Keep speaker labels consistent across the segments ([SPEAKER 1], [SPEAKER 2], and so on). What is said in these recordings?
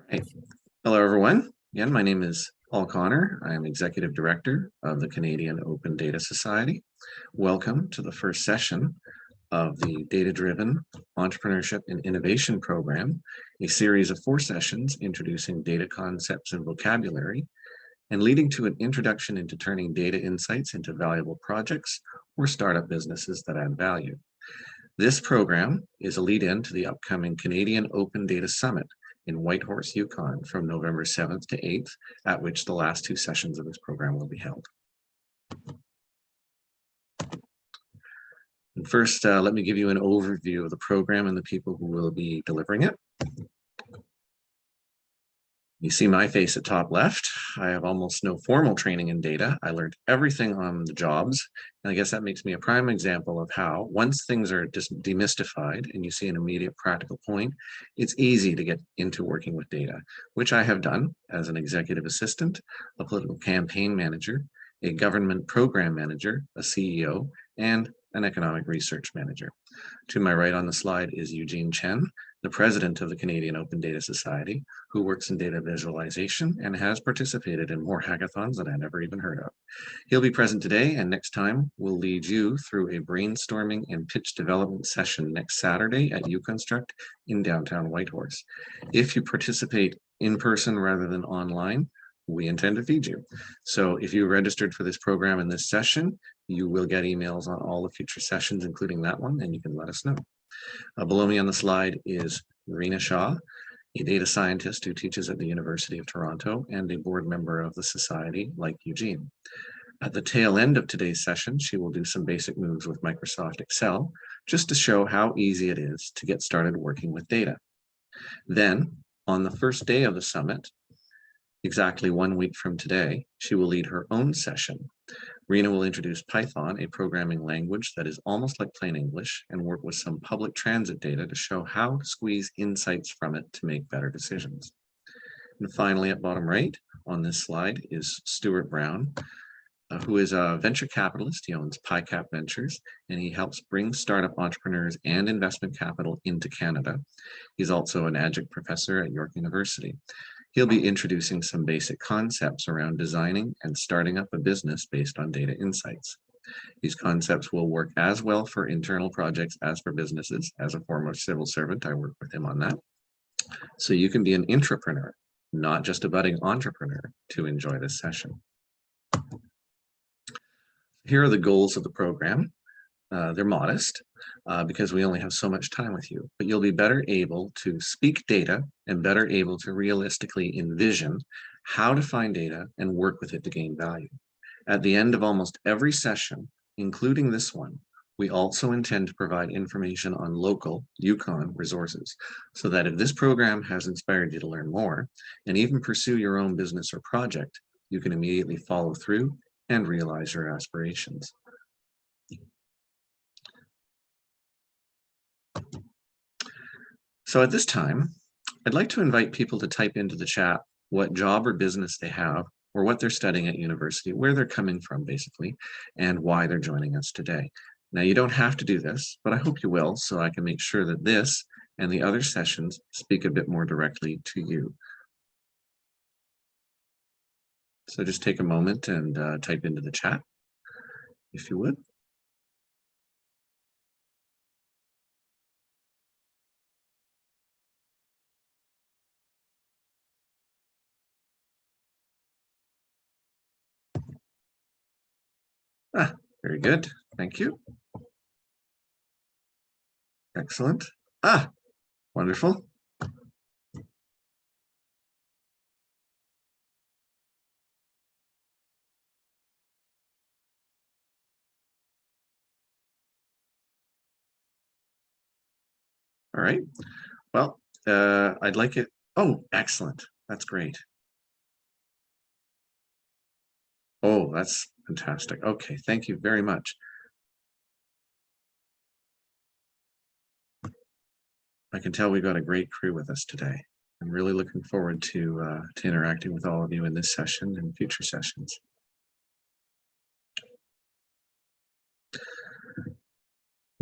[SPEAKER 1] Hey, hello everyone. Again, my name is Paul Connor. I am Executive Director of the Canadian Open Data Society. Welcome to the first session of the Data-Driven Entrepreneurship and Innovation Program, a series of 4 sessions introducing data concepts and vocabulary and leading to an introduction into turning data insights into valuable projects or startup businesses that add value. This program is a lead-in to the upcoming Canadian Open Data Summit in Whitehorse, Yukon from November 7th to 8th, at which the last 2 sessions of this program will be held. And first, let me give you an overview of the program and the people who will be delivering it. You see my face at top left. I have almost no formal training in data. I learned everything on the jobs. And I guess that makes me a prime example of how, once things are just demystified and you see an immediate practical point, it's easy to get into working with data, which I have done as an executive assistant, a political campaign manager, a government program manager, a CEO, and an economic research manager. To my right on the slide is Eugene Chen, the president of the Canadian Open Data Society, who works in data visualization and has participated in more hackathons than I never even heard of. He'll be present today, and next time we'll lead you through a brainstorming and pitch development session next Saturday at UConstruct in downtown Whitehorse. If you participate in person rather than online, we intend to feed you. So if you registered for this program in this session, you will get emails on all the future sessions, including that one, and you can let us know. Below me on the slide is Reena Shah, a data scientist who teaches at the University of Toronto and a board member of the society like Eugene. At the tail end of today's session, she will do some basic moves with Microsoft Excel just to show how easy it is to get started working with data. Then, on the first day of the summit, exactly 1 week from today, she will lead her own session. Reena will introduce Python, a programming language that is almost like plain English, and work with some public transit data to show how to squeeze insights from it to make better decisions. And finally, at bottom right on this slide is Stuart Brown, who is a venture capitalist. He owns PyCap Ventures, and he helps bring startup entrepreneurs and investment capital into Canada. He's also an adjunct professor at York University. He'll be introducing some basic concepts around designing and starting up a business based on data insights. These concepts will work as well for internal projects as for businesses. As a former civil servant, I work with him on that. So you can be an intrapreneur, not just a budding entrepreneur, to enjoy this session. Here are the goals of the program. They're modest because we only have so much time with you, but you'll be better able to speak data and better able to realistically envision how to find data and work with it to gain value. At the end of almost every session, including this one, we also intend to provide information on local Yukon resources so that if this program has inspired you to learn more and even pursue your own business or project, you can immediately follow through and realize your aspirations. So at this time, I'd like to invite people to type into the chat what job or business they have or what they're studying at university, where they're coming from basically, and why they're joining us today. Now you don't have to do this, but I hope you will so I can make sure that this and the other sessions speak a bit more directly to you. So just take a moment and type into the chat, if you would. Very good. Thank you. Excellent. Wonderful. All right. Well, I'd like it. Oh, excellent. That's great. Oh, that's fantastic. Okay, thank you very much. I can tell we've got a great crew with us today. I'm really looking forward to interacting with all of you in this session and future sessions.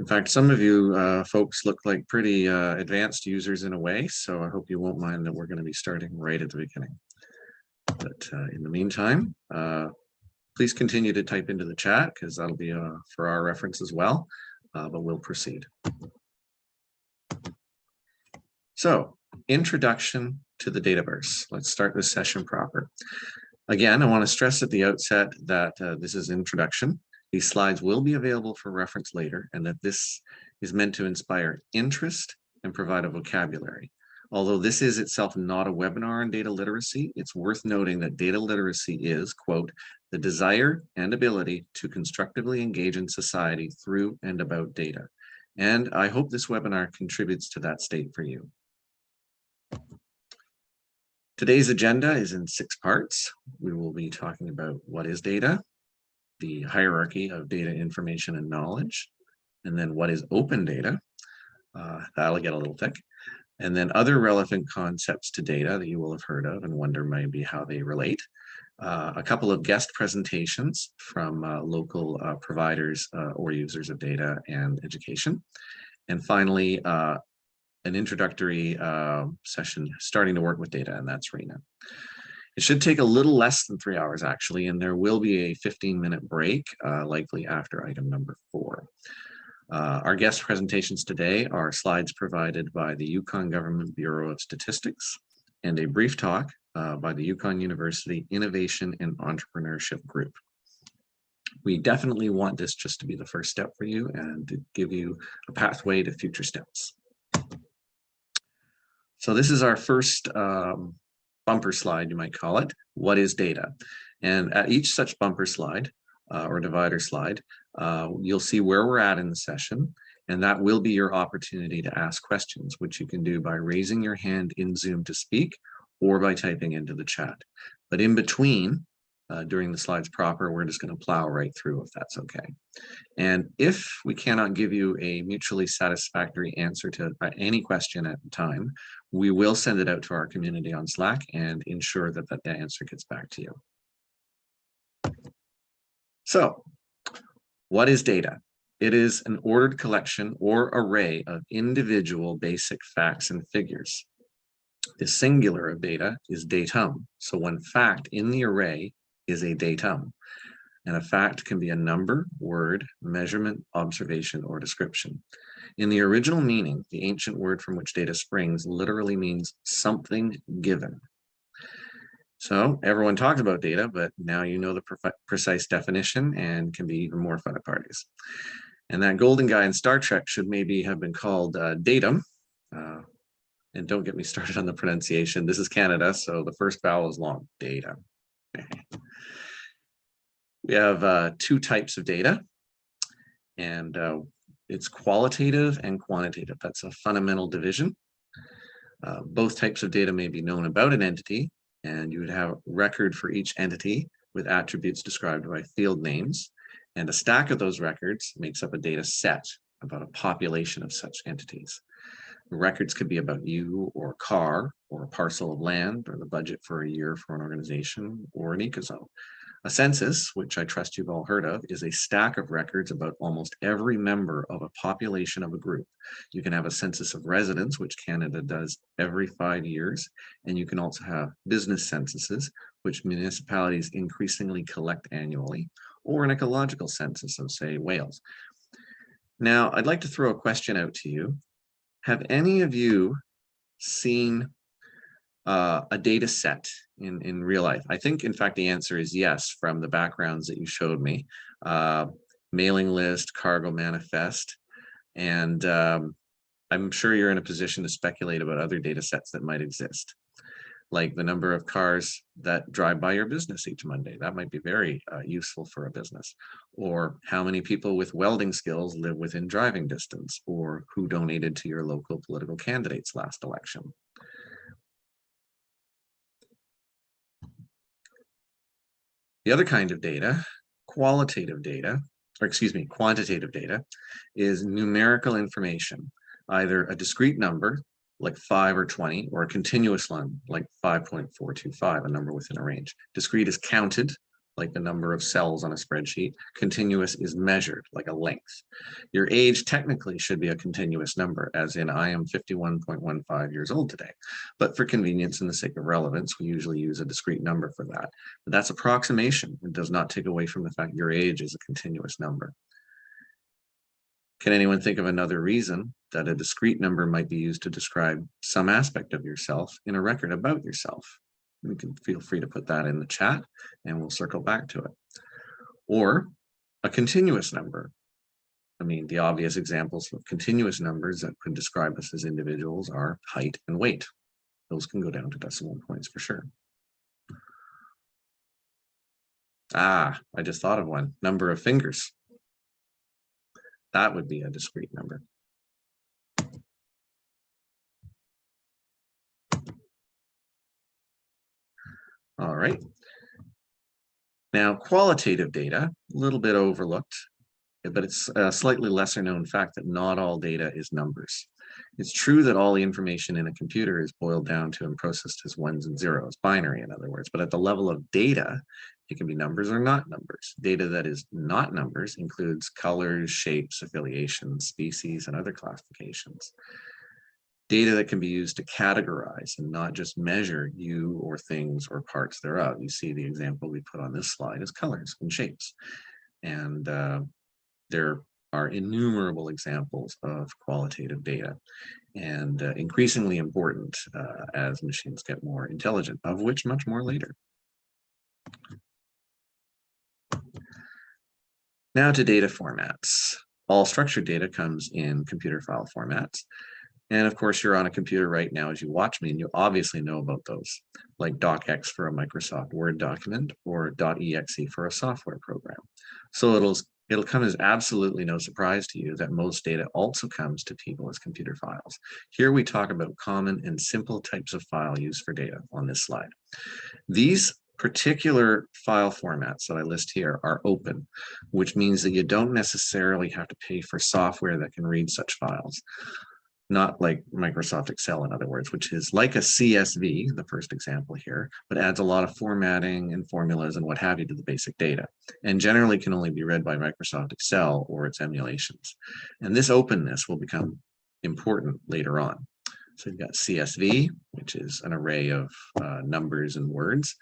[SPEAKER 1] In fact, some of you folks look like pretty advanced users in a way, so I hope you won't mind that we're going to be starting right at the beginning. But in the meantime, please continue to type into the chat because that'll be for our reference as well, but we'll proceed. So, introduction to the Dataverse. Let's start this session proper. Again, I want to stress at the outset that this is introduction. These slides will be available for reference later, and that this is meant to inspire interest and provide a vocabulary. Although this is itself not a webinar on data literacy, it's worth noting that data literacy is, quote, the desire and ability to constructively engage in society through and about data. And I hope this webinar contributes to that state for you. Today's agenda is in 6 parts. We will be talking about what is data, the hierarchy of data information and knowledge, and then what is open data. That'll get a little thick. And then other relevant concepts to data that you will have heard of and wonder maybe how they relate. A couple of guest presentations from local providers or users of data and education. And finally, an introductory session starting to work with data, and that's Rena. It should take a little less than 3 hours actually, and there will be a 15-minute break, likely after item number 4. Our guest presentations today are slides provided by the Yukon Government Bureau of Statistics and a brief talk by the Yukon University Innovation and Entrepreneurship Group. We definitely want this just to be the first step for you and to give you a pathway to future steps. So this is our first bumper slide, you might call it. What is data? And at each such bumper slide or divider slide, you'll see where we're at in the session, and that will be your opportunity to ask questions, which you can do by raising your hand in Zoom to speak or by typing into the chat. But in between, during the slides proper, we're just going to plow right through if that's okay. And if we cannot give you a mutually satisfactory answer to any question at the time, we will send it out to our community on Slack and ensure that that answer gets back to you. So, what is data? It is an ordered collection or array of individual basic facts and figures. The singular of data is datum. So one fact in the array is a datum. And a fact can be a number, word, measurement, observation, or description. In the original meaning, the ancient word from which data springs literally means something given. So everyone talks about data, but now you know the precise definition and can be even more fun at parties. And that golden guy in Star Trek should maybe have been called datum. And don't get me started on the pronunciation. This is Canada, so the first vowel is long, data. We have 2 types of data, and it's qualitative and quantitative. That's a fundamental division. Both types of data may be known about an entity, and you would have a record for each entity with attributes described by field names, and a stack of those records makes up a data set about a population of such entities. The records could be about you or a car or a parcel of land or the budget for a year for an organization or an ecozone. A census, which I trust you've all heard of, is a stack of records about almost every member of a population of a group. You can have a census of residents, which Canada does every 5 years, and you can also have business censuses, which municipalities increasingly collect annually, or an ecological census of, say, whales. Now, I'd like to throw a question out to you. Have any of you seen a data set in real life? I think, in fact, the answer is yes, from the backgrounds that you showed me. Mailing list, cargo manifest, and I'm sure you're in a position to speculate about other data sets that might exist, like the number of cars that drive by your business each Monday. That might be very useful for a business. Or how many people with welding skills live within driving distance, or who donated to your local political candidates last election. The other kind of data, quantitative data, is numerical information, either a discrete number, like 5 or 20, or a continuous one, like 5.425, a number within a range. Discrete is counted, like the number of cells on a spreadsheet. Continuous is measured, like a length. Your age technically should be a continuous number, as in I am 51.15 years old today. But for convenience and the sake of relevance, we usually use a discrete number for that. But that's approximation. It does not take away from the fact your age is a continuous number. Can anyone think of another reason that a discrete number might be used to describe some aspect of yourself in a record about yourself? You can feel free to put that in the chat and we'll circle back to it. Or a continuous number. I mean, the obvious examples of continuous numbers that could describe us as individuals are height and weight. Those can go down to decimal points for sure. I just thought of one. Number of fingers. That would be a discrete number. All right. Now, qualitative data, a little bit overlooked, but it's a slightly lesser known fact that not all data is numbers. It's true that all the information in a computer is boiled down to and processed as ones and zeros, binary in other words, but at the level of data, it can be numbers or not numbers. Data that is not numbers includes colors, shapes, affiliations, species, and other classifications. Data that can be used to categorize and not just measure you or things or parts thereof. You see the example we put on this slide is colors and shapes. And there are innumerable examples of qualitative data and increasingly important as machines get more intelligent, of which much more later. Now to data formats. All structured data comes in computer file formats. And of course, you're on a computer right now as you watch me, and you obviously know about those, like docx for a Microsoft Word document or .exe for a software program. So it'll come as absolutely no surprise to you that most data also comes to people as computer files. Here we talk about common and simple types of file used for data on this slide. These particular file formats that I list here are open, which means that you don't necessarily have to pay for software that can read such files. Not like Microsoft Excel, in other words, which is like a CSV, the first example here, but adds a lot of formatting and formulas and what have you to the basic data, and generally can only be read by Microsoft Excel or its emulations. And this openness will become important later on. So you've got CSV, which is an array of numbers and words.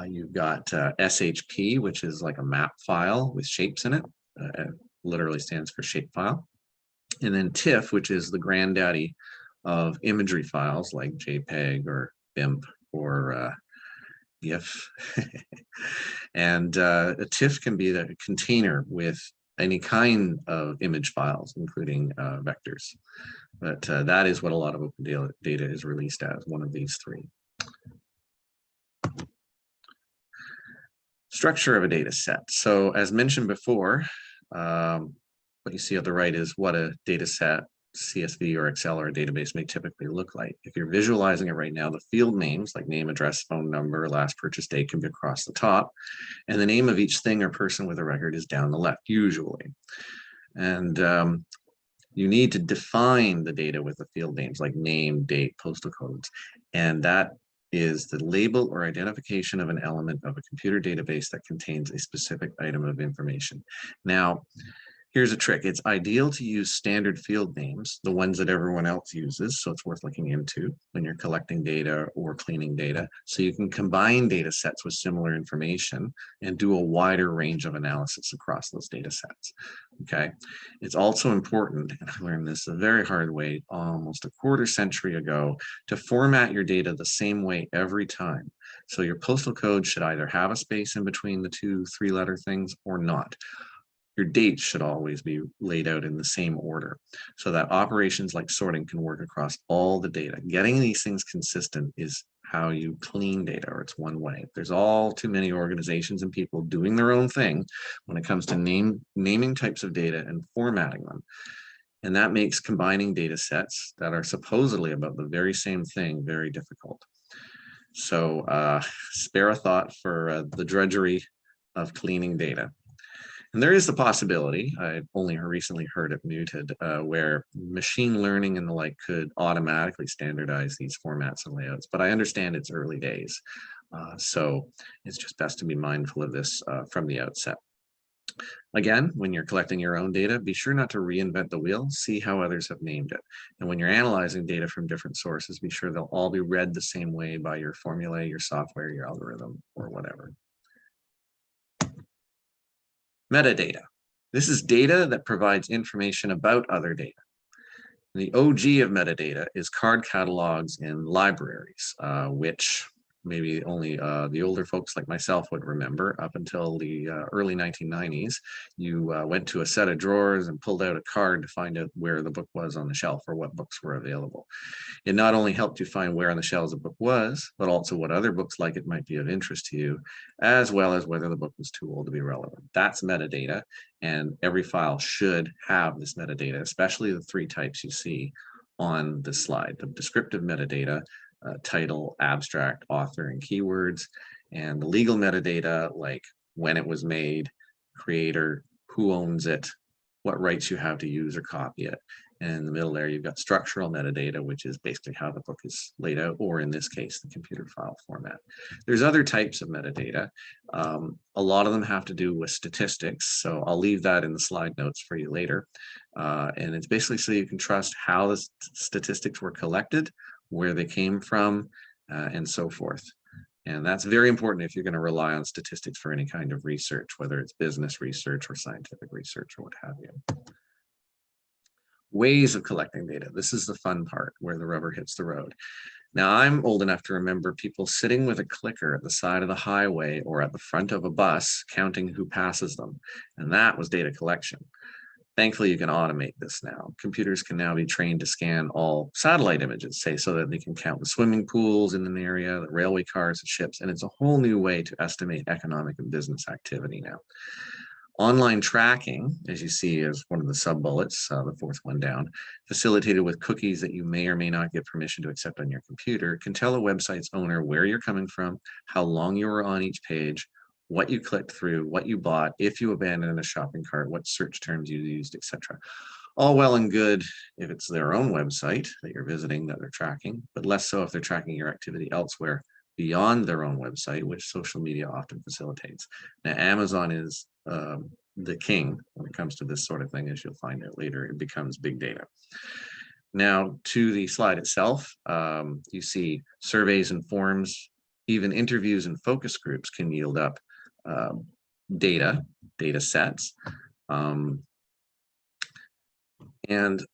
[SPEAKER 1] You've got SHP, which is like a map file with shapes in it. It literally stands for shapefile. And then TIFF, which is the granddaddy of imagery files like JPEG or BIMP or GIF. And a TIFF can be a container with any kind of image files, including vectors. But that is what a lot of open data is released as, one of these three. Structure of a data set. So as mentioned before, what you see at the right is what a data set, CSV or Excel or a database may typically look like. If you're visualizing it right now, the field names like name, address, phone number, last purchase date can be across the top, and the name of each thing or person with a record is down the left, usually. And you need to define the data with the field names like name, date, postal codes, and that is the label or identification of an element of a computer database that contains a specific item of information. Now, here's a trick. It's ideal to use standard field names, the ones that everyone else uses, so it's worth looking into when you're collecting data or cleaning data, so you can combine data sets with similar information and do a wider range of analysis across those data sets, okay? It's also important, and I learned this the very hard way almost a quarter century ago, to format your data the same way every time. So your postal code should either have a space in between the two three-letter things or not. Your dates should always be laid out in the same order so that operations like sorting can work across all the data. Getting these things consistent is how you clean data, or it's one way. There's all too many organizations and people doing their own thing when it comes to naming types of data and formatting them. And that makes combining data sets that are supposedly about the very same thing very difficult. So spare a thought for the drudgery of cleaning data. And there is the possibility, I've only recently heard it mooted, where machine learning and the like could automatically standardize these formats and layouts, but I understand it's early days. So it's just best to be mindful of this from the outset. Again, when you're collecting your own data, be sure not to reinvent the wheel, see how others have named it. And when you're analyzing data from different sources, be sure they'll all be read the same way by your formula, your software, your algorithm, or whatever. Metadata. This is data that provides information about other data. The OG of metadata is card catalogs and libraries, which maybe only the older folks like myself would remember. Up until the early 1990s, you went to a set of drawers and pulled out a card to find out where the book was on the shelf or what books were available. It not only helped you find where on the shelves a book was, but also what other books like it might be of interest to you, as well as whether the book was too old to be relevant. That's metadata, and every file should have this metadata, especially the three types you see on this slide: the descriptive metadata, title, abstract, author, and keywords, and the legal metadata like when it was made, creator, who owns it, what rights you have to use or copy it. And in the middle there, you've got structural metadata, which is basically how the book is laid out, or in this case, the computer file format. There's other types of metadata. A lot of them have to do with statistics, so I'll leave that in the slide notes for you later. And it's basically so you can trust how the statistics were collected, where they came from, and so forth. And that's very important if you're going to rely on statistics for any kind of research, whether it's business research or scientific research or what have you. Ways of collecting data. This is the fun part where the rubber hits the road. Now, I'm old enough to remember people sitting with a clicker at the side of the highway or at the front of a bus counting who passes them. And that was data collection. Thankfully, you can automate this now. Computers can now be trained to scan all satellite images, say, so that they can count the swimming pools in an area, the railway cars, the ships, and it's a whole new way to estimate economic and business activity now. Online tracking, as you see as one of the sub-bullets, the fourth one down, facilitated with cookies that you may or may not give permission to accept on your computer, can tell a website's owner where you're coming from, how long you were on each page, what you clicked through, what you bought, if you abandoned a shopping cart, what search terms you used, etc. All well and good if it's their own website that you're visiting that they're tracking, but less so if they're tracking your activity elsewhere beyond their own website, which social media often facilitates. Now, Amazon is the king when it comes to this sort of thing, as you'll find out later. It becomes big data. Now, to the slide itself, you see surveys and forms, even interviews and focus groups can yield up data sets. And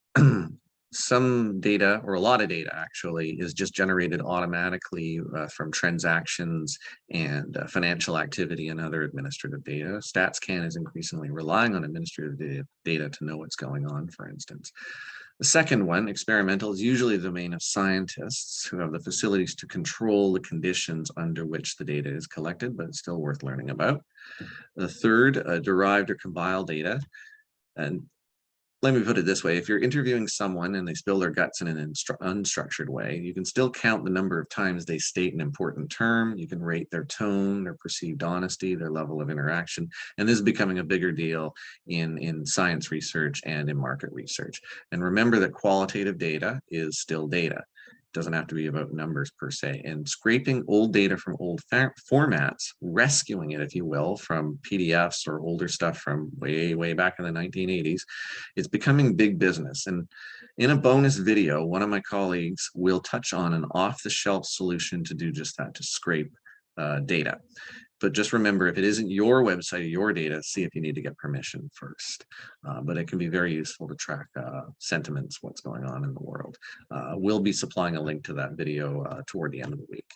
[SPEAKER 1] some data, or a lot of data actually, is just generated automatically from transactions and financial activity and other administrative data. StatsCan is increasingly relying on administrative data to know what's going on, for instance. The second one, experimental, is usually the domain of scientists who have the facilities to control the conditions under which the data is collected, but it's still worth learning about. The third, derived or compiled data. And let me put it this way: if you're interviewing someone and they spill their guts in an unstructured way, you can still count the number of times they state an important term. You can rate their tone, their perceived honesty, their level of interaction. And this is becoming a bigger deal in science research and in market research. And remember that qualitative data is still data. It doesn't have to be about numbers per se. And scraping old data from old formats, rescuing it, if you will, from PDFs or older stuff from way back in the 1980s, it's becoming big business. And in a bonus video, one of my colleagues will touch on an off-the-shelf solution to do just that, to scrape data. But just remember, if it isn't your website or your data, see if you need to get permission first. But it can be very useful to track sentiments, what's going on in the world. We'll be supplying a link to that video toward the end of the week.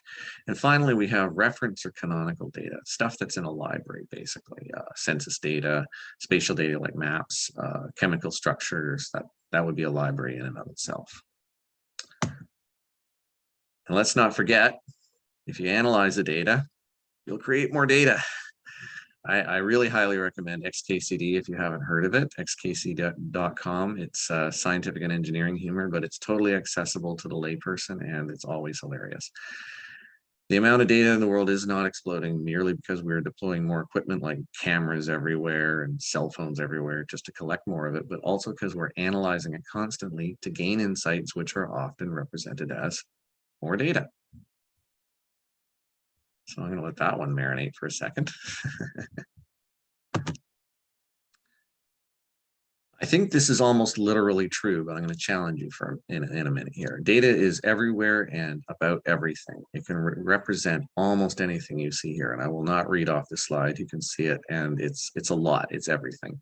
[SPEAKER 1] And finally, we have reference or canonical data, stuff that's in a library, basically. Census data, spatial data like maps, chemical structures, that would be a library in and of itself. And let's not forget, if you analyze the data, you'll create more data. I really highly recommend XKCD if you haven't heard of it, xkcd.com. It's scientific and engineering humor, but it's totally accessible to the layperson, and it's always hilarious. The amount of data in the world is not exploding merely because we're deploying more equipment like cameras everywhere and cell phones everywhere just to collect more of it, but also because we're analyzing it constantly to gain insights which are often represented as more data. So I'm going to let that one marinate for a second. I think this is almost literally true, but I'm going to challenge you for in a minute here. Data is everywhere and about everything. It can represent almost anything you see here, and I will not read off the slide. You can see it, and it's a lot. It's everything.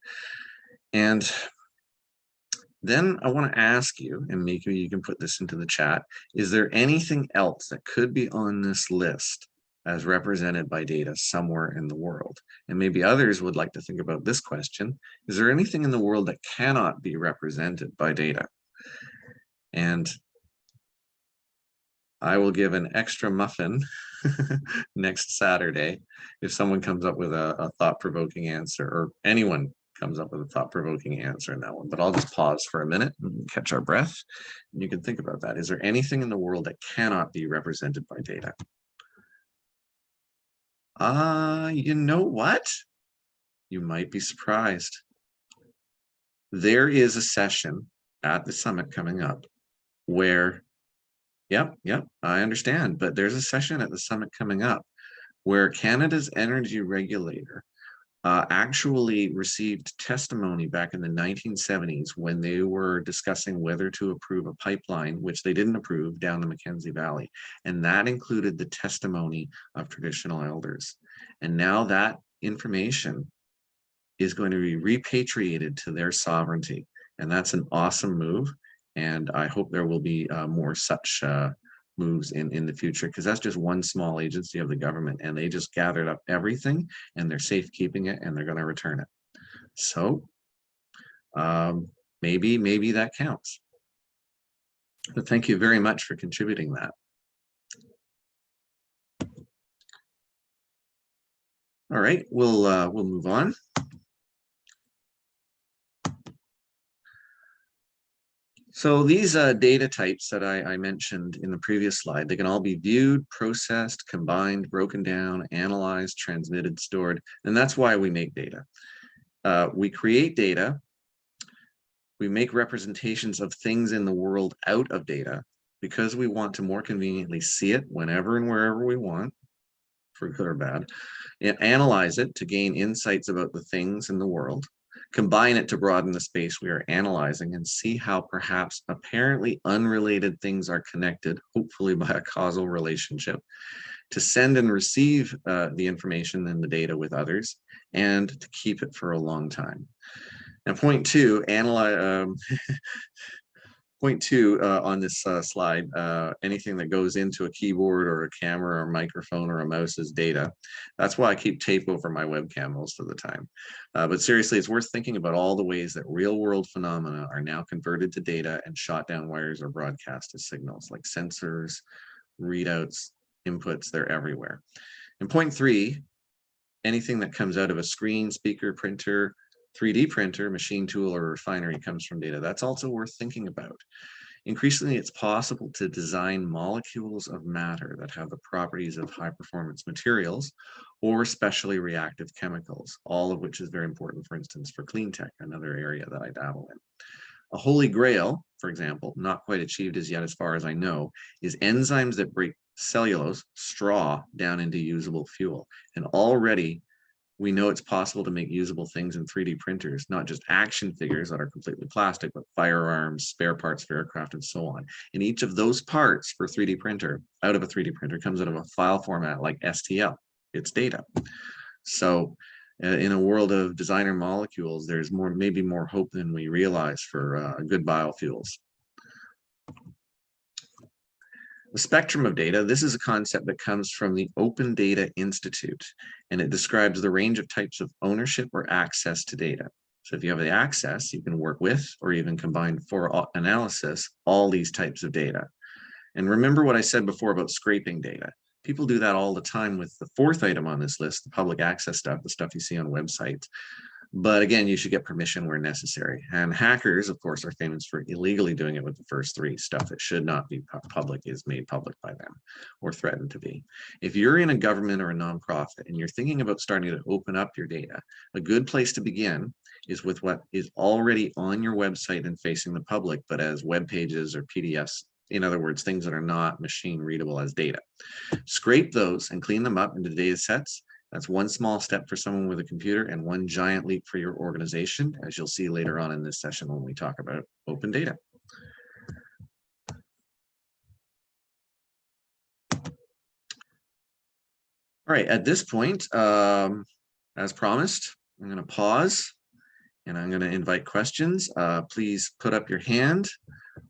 [SPEAKER 1] And then I want to ask you, and maybe you can put this into the chat, is there anything else that could be on this list as represented by data somewhere in the world? And maybe others would like to think about this question. Is there anything in the world that cannot be represented by data? And I will give an extra muffin next Saturday if someone comes up with a thought-provoking answer, or anyone comes up with a thought-provoking answer in that one. But I'll just pause for a minute and catch our breath. And you can think about that. Is there anything in the world that cannot be represented by data? You know what? You might be surprised. There is a session at the summit coming up where, yep, I understand, but there's a session at the summit coming up where Canada's energy regulator actually received testimony back in the 1970s when they were discussing whether to approve a pipeline, which they didn't approve, down the Mackenzie Valley. And that included the testimony of traditional elders. And now that information is going to be repatriated to their sovereignty. And that's an awesome move. And I hope there will be more such moves in the future, because that's just one small agency of the government, and they just gathered up everything and they're safekeeping it and they're going to return it. So maybe that counts. But thank you very much for contributing that. All right, we'll move on. So these data types that I mentioned in the previous slide, they can all be viewed, processed, combined, broken down, analyzed, transmitted, stored, and that's why we make data. We create data, we make representations of things in the world out of data because we want to more conveniently see it whenever and wherever we want, for good or bad, and analyze it to gain insights about the things in the world, combine it to broaden the space we are analyzing and see how perhaps apparently unrelated things are connected, hopefully by a causal relationship, to send and receive the information and the data with others, and to keep it for a long time. Now, point two, point two on this slide, anything that goes into a keyboard or a camera or a microphone or a mouse is data. That's why I keep tape over my webcam most of the time. But seriously, it's worth thinking about all the ways that real world phenomena are now converted to data and shot down wires or broadcast as signals, like sensors, readouts, inputs, they're everywhere. And point three, anything that comes out of a screen, speaker, printer, 3D printer, machine tool, or refinery comes from data. That's also worth thinking about. Increasingly, it's possible to design molecules of matter that have the properties of high performance materials or specially reactive chemicals, all of which is very important, for instance, for clean tech, another area that I dabble in. A holy grail, for example, not quite achieved as yet as far as I know, is enzymes that break cellulose, straw, down into usable fuel. And already we know it's possible to make usable things in 3D printers, not just action figures that are completely plastic, but firearms, spare parts for aircraft, and so on. And each of those parts for 3D printer, out of a 3D printer, comes out of a file format like STL. It's data. So in a world of designer molecules, there's maybe more hope than we realize for good biofuels. The spectrum of data, this is a concept that comes from the Open Data Institute, and it describes the range of types of ownership or access to data. So if you have the access, you can work with or even combine for analysis all these types of data. And remember what I said before about scraping data. People do that all the time with the fourth item on this list, the public access stuff, the stuff you see on websites. But again, you should get permission where necessary. And hackers, of course, are famous for illegally doing it with the first three. Stuff that should not be public is made public by them or threatened to be. If you're in a government or a nonprofit and you're thinking about starting to open up your data, a good place to begin is with what is already on your website and facing the public, but as web pages or PDFs In other words, things that are not machine readable as data. Scrape those and clean them up into data sets. That's one small step for someone with a computer and one giant leap for your organization, as you'll see later on in this session when we talk about open data. All right, at this point, as promised, I'm going to pause and I'm going to invite questions. Please put up your hand.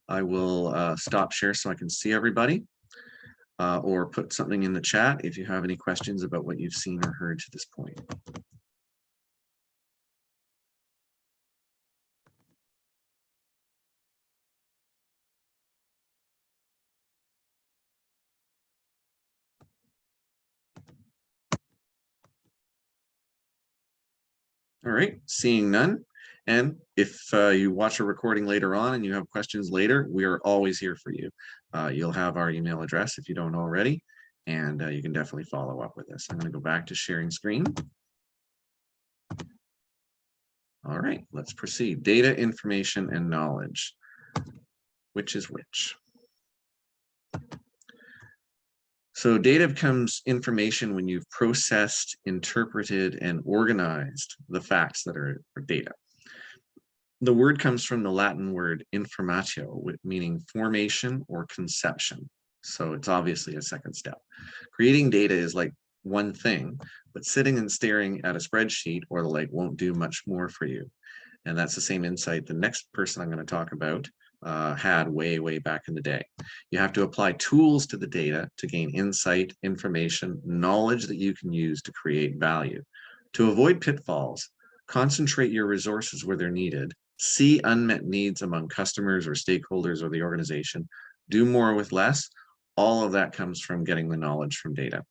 [SPEAKER 1] I will stop share so I can see everybody, or put something in the chat if you have any questions about what you've seen or heard to this point. All right, seeing none. And if you watch a recording later on and you have questions later, we are always here for you. You'll have our email address if you don't already, and you can definitely follow up with us. I'm going to go back to sharing screen. All right, let's proceed. Data, information, and knowledge. Which is which? So data becomes information when you've processed, interpreted, and organized the facts that are data. The word comes from the Latin word informatio, meaning formation or conception. So it's obviously a second step. Creating data is like one thing, but sitting and staring at a spreadsheet or the like won't do much more for you. And that's the same insight the next person I'm going to talk about had way back in the day. You have to apply tools to the data to gain insight, information, knowledge that you can use to create value. To avoid pitfalls, concentrate your resources where they're needed, see unmet needs among customers or stakeholders or the organization, do more with less. All of that comes from getting the knowledge from data.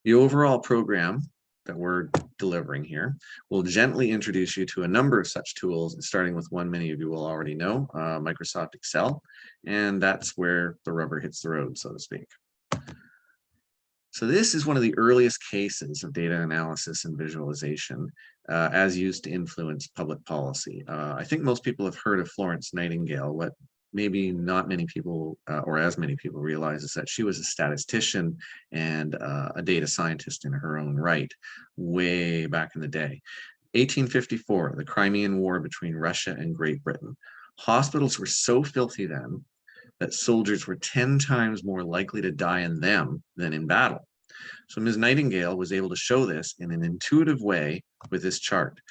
[SPEAKER 1] The overall program that we're delivering here will gently introduce you to a number of such tools, starting with one many of you will already know, Microsoft Excel, and that's where the rubber hits the road, so to speak. So this is one of the earliest cases of data analysis and visualization as used to influence public policy. I think most people have heard of Florence Nightingale. What maybe not many people or as many people realize is that she was a statistician and a data scientist in her own right way back in the day. 1854, the Crimean War between Russia and Great Britain. Hospitals were so filthy then that soldiers were 10 times more likely to die in them than in battle. So Ms. Nightingale was able to show this in an intuitive way with this chart.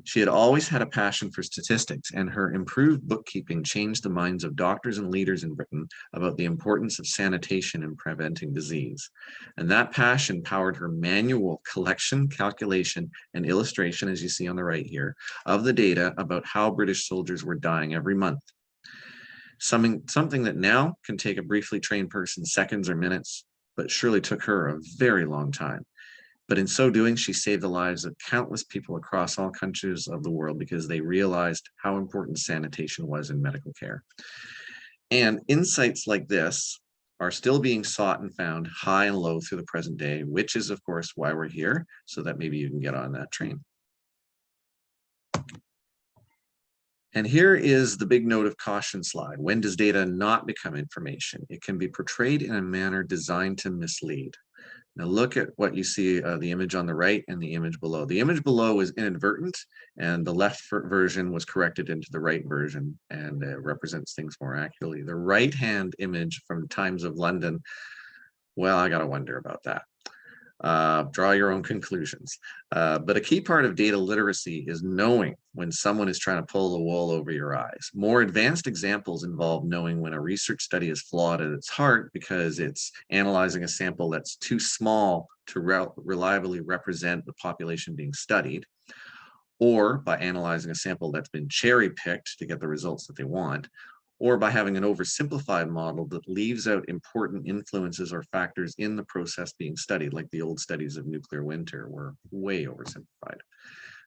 [SPEAKER 1] She had always had a passion for statistics, and her improved bookkeeping changed the minds of doctors and leaders in Britain about the importance of sanitation in preventing disease. And that passion powered her manual collection, calculation, and illustration, as you see on the right here, of the data about how British soldiers were dying every month. Something that now can take a briefly trained person seconds or minutes, but surely took her a very long time. But in so doing, she saved the lives of countless people across all countries of the world because they realized how important sanitation was in medical care. And insights like this are still being sought and found high and low through the present day, which is, of course, why we're here, so that maybe you can get on that train. And here is the big note of caution slide. When does data not become information? It can be portrayed in a manner designed to mislead. Now look at what you see, the image on the right and the image below. The image below is inadvertent, and the left version was corrected into the right version, and it represents things more accurately. The right-hand image from Times of London, well, I gotta wonder about that. Draw your own conclusions. But a key part of data literacy is knowing when someone is trying to pull the wool over your eyes. More advanced examples involve knowing when a research study is flawed at its heart because it's analyzing a sample that's too small to reliably represent the population being studied, or by analyzing a sample that's been cherry-picked to get the results that they want, or by having an oversimplified model that leaves out important influences or factors in the process being studied, like the old studies of nuclear winter were way oversimplified.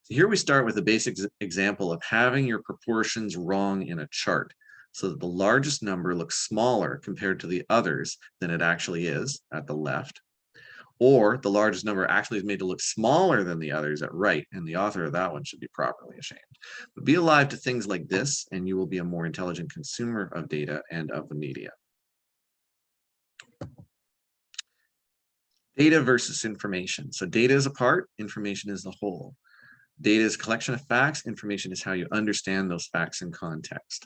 [SPEAKER 1] So here we start with a basic example of having your proportions wrong in a chart, so that the largest number looks smaller compared to the others than it actually is at the left, or the largest number actually is made to look smaller than the others at right, and the author of that one should be properly ashamed. But be alive to things like this, and you will be a more intelligent consumer of data and of the media. Data versus information. So data is a part, information is the whole. Data is a collection of facts, information is how you understand those facts in context.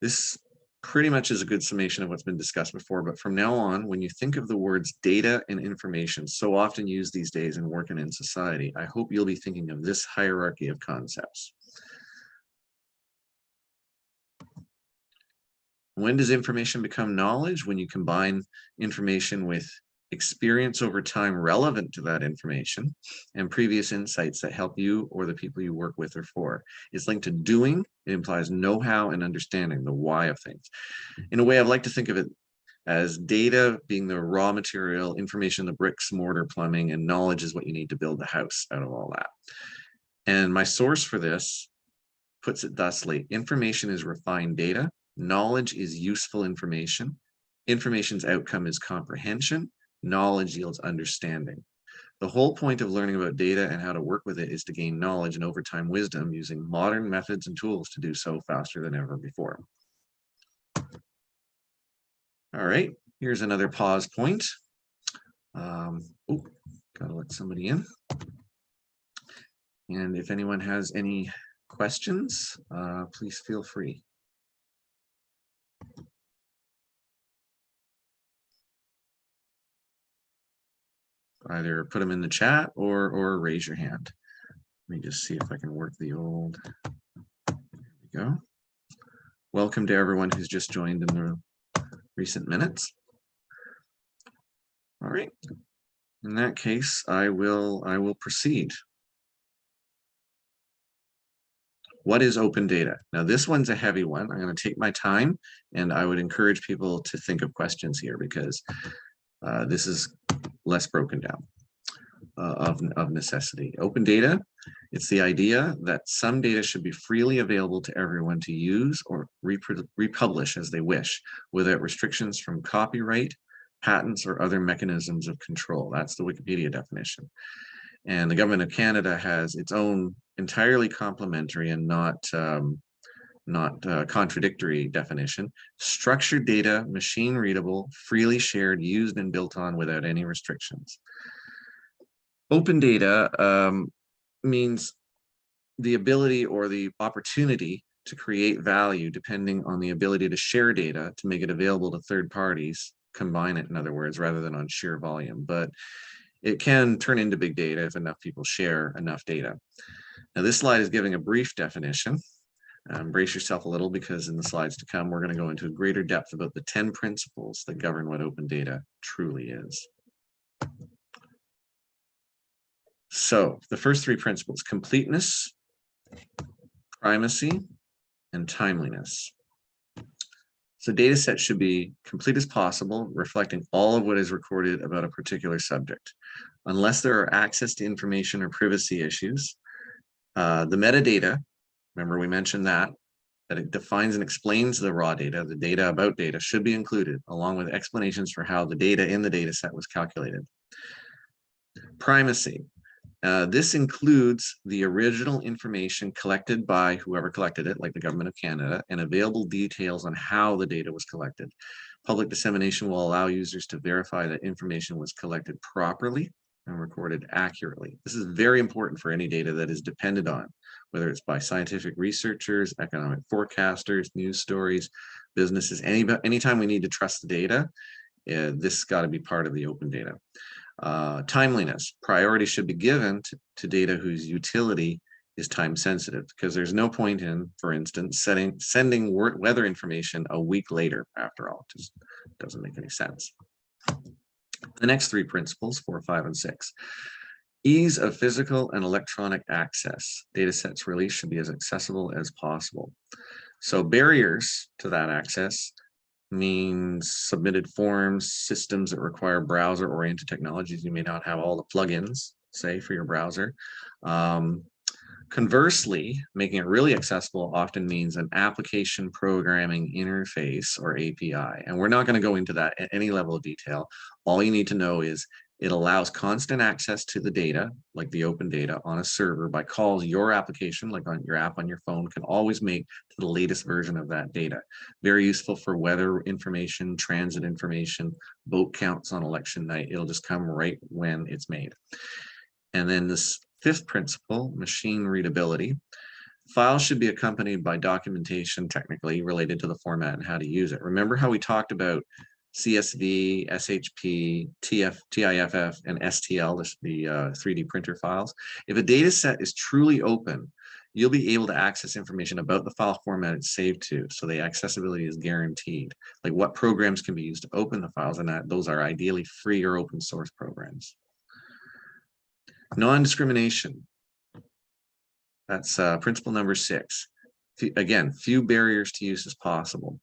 [SPEAKER 1] This pretty much is a good summation of what's been discussed before, but from now on, when you think of the words data and information, so often used these days in work and in society, I hope you'll be thinking of this hierarchy of concepts. When does information become knowledge? When you combine information with experience over time relevant to that information and previous insights that help you or the people you work with or for. It's linked to doing. It implies know-how and understanding the why of things. In a way, I'd like to think of it as data being the raw material, information, the bricks, mortar, plumbing, and knowledge is what you need to build the house out of all that. And my source for this puts it thusly: information is refined data, knowledge is useful information, information's outcome is comprehension, knowledge yields understanding. The whole point of learning about data and how to work with it is to gain knowledge and over time wisdom using modern methods and tools to do so faster than ever before. All right, here's another pause point. Gotta let somebody in. And if anyone has any questions, please feel free. Either put them in the chat or raise your hand. Let me just see if I can work the old. There we go. Welcome to everyone who's just joined in the recent minutes. All right. In that case, I will proceed. What is open data? Now, this one's a heavy one. I'm going to take my time, and I would encourage people to think of questions here because this is less broken down of necessity. Open data, it's the idea that some data should be freely available to everyone to use or republish as they wish, without restrictions from copyright, patents, or other mechanisms of control. That's the Wikipedia definition. And the government of Canada has its own entirely complementary and not contradictory definition: structured data, machine readable, freely shared, used and built on without any restrictions. Open data means the ability or the opportunity to create value depending on the ability to share data, to make it available to third parties, combine it, in other words, rather than on sheer volume. But it can turn into big data if enough people share enough data. Now, this slide is giving a brief definition. Brace yourself a little, because in the slides to come, we're going to go into greater depth about the 10 principles that govern what open data truly is. So the first 3 principles: completeness, primacy, and timeliness. So data sets should be complete as possible, reflecting all of what is recorded about a particular subject. Unless there are access to information or privacy issues, the metadata, remember we mentioned that it defines and explains the raw data, the data about data, should be included, along with explanations for how the data in the data set was calculated. Primacy. This includes the original information collected by whoever collected it, like the government of Canada, and available details on how the data was collected. Public dissemination will allow users to verify that information was collected properly and recorded accurately. This is very important for any data that is depended on, whether it's by scientific researchers, economic forecasters, news stories, businesses. Anytime we need to trust the data, this has got to be part of the open data. Timeliness. Priority should be given to data whose utility is time sensitive, because there's no point in, for instance, sending weather information a week later. After all, it just doesn't make any sense. The next 3 principles, 4, 5, and 6. Ease of physical and electronic access. Data sets released should be as accessible as possible. So barriers to that access means submitted forms, systems that require browser-oriented technologies. You may not have all the plugins, say, for your browser. Conversely, making it really accessible often means an application programming interface, or API. And we're not going to go into that at any level of detail. All you need to know is It allows constant access to the data, like the open data, on a server by calls your application, like on your app on your phone, can always make to the latest version of that data. Very useful for weather information, transit information, vote counts on election night. It'll just come right when it's made. And then this fifth principle, machine readability. Files should be accompanied by documentation technically related to the format and how to use it. Remember how we talked about CSV, SHP, TIFF, and STL, the 3D printer files? If a data set is truly open, you'll be able to access information about the file format it's saved to, so the accessibility is guaranteed. Like what programs can be used to open the files, and those are ideally free or open source programs. Non-discrimination. That's principle number 6. Again, few barriers to use as possible.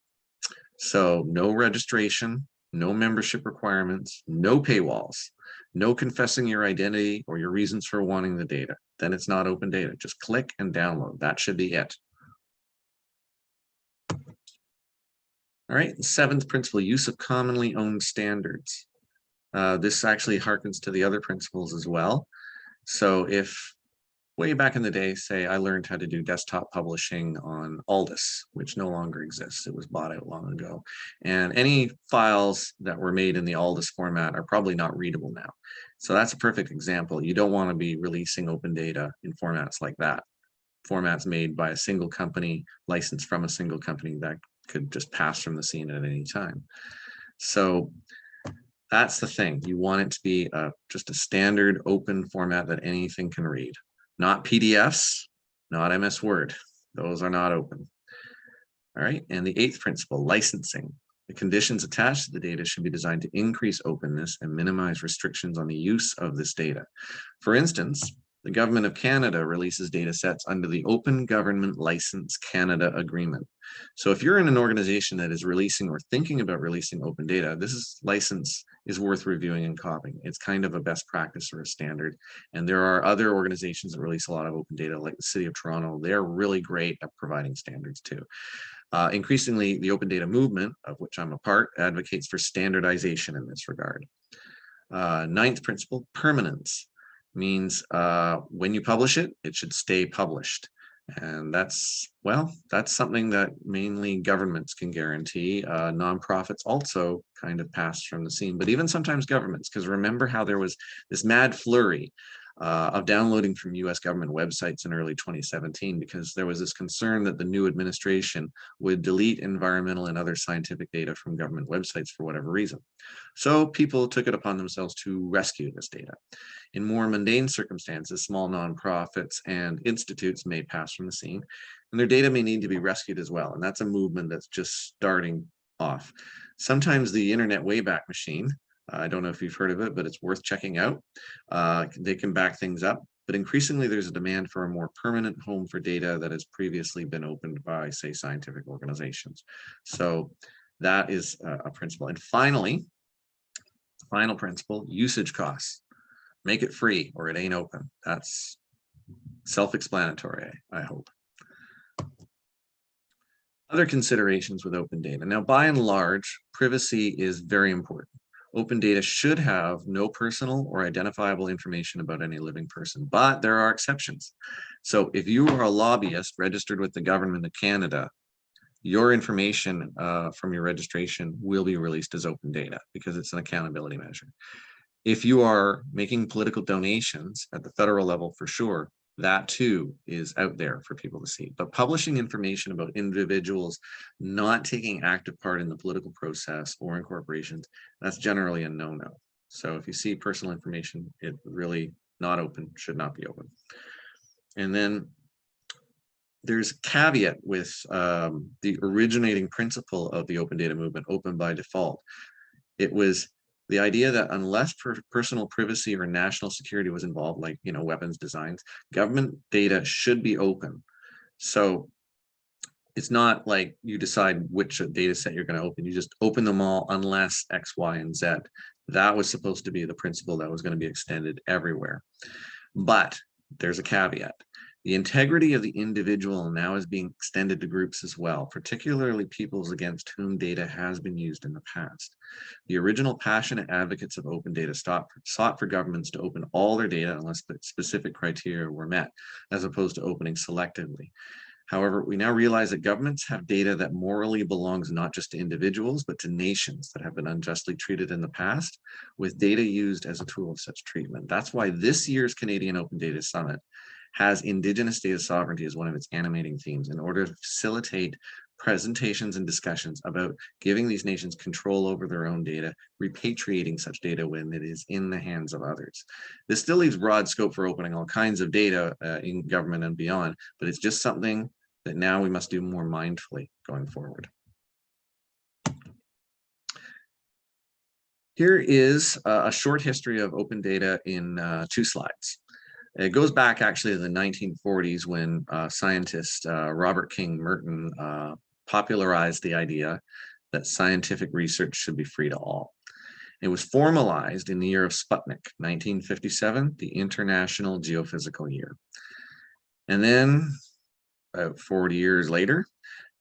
[SPEAKER 1] So no registration, no membership requirements, no paywalls, no confessing your identity or your reasons for wanting the data. Then it's not open data. Just click and download. That should be it. All right, the 7th principle, use of commonly owned standards. This actually harkens to the other principles as well. So if way back in the day, say I learned how to do desktop publishing on Aldus, which no longer exists. It was bought out long ago. And any files that were made in the Aldus format are probably not readable now. So that's a perfect example. You don't want to be releasing open data in formats like that. Formats made by a single company, licensed from a single company that could just pass from the scene at any time. So that's the thing. You want it to be just a standard open format that anything can read. Not PDFs, not MS Word. Those are not open. All right, and the 8th principle, licensing. The conditions attached to the data should be designed to increase openness and minimize restrictions on the use of this data. For instance, the Government of Canada releases data sets under the Open Government License Canada Agreement. So if you're in an organization that is releasing or thinking about releasing open data, this license is worth reviewing and copying. It's kind of a best practice or a standard. And there are other organizations that release a lot of open data, like the City of Toronto. They're really great at providing standards too. Increasingly, the open data movement, of which I'm a part, advocates for standardization in this regard. 9th principle, permanence. Means when you publish it, it should stay published. And that's something that mainly governments can guarantee. Nonprofits also kind of pass from the scene, but even sometimes governments, because remember how there was this mad flurry of downloading from US government websites in early 2017, because there was this concern that the new administration would delete environmental and other scientific data from government websites for whatever reason. So people took it upon themselves to rescue this data. In more mundane circumstances, small nonprofits and institutes may pass from the scene, and their data may need to be rescued as well. And that's a movement that's just starting off. Sometimes the Internet Wayback Machine, I don't know if you've heard of it, but it's worth checking out. They can back things up, but increasingly there's a demand for a more permanent home for data that has previously been opened by, say, scientific organizations. So that is a principle. And finally, final principle, usage costs. Make it free or it ain't open. That's self-explanatory, I hope. Other considerations with open data. Now, by and large, privacy is very important. Open data should have no personal or identifiable information about any living person, but there are exceptions. So if you are a lobbyist registered with the Government of Canada, your information from your registration will be released as open data because it's an accountability measure. If you are making political donations at the federal level, for sure, that too is out there for people to see. But publishing information about individuals not taking active part in the political process or in corporations, that's generally a no-no. So if you see personal information, it really not open, should not be open. And then there's a caveat with the originating principle of the open data movement, open by default. It was the idea that unless personal privacy or national security was involved, like weapons designs, government data should be open. So it's not like you decide which data set you're going to open. You just open them all unless X, Y, and Z. That was supposed to be the principle that was going to be extended everywhere. But there's a caveat. The integrity of the individual now is being extended to groups as well, particularly peoples against whom data has been used in the past. The original passionate advocates of open data sought for governments to open all their data unless specific criteria were met, as opposed to opening selectively. However, we now realize that governments have data that morally belongs not just to individuals, but to nations that have been unjustly treated in the past, with data used as a tool of such treatment. That's why this year's Canadian Open Data Summit has Indigenous data sovereignty as one of its animating themes in order to facilitate presentations and discussions about giving these nations control over their own data, repatriating such data when it is in the hands of others. This still leaves broad scope for opening all kinds of data in government and beyond, but it's just something that now we must do more mindfully going forward. Here is a short history of open data in 2 slides. It goes back actually to the 1940s when scientist Robert King Merton popularized the idea that scientific research should be free to all. It was formalized in the year of Sputnik, 1957, the International Geophysical Year. And then about 40 years later,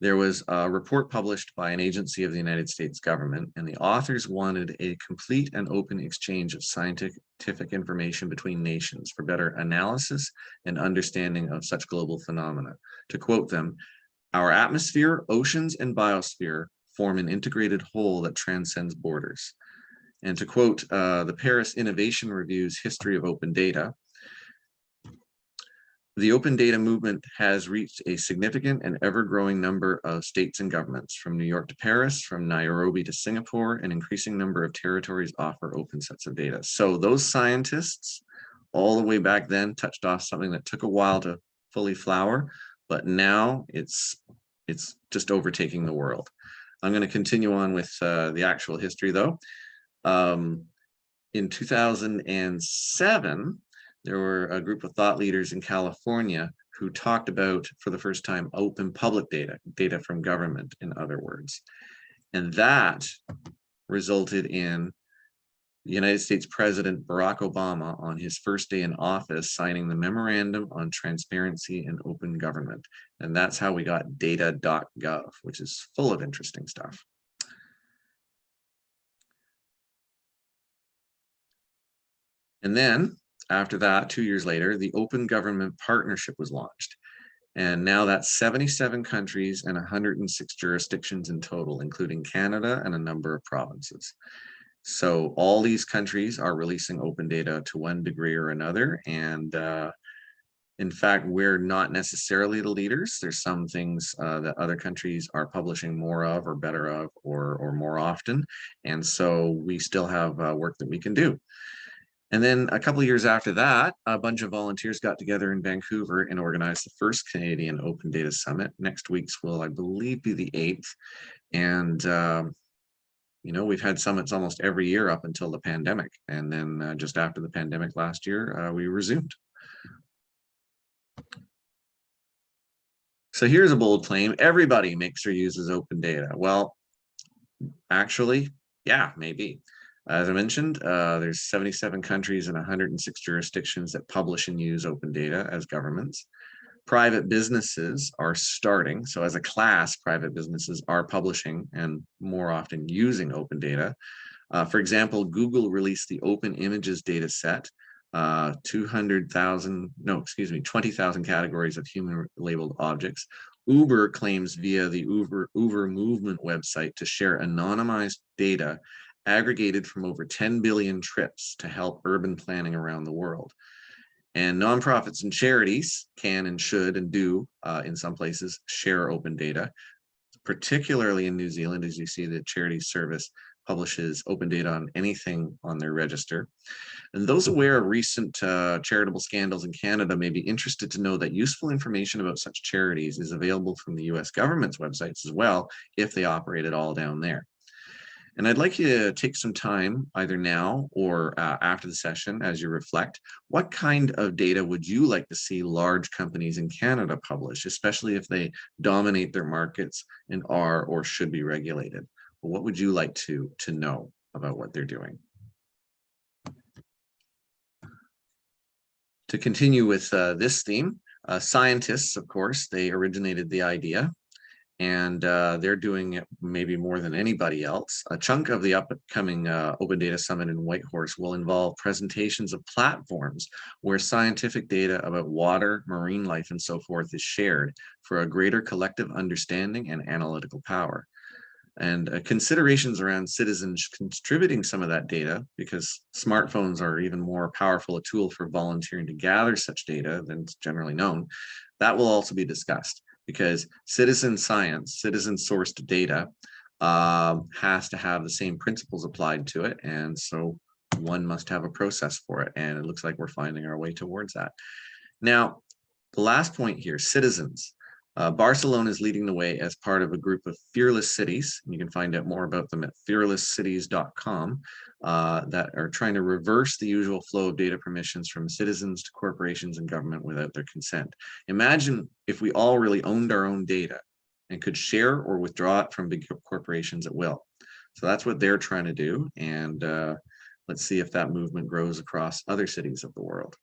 [SPEAKER 1] there was a report published by an agency of the United States government, and the authors wanted a complete and open exchange of scientific information between nations for better analysis and understanding of such global phenomena. To quote them, "Our atmosphere, oceans, and biosphere form an integrated whole that transcends borders." And to quote the Paris Innovation Review's History of Open Data, "The open data movement has reached a significant and ever-growing number of states and governments. From New York to Paris, from Nairobi to Singapore, an increasing number of territories offer open sets of data." So those scientists all the way back then touched off something that took a while to fully flower, but now it's just overtaking the world. I'm going to continue on with the actual history though. In 2007, there were a group of thought leaders in California who talked about, for the first time, open public data from government, in other words. And that resulted in the United States President Barack Obama, on his first day in office, signing the Memorandum on Transparency and Open Government. And that's how we got data.gov, which is full of interesting stuff. And then, after that, 2 years later, the Open Government Partnership was launched. And now that's 77 countries and 106 jurisdictions in total, including Canada and a number of provinces. So all these countries are releasing open data to one degree or another. And in fact, we're not necessarily the leaders. There's some things that other countries are publishing more of or better of or more often. And so we still have work that we can do. And then a couple of years after that, a bunch of volunteers got together in Vancouver and organized the first Canadian Open Data Summit. Next week's will, I believe, be the 8th. And, you know, we've had summits almost every year up until the pandemic. And then just after the pandemic last year, we resumed. So here's a bold claim: everybody makes or uses open data. Well, actually, yeah, maybe. As I mentioned, there's 77 countries and 106 jurisdictions that publish and use open data as governments. Private businesses are starting. So as a class, private businesses are publishing and more often using open data. For example, Google released the Open Images data set, 20,000 categories of human labeled objects. Uber claims via the Uber Movement website to share anonymized data aggregated from over 10 billion trips to help urban planning around the world. And nonprofits and charities can and should and do, in some places, share open data, particularly in New Zealand, as you see the Charity Service publishes open data on anything on their register. And those aware of recent charitable scandals in Canada may be interested to know that useful information about such charities is available from the US government's websites as well, if they operate it all down there. And I'd like you to take some time, either now or after the session, as you reflect. What kind of data would you like to see large companies in Canada publish, especially if they dominate their markets and are or should be regulated? What would you like to know about what they're doing? To continue with this theme, Scientists, of course, they originated the idea, and they're doing it maybe more than anybody else. A chunk of the upcoming Open Data Summit in Whitehorse will involve presentations of platforms where scientific data about water, marine life, and so forth is shared for a greater collective understanding and analytical power. And considerations around citizens contributing some of that data, because smartphones are even more powerful a tool for volunteering to gather such data than it's generally known, that will also be discussed, because citizen science, citizen sourced data has to have the same principles applied to it. And so one must have a process for it. And it looks like we're finding our way towards that. Now, the last point here, citizens. Barcelona is leading the way as part of a group of fearless cities. You can find out more about them at fearlesscities.com that are trying to reverse the usual flow of data permissions from citizens to corporations and government without their consent. Imagine if we all really owned our own data and could share or withdraw it from big corporations at will. So that's what they're trying to do. And let's see if that movement grows across other cities of the world.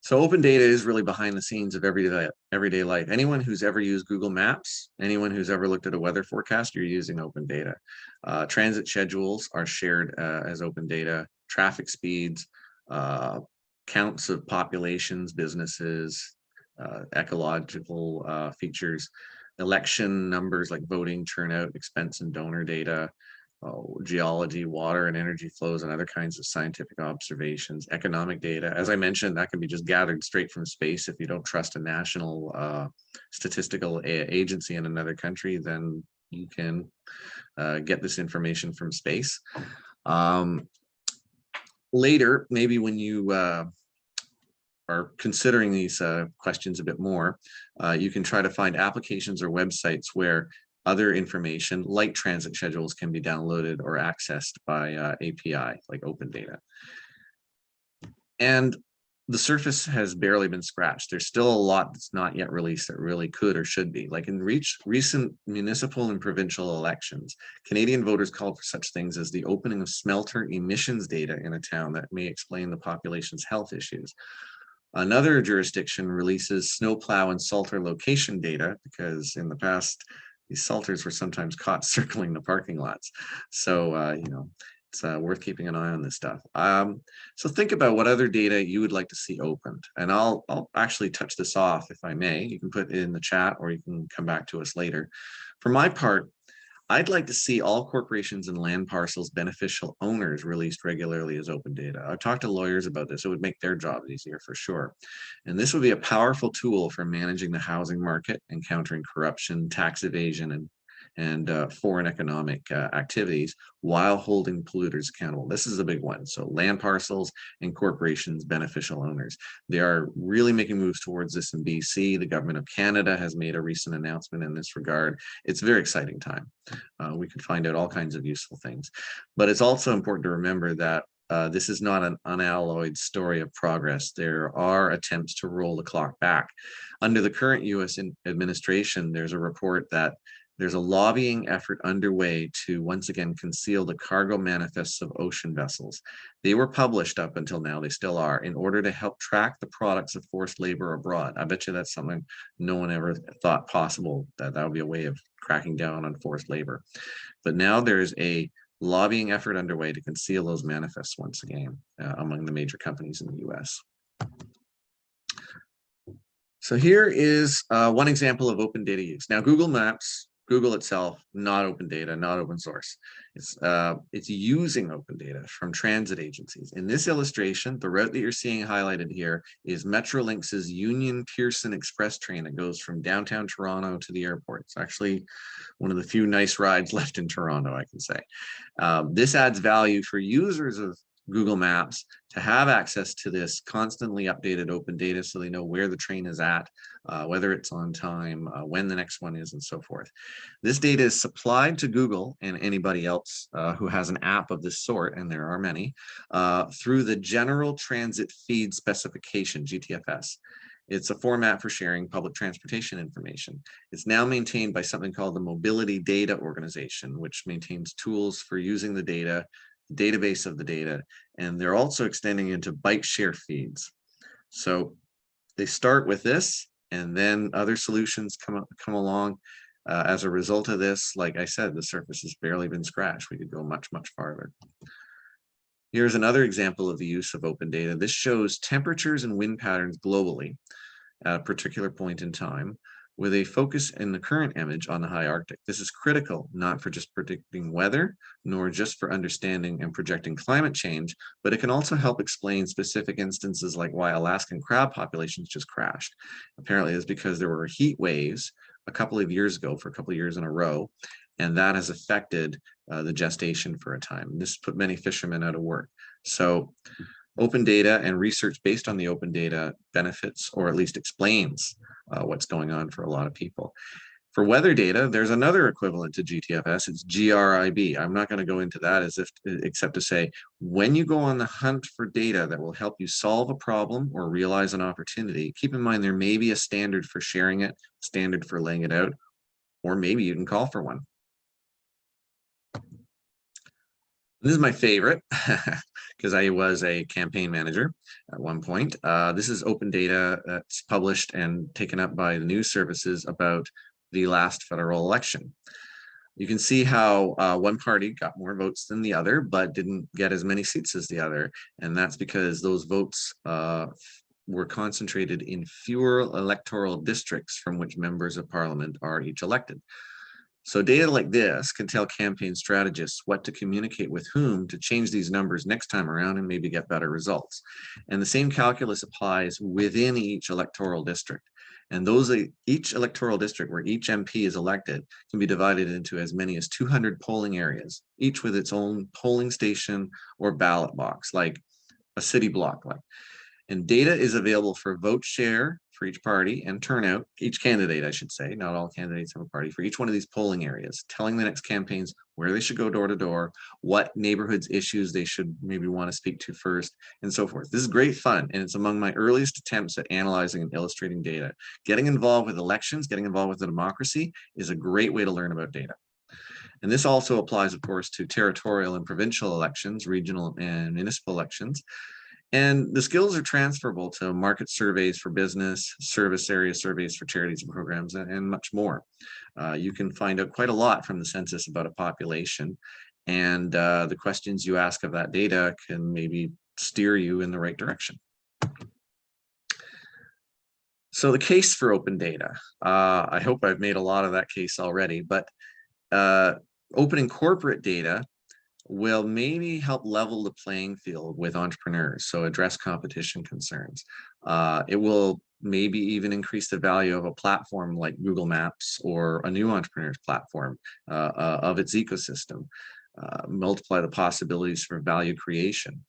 [SPEAKER 1] So open data is really behind the scenes of everyday life. Anyone who's ever used Google Maps, anyone who's ever looked at a weather forecast, you're using open data. Transit schedules are shared as open data, traffic speeds, counts of populations, businesses, ecological features, election numbers like voting turnout, expense and donor data, geology, water and energy flows, and other kinds of scientific observations, economic data. As I mentioned, that can be just gathered straight from space. If you don't trust a national statistical agency in another country, then you can get this information from space. Later, maybe when you are considering these questions a bit more, you can try to find applications or websites where other information like transit schedules can be downloaded or accessed by API, like open data. And the surface has barely been scratched. There's still a lot that's not yet released that really could or should be. Like in recent municipal and provincial elections, Canadian voters called for such things as the opening of smelter emissions data in a town that may explain the population's health issues. Another jurisdiction releases snowplow and salter location data, because in the past, these salters were sometimes caught circling the parking lots. So, you know, it's worth keeping an eye on this stuff. So think about what other data you would like to see opened. And I'll actually touch this off if I may. You can put it in the chat or you can come back to us later. For my part, I'd like to see all corporations and land parcels beneficial owners released regularly as open data. I've talked to lawyers about this. It would make their job easier for sure. And this would be a powerful tool for managing the housing market and countering corruption, tax evasion, and foreign economic activities while holding polluters accountable. This is a big one. So land parcels and corporations beneficial owners. They are really making moves towards this in BC. The government of Canada has made a recent announcement in this regard. It's a very exciting time. We could find out all kinds of useful things. But it's also important to remember that this is not an unalloyed story of progress. There are attempts to roll the clock back. Under the current US administration, there's a report that there's a lobbying effort underway to once again conceal the cargo manifests of ocean vessels. They were published up until now, they still are, in order to help track the products of forced labor abroad. I bet you that's something no one ever thought possible, that would be a way of cracking down on forced labor. But now there's a lobbying effort underway to conceal those manifests once again among the major companies in the US. So here is one example of open data use. Now, Google Maps, Google itself, not open data, not open source. It's using open data from transit agencies. In this illustration, the route that you're seeing highlighted here is Metrolinx's Union Pearson Express train that goes from downtown Toronto to the airport. It's actually one of the few nice rides left in Toronto, I can say. This adds value for users of Google Maps to have access to this constantly updated open data so they know where the train is at, whether it's on time, when the next one is, and so forth. This data is supplied to Google and anybody else who has an app of this sort, and there are many, through the General Transit Feed Specification, GTFS. It's a format for sharing public transportation information. It's now maintained by something called the Mobility Data Organization, which maintains tools for using the data database of the data, and they're also extending into bike share feeds. So they start with this, and then other solutions come along. As a result of this, like I said, the surface has barely been scratched. We could go much, much farther. Here's another example of the use of open data. This shows temperatures and wind patterns globally at a particular point in time, with a focus in the current image on the high Arctic. This is critical, not for just predicting weather, nor just for understanding and projecting climate change, but it can also help explain specific instances like why Alaskan crab populations just crashed. Apparently it's because there were heat waves a couple of years ago for a couple of years in a row, and that has affected the gestation for a time. This put many fishermen out of work. So open data and research based on the open data benefits, or at least explains what's going on for a lot of people. For weather data, there's another equivalent to GTFS. It's GRIB. I'm not going to go into that except to say, when you go on the hunt for data that will help you solve a problem or realize an opportunity, keep in mind there may be a standard for sharing it, standard for laying it out, or maybe you can call for one. This is my favorite because I was a campaign manager at one point. This is open data that's published and taken up by the news services about the last federal election. You can see how one party got more votes than the other, but didn't get as many seats as the other. And that's because those votes were concentrated in fewer electoral districts from which members of parliament are each elected. So data like this can tell campaign strategists what to communicate with whom to change these numbers next time around and maybe get better results. And the same calculus applies within each electoral district. And each electoral district where each MP is elected can be divided into as many as 200 polling areas, each with its own polling station or ballot box, like a city block. And data is available for vote share for each party and turnout, each candidate, I should say, not all candidates have a party, for each one of these polling areas, telling the next campaigns where they should go door to door, what neighborhoods issues they should maybe want to speak to first, and so forth. This is great fun, and it's among my earliest attempts at analyzing and illustrating data. Getting involved with elections, getting involved with the democracy is a great way to learn about data. And this also applies, of course, to territorial and provincial elections, regional and municipal elections. And the skills are transferable to market surveys for business, service area surveys for charities and programs, and much more. You can find out quite a lot from the census about a population, and the questions you ask of that data can maybe steer you in the right direction. So the case for open data, I hope I've made a lot of that case already, but opening corporate data will maybe help level the playing field with entrepreneurs, so address competition concerns. It will maybe even increase the value of a platform like Google Maps or a new entrepreneur's platform of its ecosystem, multiply the possibilities for value creation.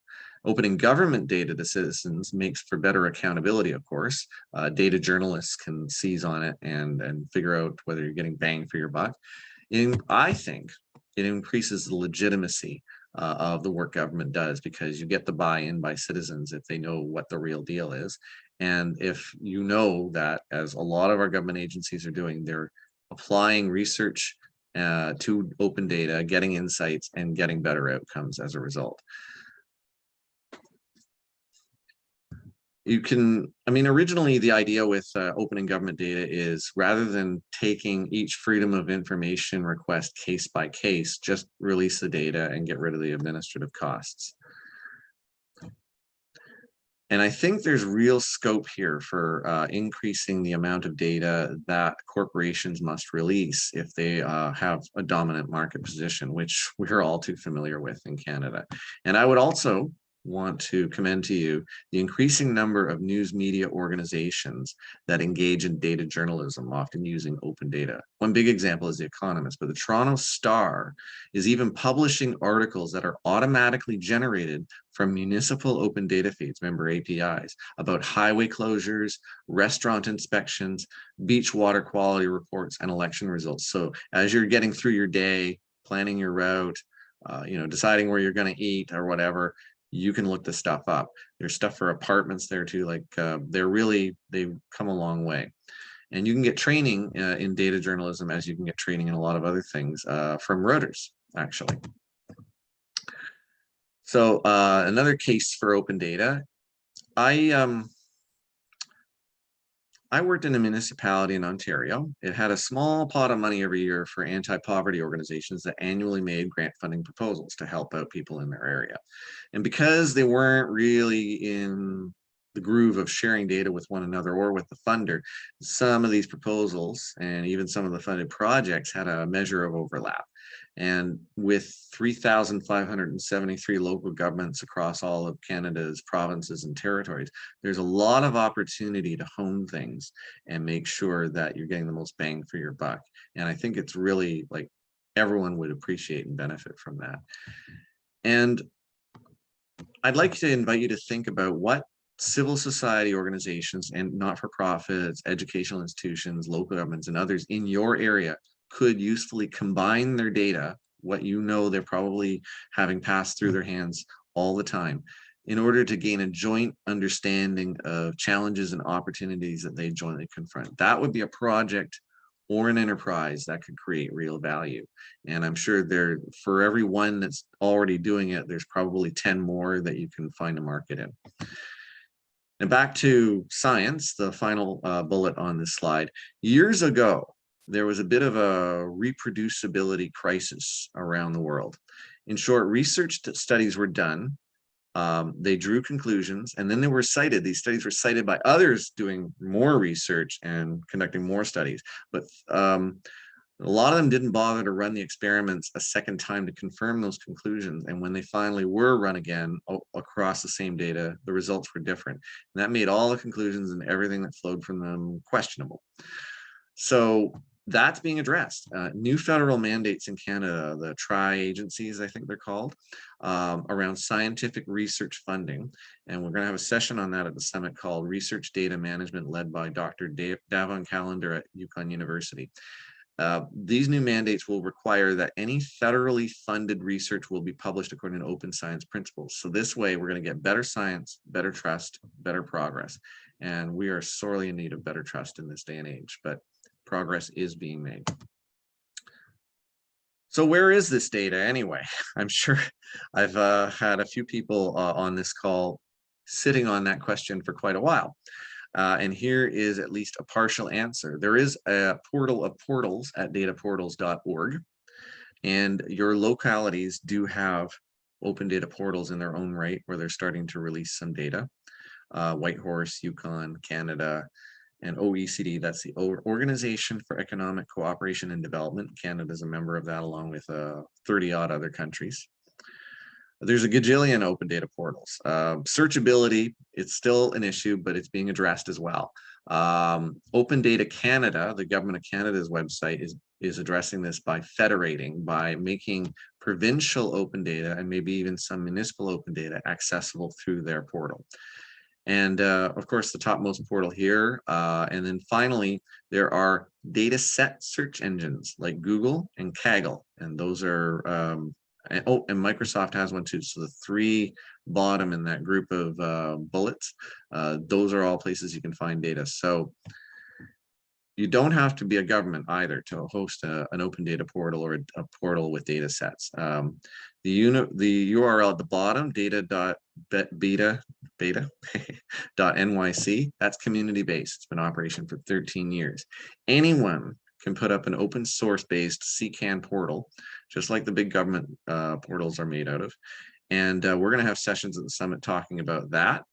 [SPEAKER 1] Opening government data to citizens makes for better accountability, of course. Data journalists can seize on it and figure out whether you're getting bang for your buck. I think it increases the legitimacy of the work government does, because you get the buy-in by citizens if they know what the real deal is. And if you know that, as a lot of our government agencies are doing, they're applying research to open data, getting insights, and getting better outcomes as a result. You can, I mean, originally the idea with opening government data is, rather than taking each freedom of information request case by case, just release the data and get rid of the administrative costs. And I think there's real scope here for increasing the amount of data that corporations must release if they have a dominant market position, which we're all too familiar with in Canada. And I would also want to commend to you the increasing number of news media organizations that engage in data journalism, often using open data. One big example is The Economist, but the Toronto Star is even publishing articles that are automatically generated from municipal open data feeds, member APIs, about highway closures, restaurant inspections, beach water quality reports, and election results. So as you're getting through your day, planning your route, deciding where you're going to eat or whatever, you can look this stuff up. There's stuff for apartments there too. Like they've come a long way. And you can get training in data journalism as you can get training in a lot of other things from Reuters, actually. So another case for open data. I worked in a municipality in Ontario. It had a small pot of money every year for anti-poverty organizations that annually made grant funding proposals to help out people in their area. And because they weren't really in the groove of sharing data with one another or with the funder, some of these proposals and even some of the funded projects had a measure of overlap. And with 3,573 local governments across all of Canada's provinces and territories, there's a lot of opportunity to hone things and make sure that you're getting the most bang for your buck. And I think it's really like everyone would appreciate and benefit from that. And I'd like to invite you to think about what civil society organizations and not-for-profits, educational institutions, local governments, and others in your area could usefully combine their data, what you know they're probably having passed through their hands all the time, in order to gain a joint understanding of challenges and opportunities that they jointly confront. That would be a project or an enterprise that could create real value. And I'm sure there, for every one that's already doing it, there's probably 10 more that you can find a market in. And back to science, the final bullet on this slide. Years ago, there was a bit of a reproducibility crisis around the world. In short, research studies were done, they drew conclusions, and then they were cited. These studies were cited by others doing more research and conducting more studies. But a lot of them didn't bother to run the experiments a second time to confirm those conclusions. And when they finally were run again across the same data, the results were different. And that made all the conclusions and everything that flowed from them questionable. So that's being addressed. New federal mandates in Canada, the DDE+I agencies, I think they're called, around scientific research funding. And we're going to have a session on that at the summit called Research Data Management, led by Dr. Davon Callender at UConn University. These new mandates will require that any federally funded research will be published according to open science principles. So this way, we're going to get better science, better trust, better progress. And we are sorely in need of better trust in this day and age, but progress is being made. So where is this data anyway? I'm sure I've had a few people on this call sitting on that question for quite a while. And here is at least a partial answer. There is a portal of portals at dataportals.org, and your localities do have open data portals in their own right where they're starting to release some data. Whitehorse, Yukon, Canada, and OECD, that's the Organization for Economic Cooperation and Development. Canada is a member of that, along with 30-odd other countries. There's a gajillion open data portals. Searchability, it's still an issue, but it's being addressed as well. Open Data Canada, the Government of Canada's website, is addressing this by federating, by making provincial open data and maybe even some municipal open data accessible through their portal. And of course, the topmost portal here. And then finally, there are data set search engines like Google and Kaggle. And those are, and Microsoft has one too. So the three bottom in that group of bullets, those are all places you can find data. So you don't have to be a government either to host an open data portal or a portal with data sets. The URL at the bottom, data.beta.nyc, that's community-based. It's been in operation for 13 years. Anyone can put up an open source-based CCAN portal, just like the big government portals are made out of. And we're going to have sessions at the summit talking about that.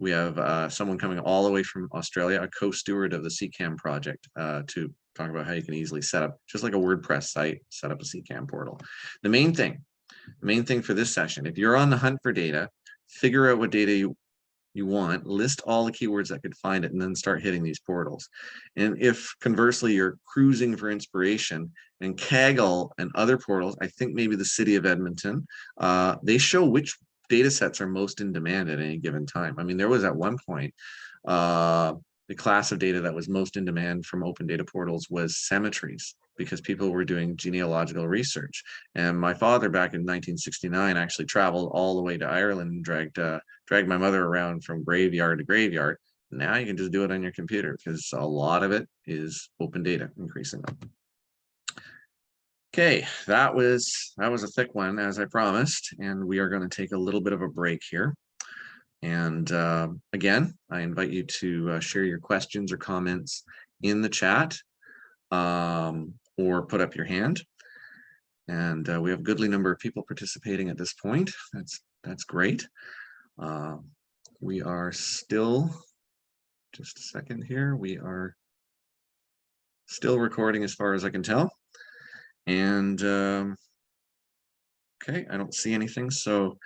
[SPEAKER 1] We have someone coming all the way from Australia, a co-steward of the CCAM project, to talk about how you can easily set up, just like a WordPress site, set up a CCAM portal. The main thing for this session, if you're on the hunt for data, figure out what data you want, list all the keywords that could find it, and then start hitting these portals. And if conversely you're cruising for inspiration, and Kaggle and other portals, I think maybe the city of Edmonton, they show which data sets are most in demand at any given time. I mean, there was at one point, the class of data that was most in demand from open data portals was cemeteries, because people were doing genealogical research. And my father back in 1969 actually traveled all the way to Ireland and dragged my mother around from graveyard to graveyard. Now you can just do it on your computer because a lot of it is open data increasingly. Okay, that was a thick one, as I promised, and we are going to take a little bit of a break here. And again, I invite you to share your questions or comments in the chat, or put up your hand. And we have a goodly number of people participating at this point. That's great. We are still, just a second here, we are still recording as far as I can tell. And okay, I don't see anything, so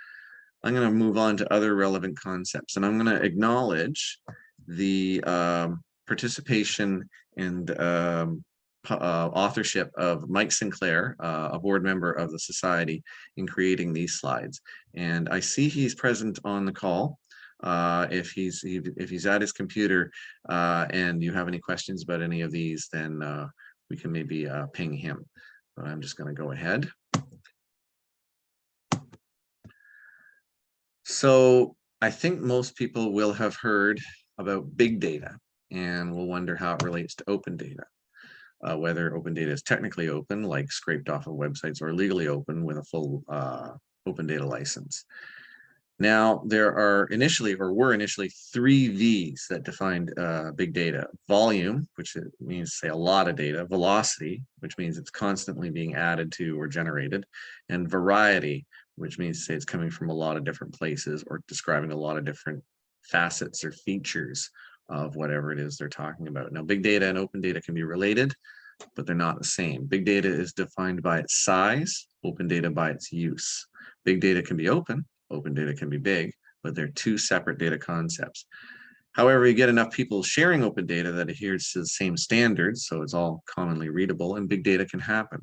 [SPEAKER 1] I'm going to move on to other relevant concepts, and I'm going to acknowledge the participation and authorship of Mike Sinclair, a board member of the Society, in creating these slides. And I see he's present on the call. If he's at his computer and you have any questions about any of these, then we can maybe ping him. But I'm just going to go ahead. So I think most people will have heard about big data and will wonder how it relates to open data. Whether open data is technically open, like scraped off of websites, or legally open with a full open data license. Now, there were initially 3 V's that defined big data: volume, which means, say, a lot of data; velocity, which means it's constantly being added to or generated; and variety, which means, say, it's coming from a lot of different places or describing a lot of different facets or features of whatever it is they're talking about. Now, big data and open data can be related, but they're not the same. Big data is defined by its size, open data by its use. Big data can be open data can be big, but they're 2 separate data concepts. However, you get enough people sharing open data that adheres to the same standards, so it's all commonly readable, and big data can happen.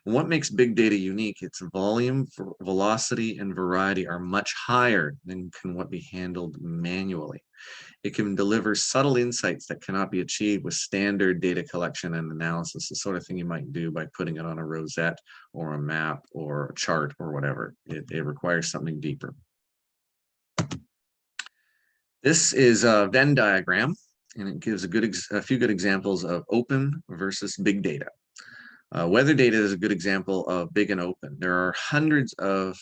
[SPEAKER 1] And what makes big data unique? Its volume, velocity, and variety are much higher than can what be handled manually. It can deliver subtle insights that cannot be achieved with standard data collection and analysis, the sort of thing you might do by putting it on a rosette or a map or a chart or whatever. It requires something deeper. This is a Venn diagram, and it gives a few good examples of open versus big data. Weather data is a good example of big and open. There are hundreds of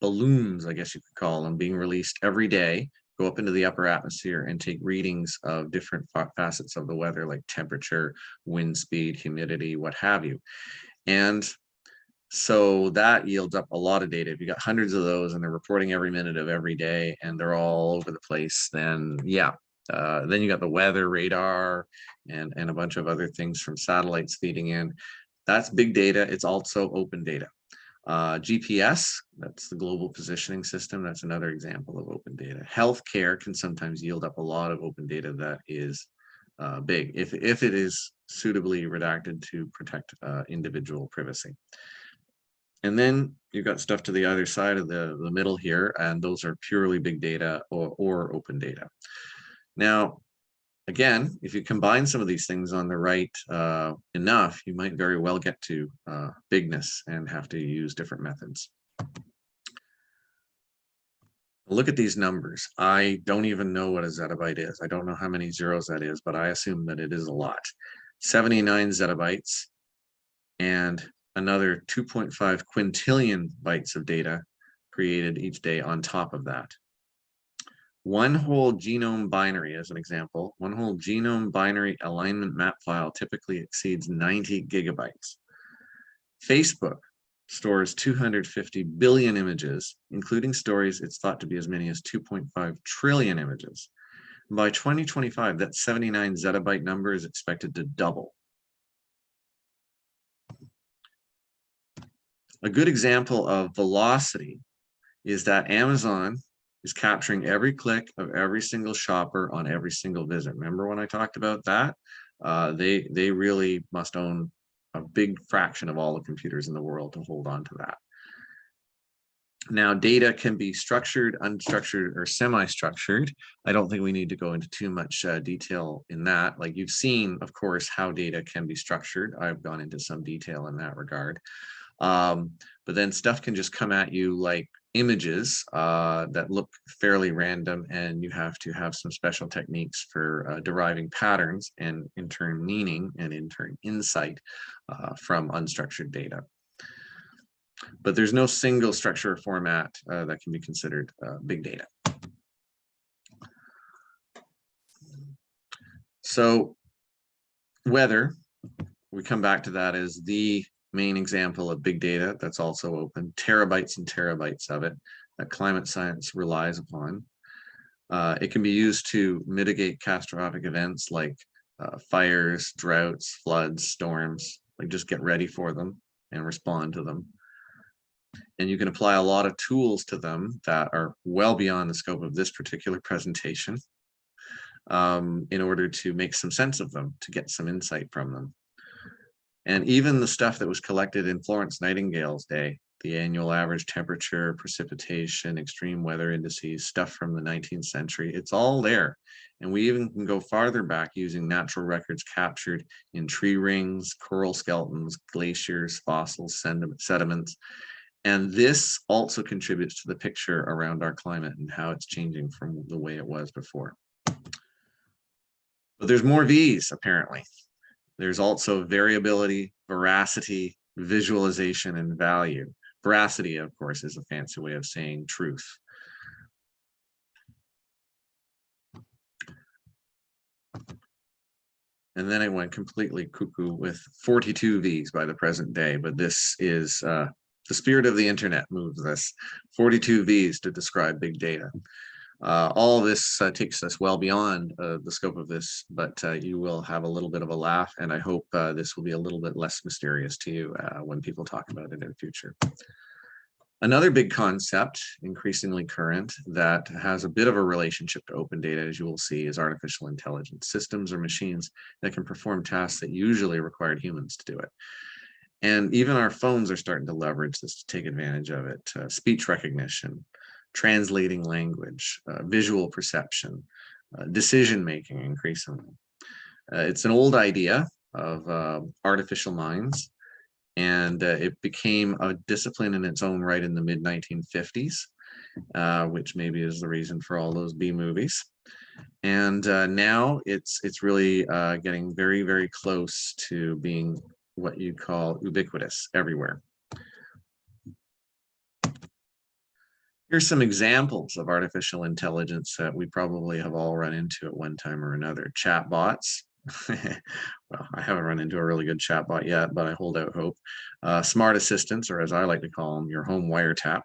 [SPEAKER 1] balloons, I guess you could call them, being released every day, go up into the upper atmosphere and take readings of different facets of the weather, like temperature, wind speed, humidity, what have you. And so that yields up a lot of data. If you got hundreds of those and they're reporting every minute of every day and they're all over the place, then yeah. Then you got the weather radar and a bunch of other things from satellites feeding in. That's big data. It's also open data. GPS, that's the global positioning system. That's another example of open data. Healthcare can sometimes yield up a lot of open data that is big, if it is suitably redacted to protect individual privacy. And then you've got stuff to the other side of the middle here, and those are purely big data or open data. Now, again, if you combine some of these things on the right enough, you might very well get to bigness and have to use different methods. Look at these numbers. I don't even know what a zettabyte is. I don't know how many zeros that is, but I assume that it is a lot. 79 zettabytes and another 2.5 quintillion bytes of data created each day on top of that. One whole genome binary, as an example, one whole genome binary alignment map file typically exceeds 90 gigabytes. Facebook stores 250 billion images, including stories it's thought to be as many as 2.5 trillion images. By 2025, that 79 zettabyte number is expected to double. A good example of velocity is that Amazon is capturing every click of every single shopper on every single visit. Remember when I talked about that? They really must own a big fraction of all the computers in the world to hold on to that. Now, data can be structured, unstructured, or semi-structured. I don't think we need to go into too much detail in that. Like, you've seen, of course, how data can be structured. I've gone into some detail in that regard. But then stuff can just come at you like images that look fairly random, and you have to have some special techniques for deriving patterns and in turn meaning and in turn insight from unstructured data. But there's no single structure or format that can be considered big data. So weather, we come back to that as the main example of big data that's also open, terabytes and terabytes of it that climate science relies upon. It can be used to mitigate catastrophic events like fires, droughts, floods, storms, like just get ready for them and respond to them. And you can apply a lot of tools to them that are well beyond the scope of this particular presentation in order to make some sense of them, to get some insight from them. And even the stuff that was collected in Florence Nightingale's day, the annual average temperature, precipitation, extreme weather indices, stuff from the 19th century, it's all there. And we even can go farther back using natural records captured in tree rings, coral skeletons, glaciers, fossils, sediments. And this also contributes to the picture around our climate and how it's changing from the way it was before. But there's more V's, apparently. There's also variability, veracity, visualization, and value. Veracity, of course, is a fancy way of saying truth. And then I went completely cuckoo with 42 V's by the present day, but this is the spirit of the internet moves this. 42 V's to describe big data. All of this takes us well beyond the scope of this, but you will have a little bit of a laugh, and I hope this will be a little bit less mysterious to you when people talk about it in the future. Another big concept, increasingly current, that has a bit of a relationship to open data, as you will see, is artificial intelligence. Systems or machines that can perform tasks that usually required humans to do it. And even our phones are starting to leverage this to take advantage of it. Speech recognition, translating language, visual perception, decision-making increasingly. It's an old idea of artificial minds, and it became a discipline in its own right in the mid-1950s, which maybe is the reason for all those B movies. And now it's really getting very, very close to being what you call ubiquitous everywhere. Here's some examples of artificial intelligence that we probably have all run into at one time or another. Chatbots. Well, I haven't run into a really good chatbot yet, but I hold out hope. Smart assistants, or as I like to call them, your home wiretap.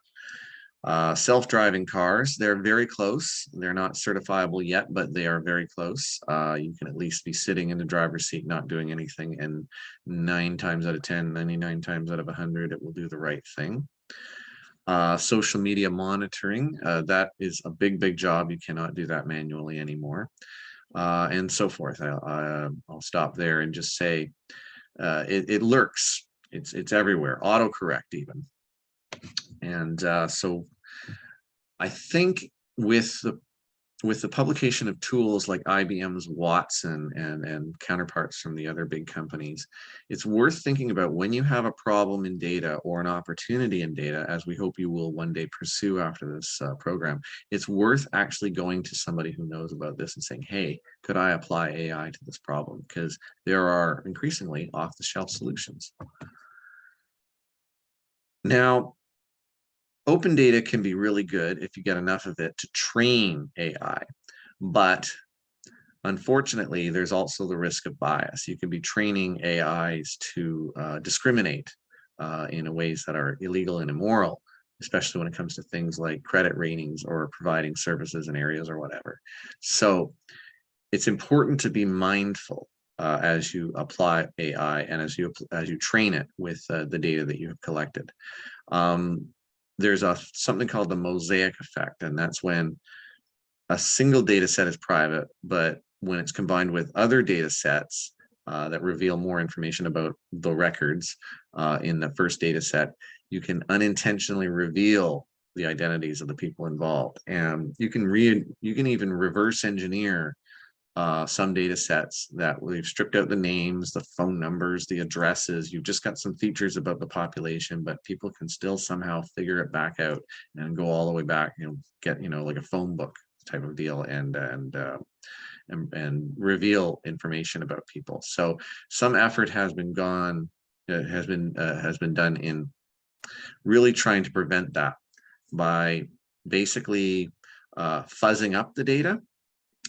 [SPEAKER 1] Self-driving cars, they're very close. They're not certifiable yet, but they are very close. You can at least be sitting in the driver's seat, not doing anything, and 9 times out of 10, 99 times out of 100, it will do the right thing. Social media monitoring, that is a big, big job. You cannot do that manually anymore. And so forth. I'll stop there and just say it lurks. It's everywhere. Autocorrect even. And so I think with the publication of tools like IBM's Watson and counterparts from the other big companies, it's worth thinking about when you have a problem in data or an opportunity in data, as we hope you will one day pursue after this program. It's worth actually going to somebody who knows about this and saying, hey, could I apply AI to this problem? Because there are increasingly off-the-shelf solutions. Now, open data can be really good if you get enough of it to train AI, but unfortunately, there's also the risk of bias. You can be training AIs to discriminate in ways that are illegal and immoral, especially when it comes to things like credit ratings or providing services in areas or whatever. So it's important to be mindful as you apply AI and as you train it with the data that you have collected. There's something called the mosaic effect, and that's when a single data set is private, but when it's combined with other data sets that reveal more information about the records in the first data set, you can unintentionally reveal the identities of the people involved. And you can even reverse engineer some data sets that we've stripped out the names, the phone numbers, the addresses. You've just got some features about the population, but people can still somehow figure it back out and go all the way back, get, like a phone book type of deal and reveal information about people. So some effort has been done in really trying to prevent that by basically fuzzing up the data.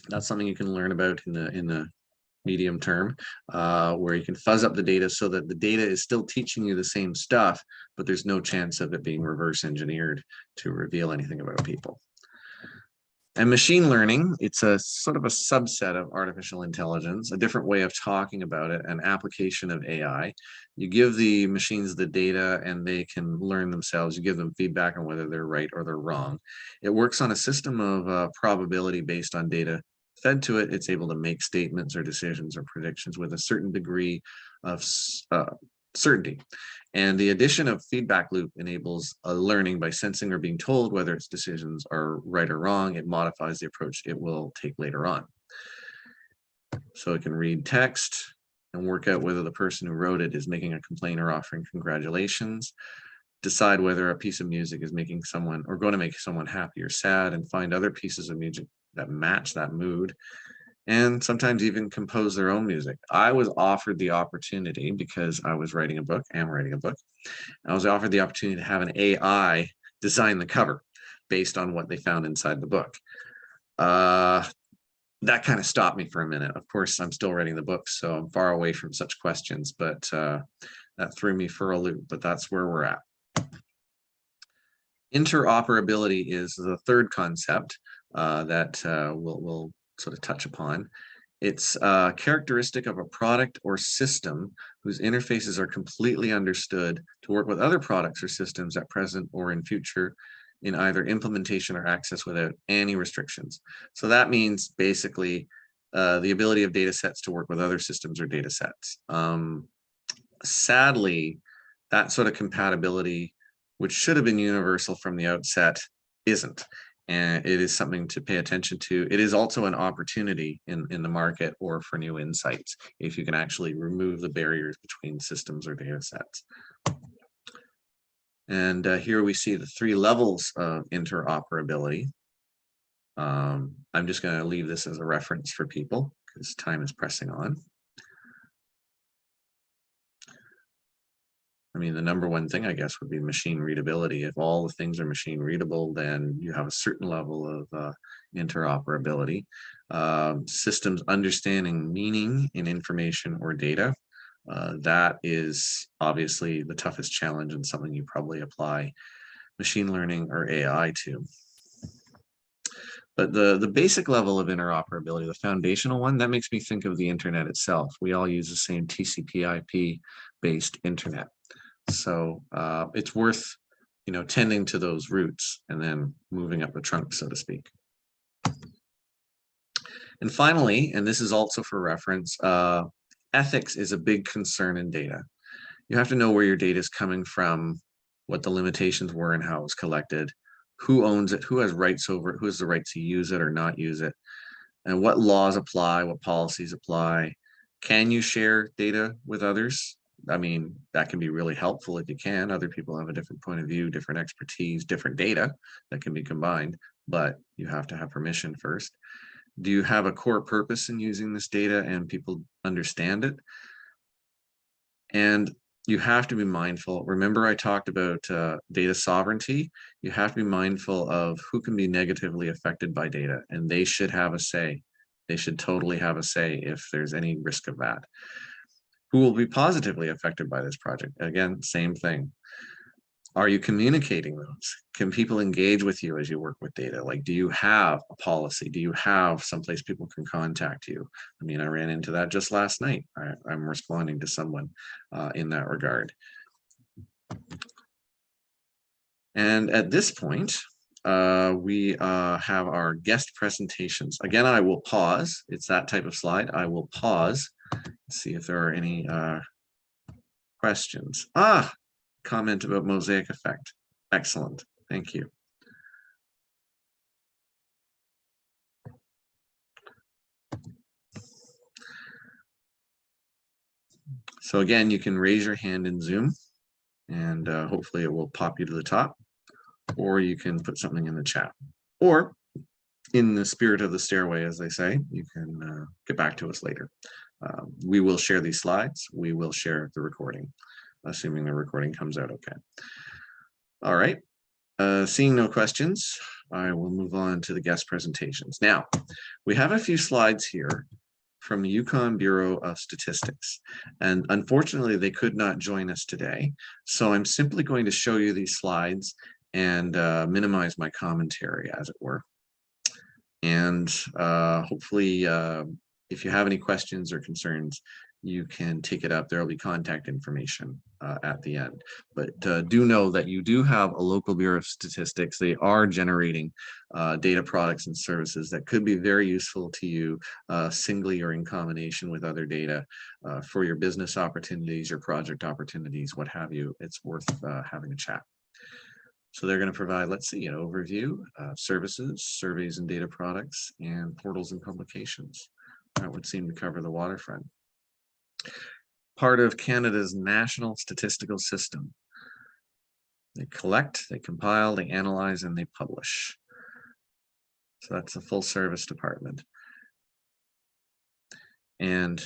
[SPEAKER 1] That's something you can learn about in the medium term, where you can fuzz up the data so that the data is still teaching you the same stuff, but there's no chance of it being reverse engineered to reveal anything about people. And machine learning, it's a sort of a subset of artificial intelligence, a different way of talking about it, an application of AI. You give the machines the data and they can learn themselves. You give them feedback on whether they're right or they're wrong. It works on a system of probability based on data fed to it. It's able to make statements or decisions or predictions with a certain degree of certainty. And the addition of feedback loop enables a learning by sensing or being told whether its decisions are right or wrong. It modifies the approach it will take later on. So it can read text and work out whether the person who wrote it is making a complaint or offering congratulations, decide whether a piece of music is making someone or going to make someone happy or sad, and find other pieces of music that match that mood, and sometimes even compose their own music. I was offered the opportunity, because I was writing a book, I was offered the opportunity to have an AI design the cover based on what they found inside the book. That kind of stopped me for a minute. Of course, I'm still writing the book, so I'm far away from such questions, but that threw me for a loop, but that's where we're at. Interoperability is the third concept that we'll sort of touch upon. It's a characteristic of a product or system whose interfaces are completely understood to work with other products or systems at present or in future in either implementation or access without any restrictions. So that means basically the ability of data sets to work with other systems or data sets. Sadly, that sort of compatibility, which should have been universal from the outset, isn't. And it is something to pay attention to. It is also an opportunity in the market or for new insights, if you can actually remove the barriers between systems or data sets. And here we see the 3 levels of interoperability. I'm just going to leave this as a reference for people because time is pressing on. I mean, the number one thing, I guess, would be machine readability. If all the things are machine readable, then you have a certain level of interoperability. Systems understanding meaning in information or data. That is obviously the toughest challenge and something you probably apply machine learning or AI to. But the basic level of interoperability, the foundational one, that makes me think of the internet itself. We all use the same TCP/IP based internet. So it's worth, tending to those roots and then moving up the trunk, so to speak. And finally, and this is also for reference, ethics is a big concern in data. You have to know where your data is coming from, what the limitations were and how it was collected, who owns it, who has rights over it, who has the right to use it or not use it, and what laws apply, what policies apply. Can you share data with others? I mean, that can be really helpful if you can. Other people have a different point of view, different expertise, different data that can be combined, but you have to have permission first. Do you have a core purpose in using this data and people understand it? And you have to be mindful. Remember, I talked about data sovereignty. You have to be mindful of who can be negatively affected by data, and they should have a say. They should totally have a say if there's any risk of that. Who will be positively affected by this project? Again, same thing. Are you communicating those? Can people engage with you as you work with data? Like, do you have a policy? Do you have someplace people can contact you? I mean, I ran into that just last night. I'm responding to someone in that regard. And at this point, we have our guest presentations. Again, I will pause. It's that type of slide. I will pause. See if there are any questions. Comment about mosaic effect. Excellent. Thank you. So again, you can raise your hand in Zoom and hopefully it will pop you to the top, or you can put something in the chat, or in the spirit of the stairway, as they say, you can get back to us later. We will share these slides. We will share the recording, assuming the recording comes out okay. All right. Seeing no questions, I will move on to the guest presentations. Now, we have a few slides here from the Yukon Bureau of Statistics, and unfortunately they could not join us today. So I'm simply going to show you these slides and minimize my commentary, as it were. And hopefully, if you have any questions or concerns, you can take it up. There will be contact information at the end. But do know that you do have a local Bureau of Statistics. They are generating data products and services that could be very useful to you singly or in combination with other data for your business opportunities, your project opportunities, what have you. It's worth having a chat. So they're going to provide, let's see, an overview of services, surveys and data products, and portals and publications. That would seem to cover the waterfront. Part of Canada's national statistical system. They collect, they compile, they analyze, and they publish. So that's a full service department. And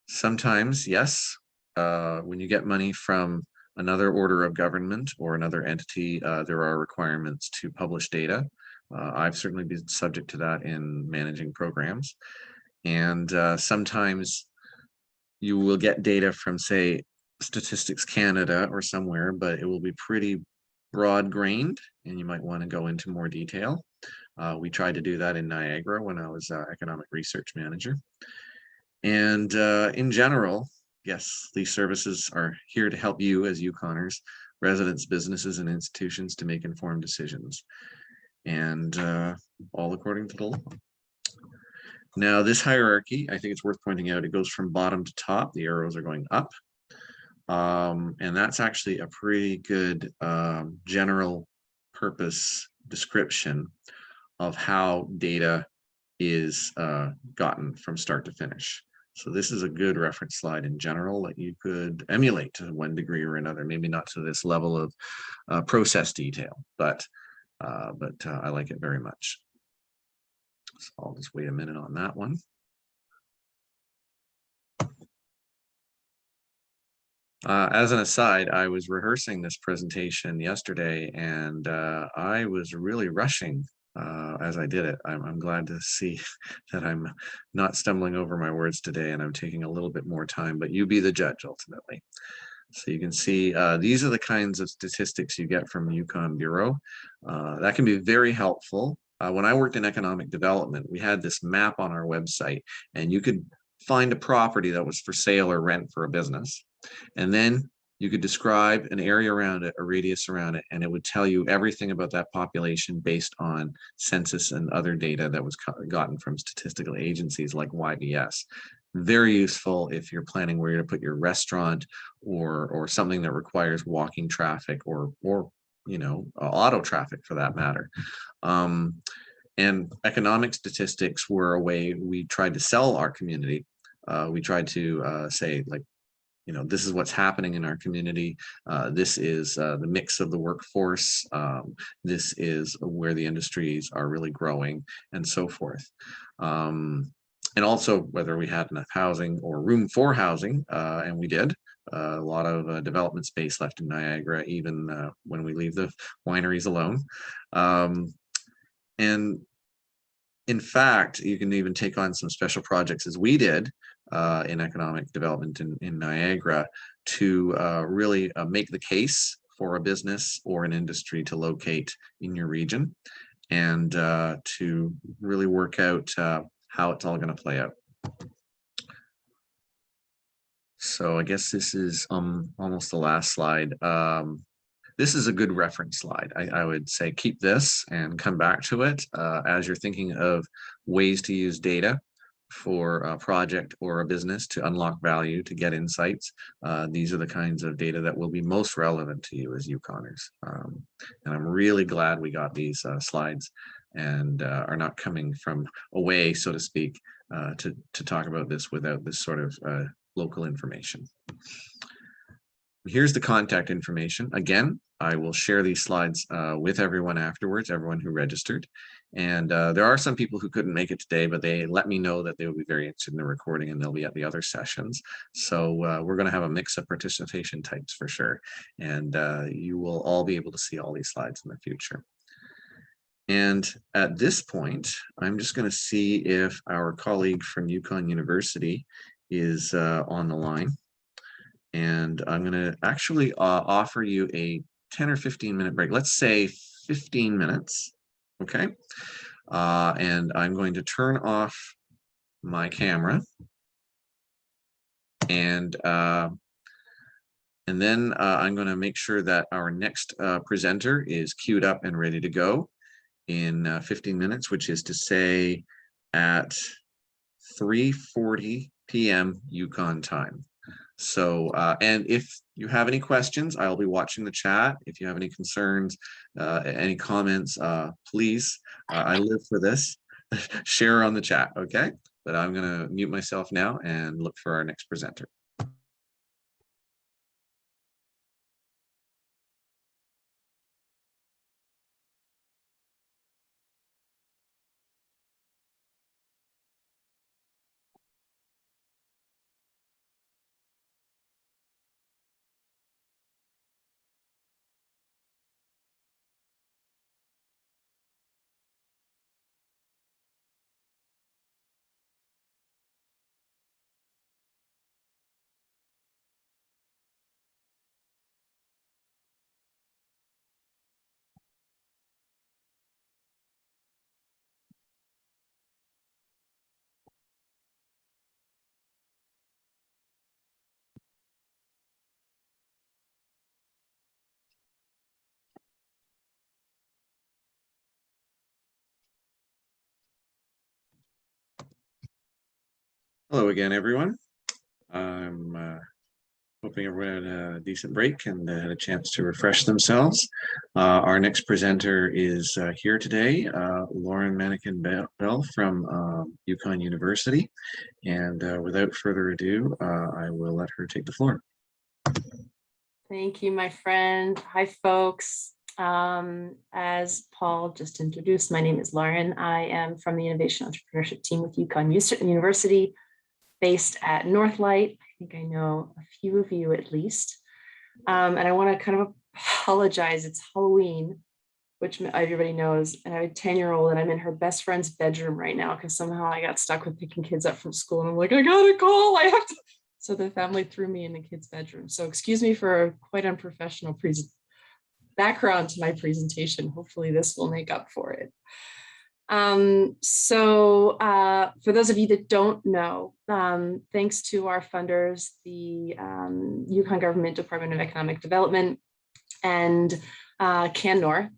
[SPEAKER 1] sometimes, yes, when you get money from another order of government or another entity, there are requirements to publish data. I've certainly been subject to that in managing programs. And sometimes you will get data from, say, Statistics Canada or somewhere, but it will be pretty broad-grained, and you might want to go into more detail. We tried to do that in Niagara when I was economic research manager. And in general, yes, these services are here to help you as Yukoners, residents, businesses, and institutions to make informed decisions. And all according to the law. Now, this hierarchy, I think it's worth pointing out, it goes from bottom to top. The arrows are going up. And that's actually a pretty good general purpose description of how data is gotten from start to finish. So this is a good reference slide in general that you could emulate to one degree or another, maybe not to this level of process detail, but I like it very much. So I'll just wait a minute on that one. As an aside, I was rehearsing this presentation yesterday, and I was really rushing as I did it. I'm glad to see that I'm not stumbling over my words today, and I'm taking a little bit more time, but you be the judge ultimately. So you can see these are the kinds of statistics you get from Yukon Bureau. That can be very helpful. When I worked in economic development, we had this map on our website, and you could find a property that was for sale or rent for a business. And then you could describe an area around it, a radius around it, and it would tell you everything about that population based on census and other data that was gotten from statistical agencies like YBS. Very useful if you're planning where you're to put your restaurant or something that requires walking traffic or you know, auto traffic for that matter. And economic statistics were a way we tried to sell our community. We tried to say, like, you know, this is what's happening in our community. This is the mix of the workforce. This is where the industries are really growing, and so forth. And also whether we had enough housing or room for housing, and we did. A lot of development space left in Niagara, even when we leave the wineries alone. And in fact, you can even take on some special projects as we did in economic development in Niagara to really make the case for a business or an industry to locate in your region, and to really work out how it's all going to play out. So I guess this is almost the last slide. This is a good reference slide. I would say keep this and come back to it as you're thinking of ways to use data for a project or a business to unlock value, to get insights. These are the kinds of data that will be most relevant to you as Yukoners. And I'm really glad we got these slides and are not coming from away, so to speak, to talk about this without this sort of local information. Here's the contact information. Again, I will share these slides with everyone afterwards, everyone who registered. And there are some people who couldn't make it today, but they let me know that they will be very interested in the recording and they'll be at the other sessions. So we're going to have a mix of participation types for sure. And you will all be able to see all these slides in the future. And at this point, I'm just going to see if our colleague from Yukon University is on the line. And I'm going to actually offer you a 10 or 15 minute break. Let's say 15 minutes. Okay. And I'm going to turn off my camera. And then I'm going to make sure that our next presenter is queued up and ready to go in 15 minutes, which is to say at 3:40 p.m. Yukon time. So, and if you have any questions, I'll be watching the chat. If you have any concerns, any comments, please, I live for this, share on the chat, okay? But I'm gonna mute myself now and look for our next presenter. Hello again, everyone. I'm hoping everyone had a decent break and had a chance to refresh themselves. Our next presenter is here today, Lauren Manikin-Bell from Yukon University. And without further ado, I will let her take the floor.
[SPEAKER 2] Thank you, my friend. Hi, folks. As Paul just introduced, my name is Lauren. I am from the Innovation Entrepreneurship team with Yukon University, based at Northlight. I think I know a few of you at least. And I want to kind of apologize. It's Halloween, which everybody knows. And I have a 10-year-old and I'm in her best friend's bedroom right now because somehow I got stuck with picking kids up from school. And I'm like, I got a call. I have to. So the family threw me in the kid's bedroom. So excuse me for a quite unprofessional background to my presentation. Hopefully this will make up for it. For those of you that don't know, thanks to our funders, the Yukon Government Department of Economic Development and CanNor,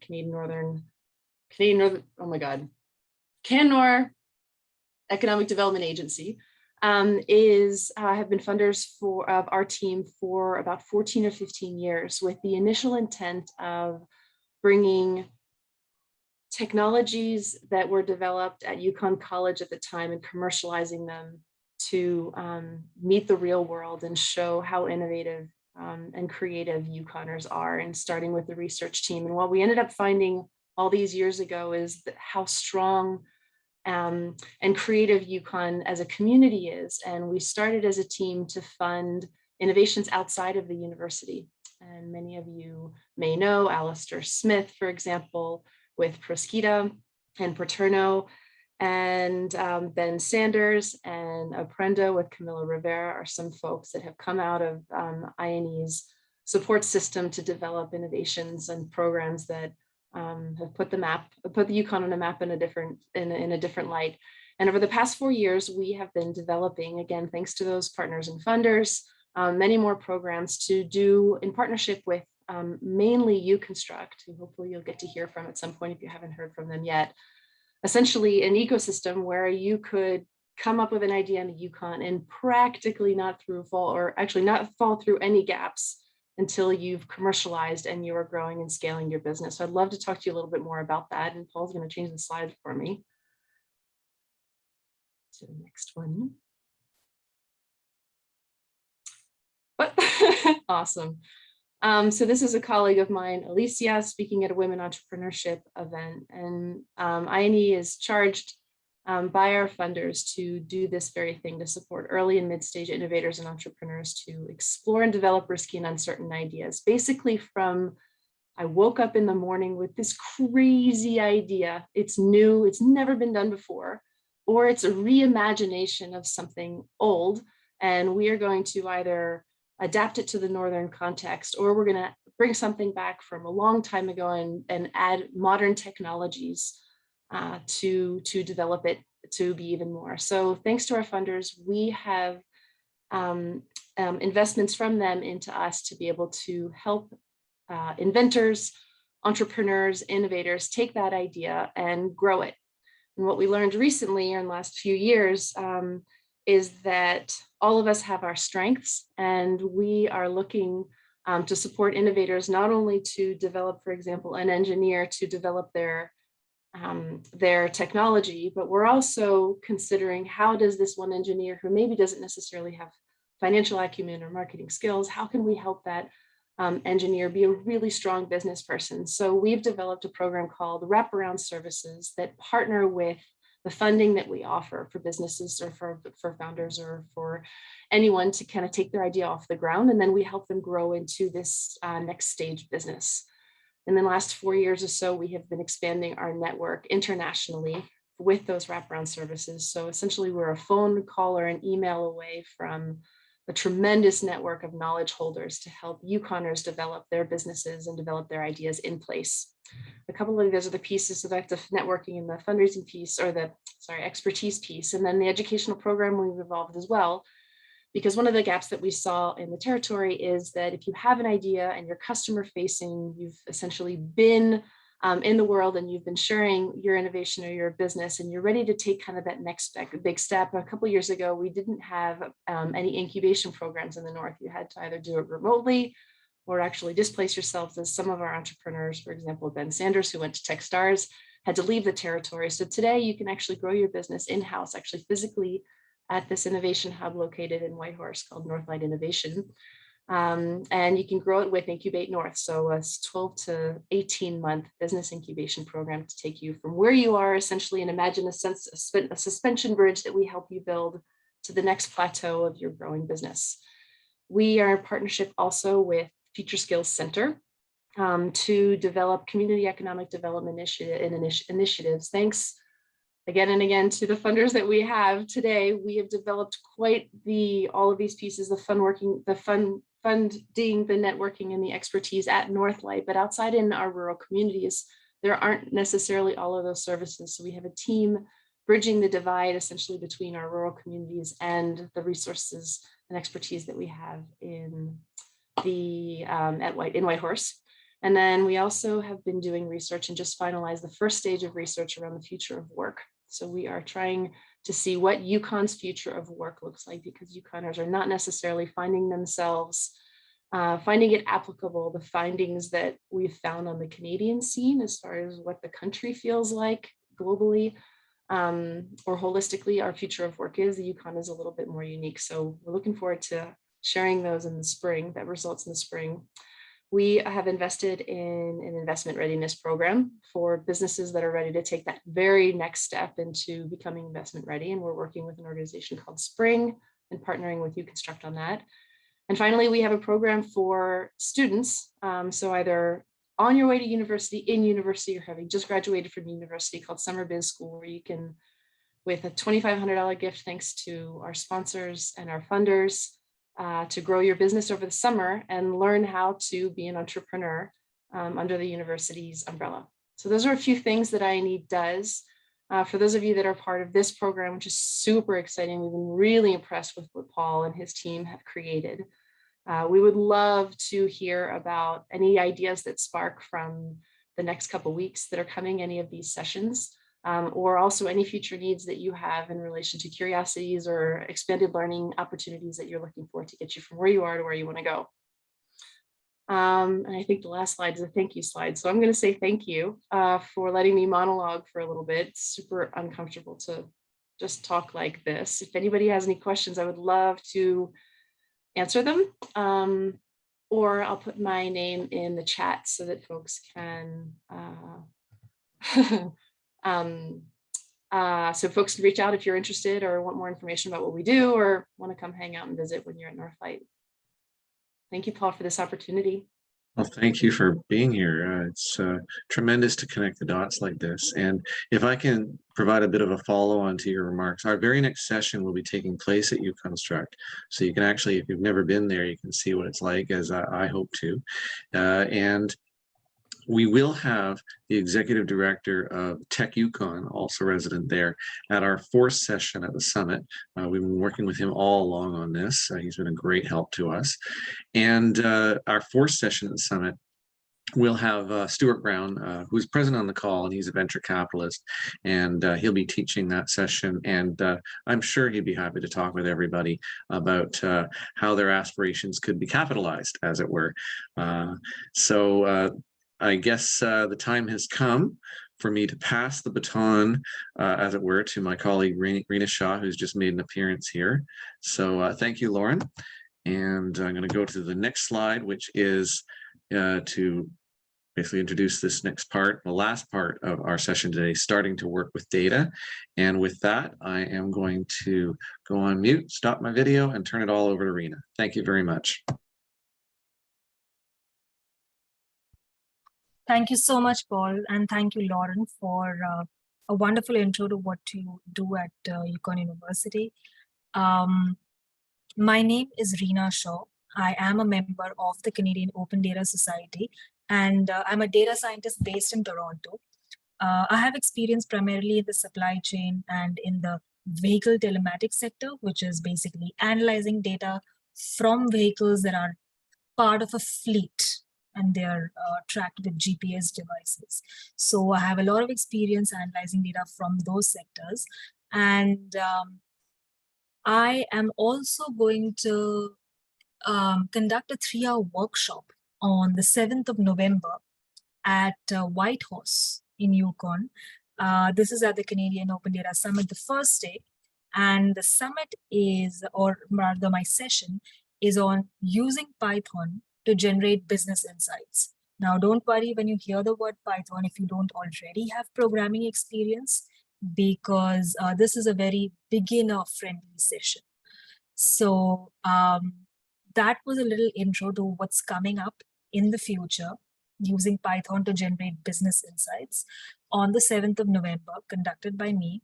[SPEAKER 2] CanNor Economic Development Agency, have been funders of our team for about 14 or 15 years with the initial intent of bringing technologies that were developed at Yukon College at the time and commercializing them to meet the real world and show how innovative and creative Yukoners are, and starting with the research team. And what we ended up finding all these years ago is that how strong and creative Yukon as a community is. And we started as a team to fund innovations outside of the university. And many of you may know Alistair Smith, for example, with Proskita and Paterno, and Ben Sanders and Aprendo with Camila Rivera are some folks that have come out of INE's support system to develop innovations and programs that have put the Yukon on a map in a different light. And over the past 4 years, we have been developing, again, thanks to those partners and funders, many more programs to do in partnership with mainly UConstruct, who hopefully you'll get to hear from at some point if you haven't heard from them yet. Essentially an ecosystem where you could come up with an idea in the Yukon and practically not fall through any gaps until you've commercialized and you are growing and scaling your business. So I'd love to talk to you a little bit more about that. And Paul's going to change the slide for me to the next one. Awesome. So this is a colleague of mine, Alicia, speaking at a women entrepreneurship event. And INE is charged by our funders to do this very thing, to support early and mid-stage innovators and entrepreneurs to explore and develop risky and uncertain ideas. Basically from, I woke up in the morning with this crazy idea. It's new, it's never been done before, or it's a reimagination of something old. And we are going to either adapt it to the Northern context, or we're going to bring something back from a long time ago and add modern technologies to develop it to be even more. So thanks to our funders, we have investments from them into us to be able to help inventors, entrepreneurs, innovators take that idea and grow it. And what we learned recently or in the last few years is that all of us have our strengths, and we are looking to support innovators not only to develop, for example, an engineer to develop their technology, but we're also considering how does this one engineer who maybe doesn't necessarily have financial acumen or marketing skills, how can we help that engineer be a really strong business person? So we've developed a program called Wraparound Services that partner with the funding that we offer for businesses or for founders or for anyone to kind of take their idea off the ground. And then we help them grow into this next stage business. In the last 4 years or so, we have been expanding our network internationally with those wraparound services. So essentially we're a phone call or an email away from a tremendous network of knowledge holders to help UConners develop their businesses and develop their ideas in place. A couple of those are the pieces, so that's the networking and the fundraising piece, or the, expertise piece. And then the educational program we've evolved as well, because one of the gaps that we saw in the territory is that if you have an idea and you're customer facing, you've essentially been in the world and you've been sharing your innovation or your business and you're ready to take kind of that next big step. A couple of years ago, we didn't have any incubation programs in the North. You had to either do it remotely or actually displace yourselves, as some of our entrepreneurs, for example, Ben Sanders, who went to Techstars, had to leave the territory. So today you can actually grow your business in-house, actually physically at this innovation hub located in Whitehorse called Northlight Innovation. And you can grow it with Incubate North. So a 12 to 18 month business incubation program to take you from where you are essentially, and imagine a suspension bridge that we help you build to the next plateau of your growing business. We are in partnership also with Future Skills Center to develop community economic development initiatives. Thanks again and again to the funders that we have today. We have developed quite all of these pieces, the funding, the networking, and the expertise at Northlight, but outside in our rural communities, there aren't necessarily all of those services. So we have a team bridging the divide essentially between our rural communities and the resources and expertise that we have in Whitehorse. And then we also have been doing research and just finalized the first stage of research around the future of work. So we are trying to see what UConn's future of work looks like, because UConners are not necessarily finding themselves, finding it applicable, the findings that we've found on the Canadian scene as far as what the country feels like globally or holistically our future of work is. The Yukon is a little bit more unique. So we're looking forward to sharing those in the spring, that results in the spring. We have invested in an investment readiness program for businesses that are ready to take that very next step into becoming investment ready. And we're working with an organization called Spring and partnering with UConstruct on that. And finally, we have a program for students. So either on your way to university, in university, or having just graduated from university, called Summer Biz School, where you can, with a $2,500 gift, thanks to our sponsors and our funders, to grow your business over the summer and learn how to be an entrepreneur under the university's umbrella. So those are a few things that INE does. For those of you that are part of this program, which is super exciting, we've been really impressed with what Paul and his team have created. We would love to hear about any ideas that spark from the next couple of weeks that are coming, any of these sessions. Or also any future needs that you have in relation to curiosities or expanded learning opportunities that you're looking for to get you from where you are to where you want to go. And I think the last slide is a thank you slide. So I'm going to say thank you for letting me monologue for a little bit. It's super uncomfortable to just talk like this. If anybody has any questions, I would love to answer them. or I'll put my name in the chat so that folks can, so folks can reach out if you're interested or want more information about what we do or want to come hang out and visit when you're at Northlight. Thank you, Paul, for this opportunity.
[SPEAKER 1] Well, thank you for being here. It's tremendous to connect the dots like this. And if I can provide a bit of a follow-on to your remarks, our very next session will be taking place at UConstruct. So you can actually, if you've never been there, you can see what it's like, as I hope to. And we will have the executive director of Tech Yukon, also resident there, at our 4th session at the summit. We've been working with him all along on this. He's been a great help to us. And our 4th session at the summit, we'll have Stuart Brown, who's present on the call, and he's a venture capitalist, and he'll be teaching that session. And I'm sure he'd be happy to talk with everybody about how their aspirations could be capitalized, as it were. So I guess the time has come for me to pass the baton, as it were, to my colleague Rena Shaw, who's just made an appearance here. So thank you, Lauren. And I'm going to go to the next slide, which is to basically introduce this next part, the last part of our session today, starting to work with data. And with that, I am going to go on mute, stop my video, and turn it all over to Rena. Thank you very much.
[SPEAKER 3] Thank you so much, Paul, and thank you, Lauren, for a wonderful intro to what you do at Yukon University. My name is Rena Shaw. I am a member of the Canadian Open Data Society, and I'm a data scientist based in Toronto. I have experience primarily in the supply chain and in the vehicle telematics sector, which is basically analyzing data from vehicles that are part of a fleet and they're tracked with GPS devices. So I have a lot of experience analyzing data from those sectors. And I am also going to conduct a 3-hour workshop on the 7th of November at Whitehorse in Yukon. This is at the Canadian Open Data Summit, the first day. And the summit is, or rather my session, is on using Python to generate business insights. Now, don't worry when you hear the word Python if you don't already have programming experience, because this is a very beginner-friendly session. So that was a little intro to what's coming up in the future, using Python to generate business insights on the 7th of November, conducted by me.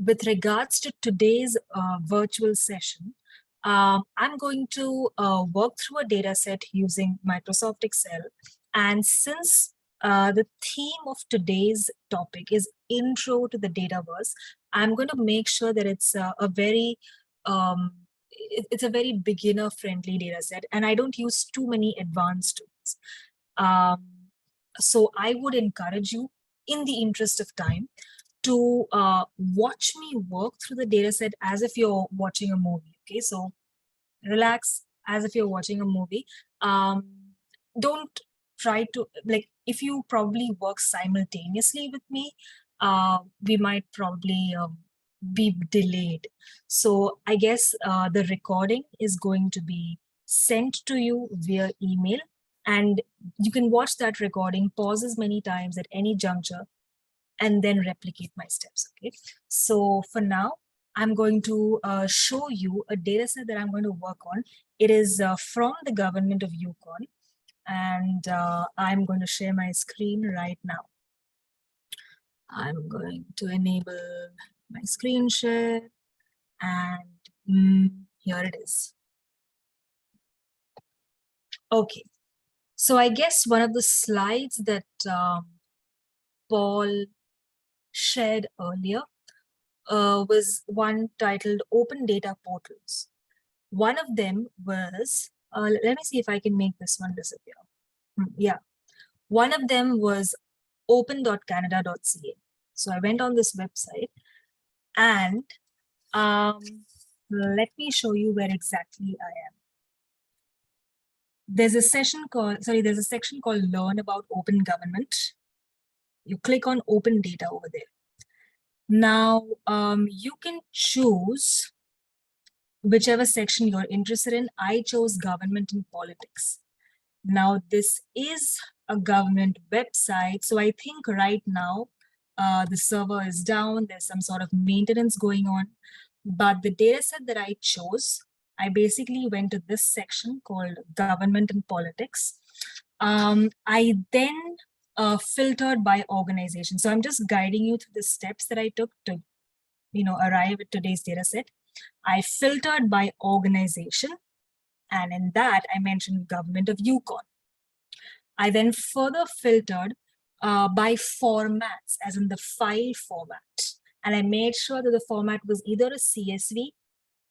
[SPEAKER 3] With regards to today's virtual session, I'm going to work through a data set using Microsoft Excel. And since the theme of today's topic is intro to the Dataverse, I'm going to make sure that it's a very beginner-friendly data set, and I don't use too many advanced tools. So I would encourage you, in the interest of time, to watch me work through the data set as if you're watching a movie. Okay, so relax as if you're watching a movie. Don't try to, like, if you probably work simultaneously with me, we might probably be delayed. So I guess the recording is going to be sent to you via email, and you can watch that recording, pause as many times at any juncture, and then replicate my steps. Okay, so for now, I'm going to show you a data set that I'm going to work on. It is from the government of Yukon, and I'm going to share my screen right now. I'm going to enable my screen share, and here it is. Okay, so I guess one of the slides that Paul shared earlier was one titled Open Data Portals. One of them was, let me see if I can make this one disappear. Yeah, one of them was open.canada.ca. So I went on this website, and let me show you where exactly I am. There's a section called Learn About Open Government. You click on Open Data over there. Now, you can choose whichever section you're interested in. I chose government and politics. Now, this is a government website, so I think right now the server is down. There's some sort of maintenance going on. But the data set that I chose, I basically went to this section called government and politics. I then filtered by organization. So I'm just guiding you through the steps that I took to, arrive at today's data set. I filtered by organization, and in that I mentioned government of Yukon. I then further filtered by formats, as in the file format. And I made sure that the format was either a CSV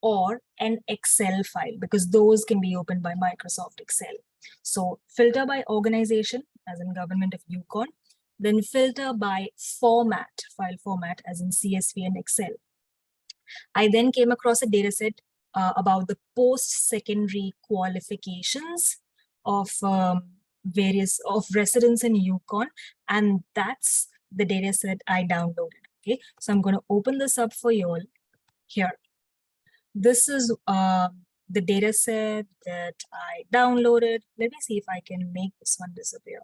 [SPEAKER 3] or an Excel file, because those can be opened by Microsoft Excel. So filter by organization, as in government of Yukon, then filter by format, file format, as in CSV and Excel. I then came across a data set about the post-secondary qualifications of residents in Yukon, and that's the data set I downloaded. Okay, so I'm going to open this up for you all here. This is the data set that I downloaded. Let me see if I can make this one disappear.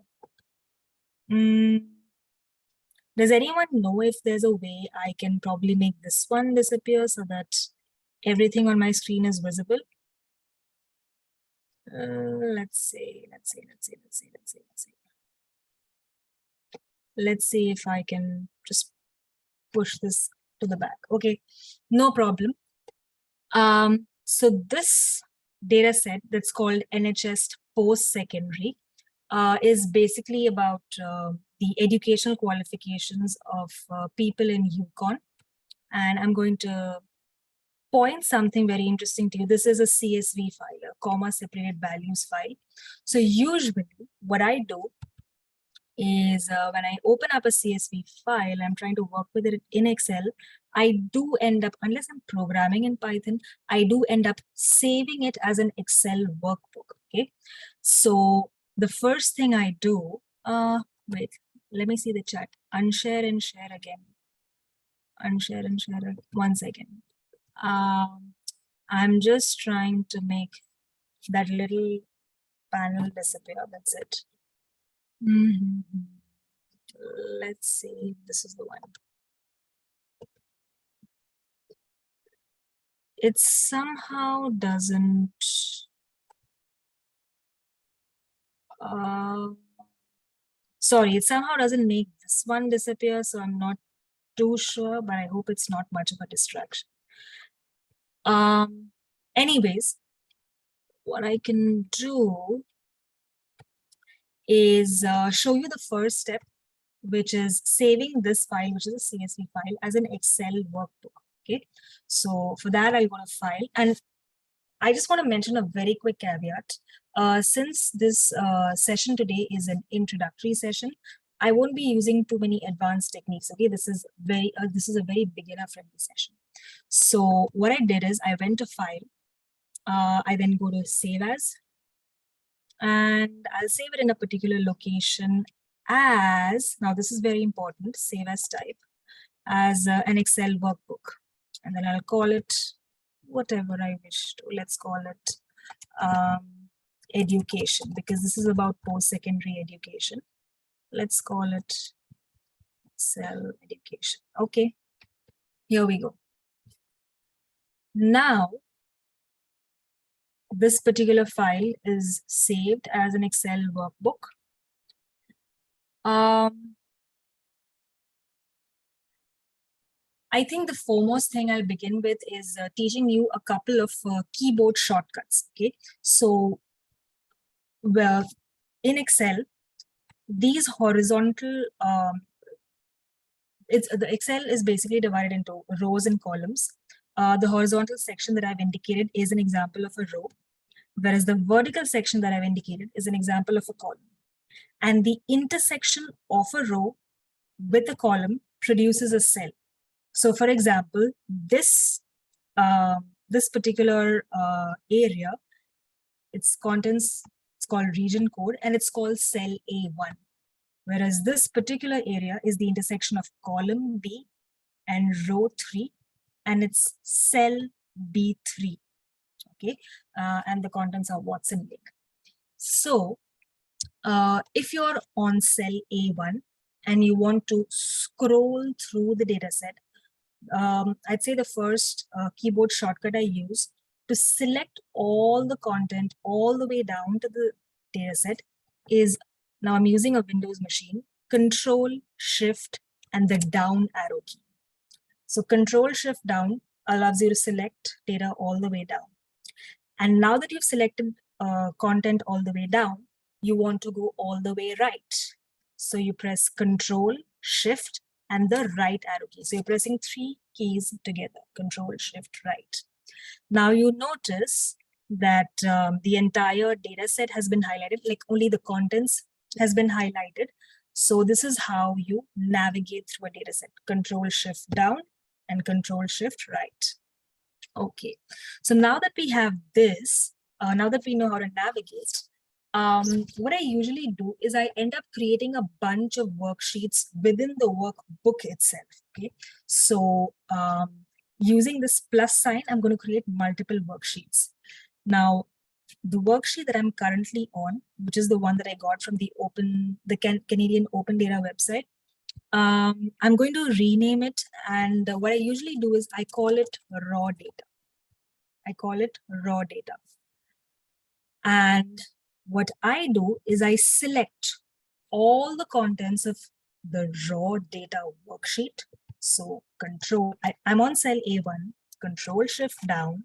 [SPEAKER 3] Does anyone know if there's a way I can probably make this one disappear so that everything on my screen is visible? Let's see if I can just push this to the back. Okay, no problem. So this data set that's called NHS post-secondary is basically about the educational qualifications of people in Yukon. And I'm going to point something very interesting to you. This is a CSV file, a comma separated values file. So usually what I do is when I open up a CSV file, I'm trying to work with it in Excel, I do end up, unless I'm programming in Python, I do end up saving it as an Excel workbook, okay? So the first thing I do, wait, let me see the chat. Unshare and share again. Unshare and share, 1 second. I'm just trying to make that little panel disappear, that's it. Let's see, this is the one. It somehow doesn't, sorry, it somehow doesn't make this one disappear, so I'm not too sure, but I hope it's not much of a distraction. Anyways, what I can do is show you the first step, which is saving this file, which is a CSV file, as an Excel workbook. Okay, so for that, I go to file, and I just want to mention a very quick caveat. Since this session today is an introductory session, I won't be using too many advanced techniques. Okay, this is a very beginner-friendly session. So what I did is I went to file. I then go to save as, and I'll save it in a particular location as, now this is very important, save as type, as an Excel workbook. And then I'll call it whatever I wish to. Let's call it education, because this is about post-secondary education. Let's call it Excel education. Okay, here we go. Now, this particular file is saved as an Excel workbook. I think the foremost thing I'll begin with is teaching you a couple of keyboard shortcuts. Okay, so well, in Excel, these horizontal, the Excel is basically divided into rows and columns. The horizontal section that I've indicated is an example of a row, whereas the vertical section that I've indicated is an example of a column. And the intersection of a row with a column produces a cell. So for example, this particular area, its contents, it's called region code, and it's called cell A1. Whereas this particular area is the intersection of column B and row 3, and it's cell B3. okay? And the contents are Watson Lake. So if you're on cell A1 and you want to scroll through the data set, I'd say the first keyboard shortcut I use to select all the content all the way down to the data set is, now I'm using a Windows machine, Control, Shift, and the down arrow key. So Control, Shift, down allows you to select data all the way down. And now that you've selected content all the way down, you want to go all the way right. So you press Control, Shift, and the right arrow key. So you're pressing 3 keys together, Control, Shift, right. Now you notice that the entire data set has been highlighted, like only the contents has been highlighted. So this is how you navigate through a data set, Control, Shift, down, and Control, Shift, right. Okay, so now that we have this, now that we know how to navigate, what I usually do is I end up creating a bunch of worksheets within the workbook itself. Okay, so using this plus sign, I'm going to create multiple worksheets. Now, the worksheet that I'm currently on, which is the one that I got from the Canadian Open Data website, I'm going to rename it, and what I usually do is I call it raw data. I call it raw data. And what I do is I select all the contents of the raw data worksheet. So I'm on cell A1, Control Shift down,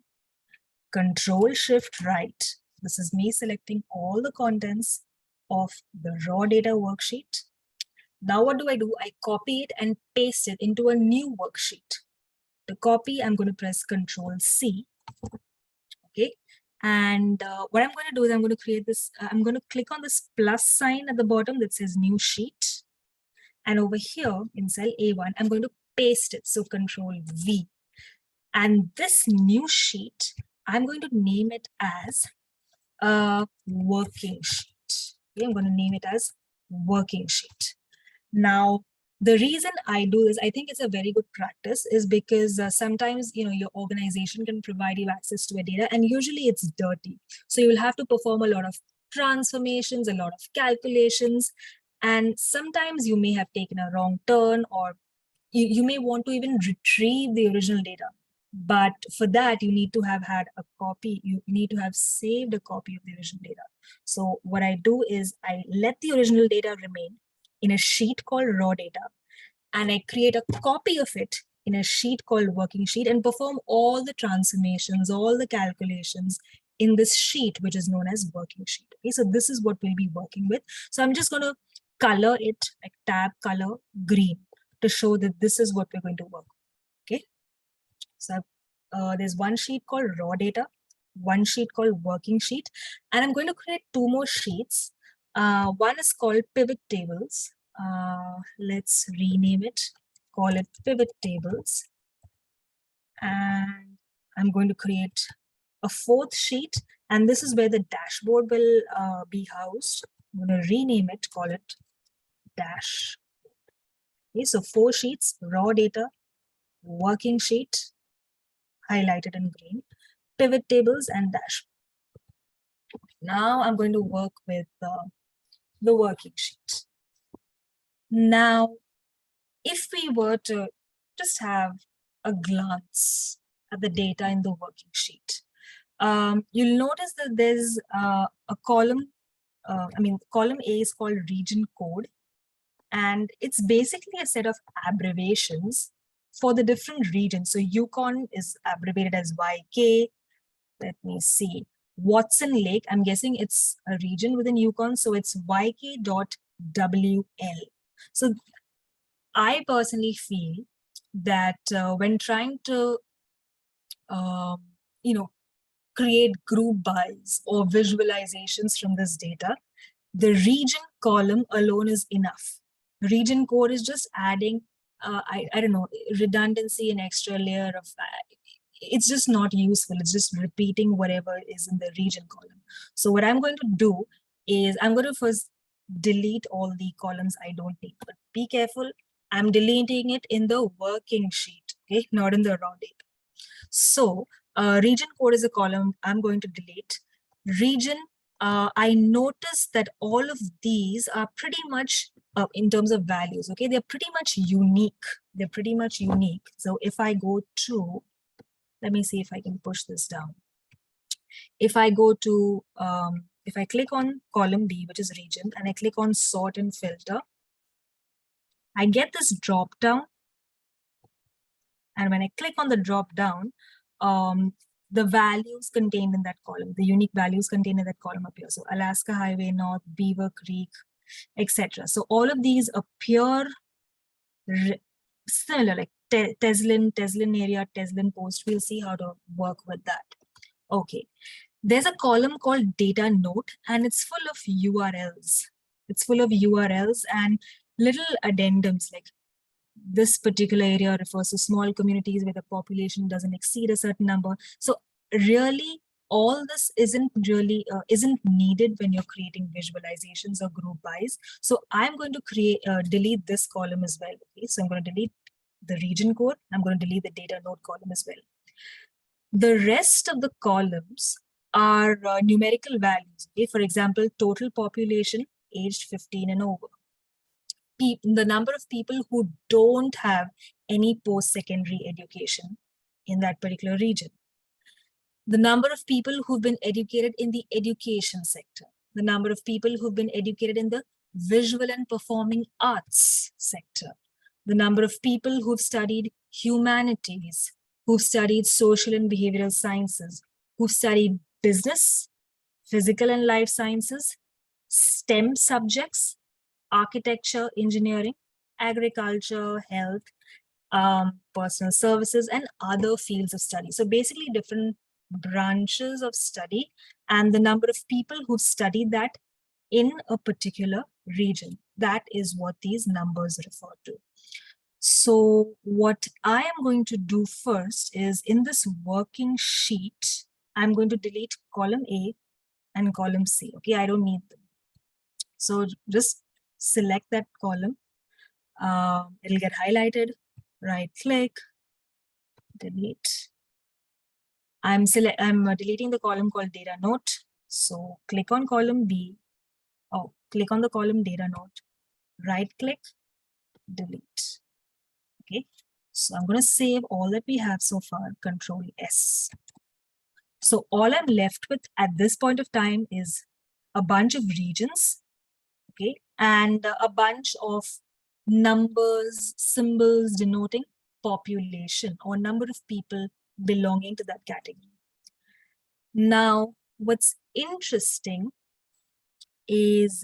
[SPEAKER 3] Control Shift right. This is me selecting all the contents of the raw data worksheet. Now what do? I copy it and paste it into a new worksheet. To copy, I'm going to press Control C. Okay. And what I'm going to do is I'm going to create this, I'm going to click on this plus sign at the bottom that says new sheet. And over here in cell A1, I'm going to paste it. So Control V. And this new sheet, I'm going to name it as a working sheet. Okay, I'm going to name it as working sheet. Now, the reason I do this, I think it's a very good practice, is because sometimes, you know, your organization can provide you access to a data, and usually it's dirty. So you will have to perform a lot of transformations, a lot of calculations, and sometimes you may have taken a wrong turn, or you may want to even retrieve the original data. But for that, you need to have had a copy. You need to have saved a copy of the original data. So what I do is I let the original data remain in a sheet called raw data, and I create a copy of it in a sheet called working sheet and perform all the transformations, all the calculations in this sheet, which is known as working sheet. Okay, so this is what we'll be working with. So I'm just going to color it, like tab color green, to show that this is what we're going to work. Okay, so there's one sheet called raw data, one sheet called working sheet, and I'm going to create 2 more sheets. One is called pivot tables. Let's rename it, call it pivot tables. And I'm going to create a 4th sheet, and this is where the dashboard will be housed. I'm going to rename it, call it dash. Okay, so 4 sheets, raw data, working sheet, highlighted in green, pivot tables, and dashboard. Now I'm going to work with the working sheet. Now, if we were to just have a glance at the data in the working sheet, you'll notice that there's a column. Column A is called region code, and it's basically a set of abbreviations for the different regions. So Yukon is abbreviated as YK. Let me see. Watson Lake, I'm guessing it's a region within Yukon, so it's YK.WL. So I personally feel that when trying to, create group buys or visualizations from this data, the region column alone is enough. Region code is just adding, I don't know, redundancy, an extra layer of, it's just not useful. It's just repeating whatever is in the region column. So what I'm going to do is I'm going to first delete all the columns I don't need, but be careful. I'm deleting it in the working sheet, okay, not in the raw data. So Region code is a column I'm going to delete. Region, I noticed that all of these are pretty much in terms of values, okay? They're pretty much unique. They're pretty much unique. So if I go to, let me see if I can push this down. If I go to, if I click on column B, which is region, and I click on sort and filter, I get this drop down. And when I click on the drop down, the values contained in that column, the unique values contained in that column appear. So Alaska Highway North, Beaver Creek, etc. So all of these appear similar, like Teslin area, Teslin post. We'll see how to work with that. Okay. There's a column called data note, and it's full of URLs. It's full of URLs and little addendums, like this particular area refers to small communities where the population doesn't exceed a certain number. So really, all this isn't really isn't needed when you're creating visualizations or group bys. So I'm going to delete this column as well. Okay, so I'm going to delete the region code. I'm going to delete the data node column as well. The rest of the columns are numerical values. Okay, for example, total population aged 15 and over. The number of people who don't have any post-secondary education in that particular region. The number of people who've been educated in the education sector. The number of people who've been educated in the visual and performing arts sector. The number of people who've studied humanities, who've studied social and behavioral sciences, who've studied business, physical and life sciences, STEM subjects, architecture, engineering, agriculture, health, personal services, and other fields of study. So basically different branches of study and the number of people who've studied that in a particular region. That is what these numbers refer to. So what I am going to do first is in this working sheet, I'm going to delete column A and column C. Okay, I don't need them. So just select that column. It'll get highlighted, right click, delete. I'm deleting the column called data note. So click on column B. Oh, click on the column data note, right click, delete. Okay, so I'm going to save all that we have so far, Control S. So all I'm left with at this point of time is a bunch of regions, okay, and a bunch of numbers, symbols denoting population or number of people belonging to that category. Now, what's interesting is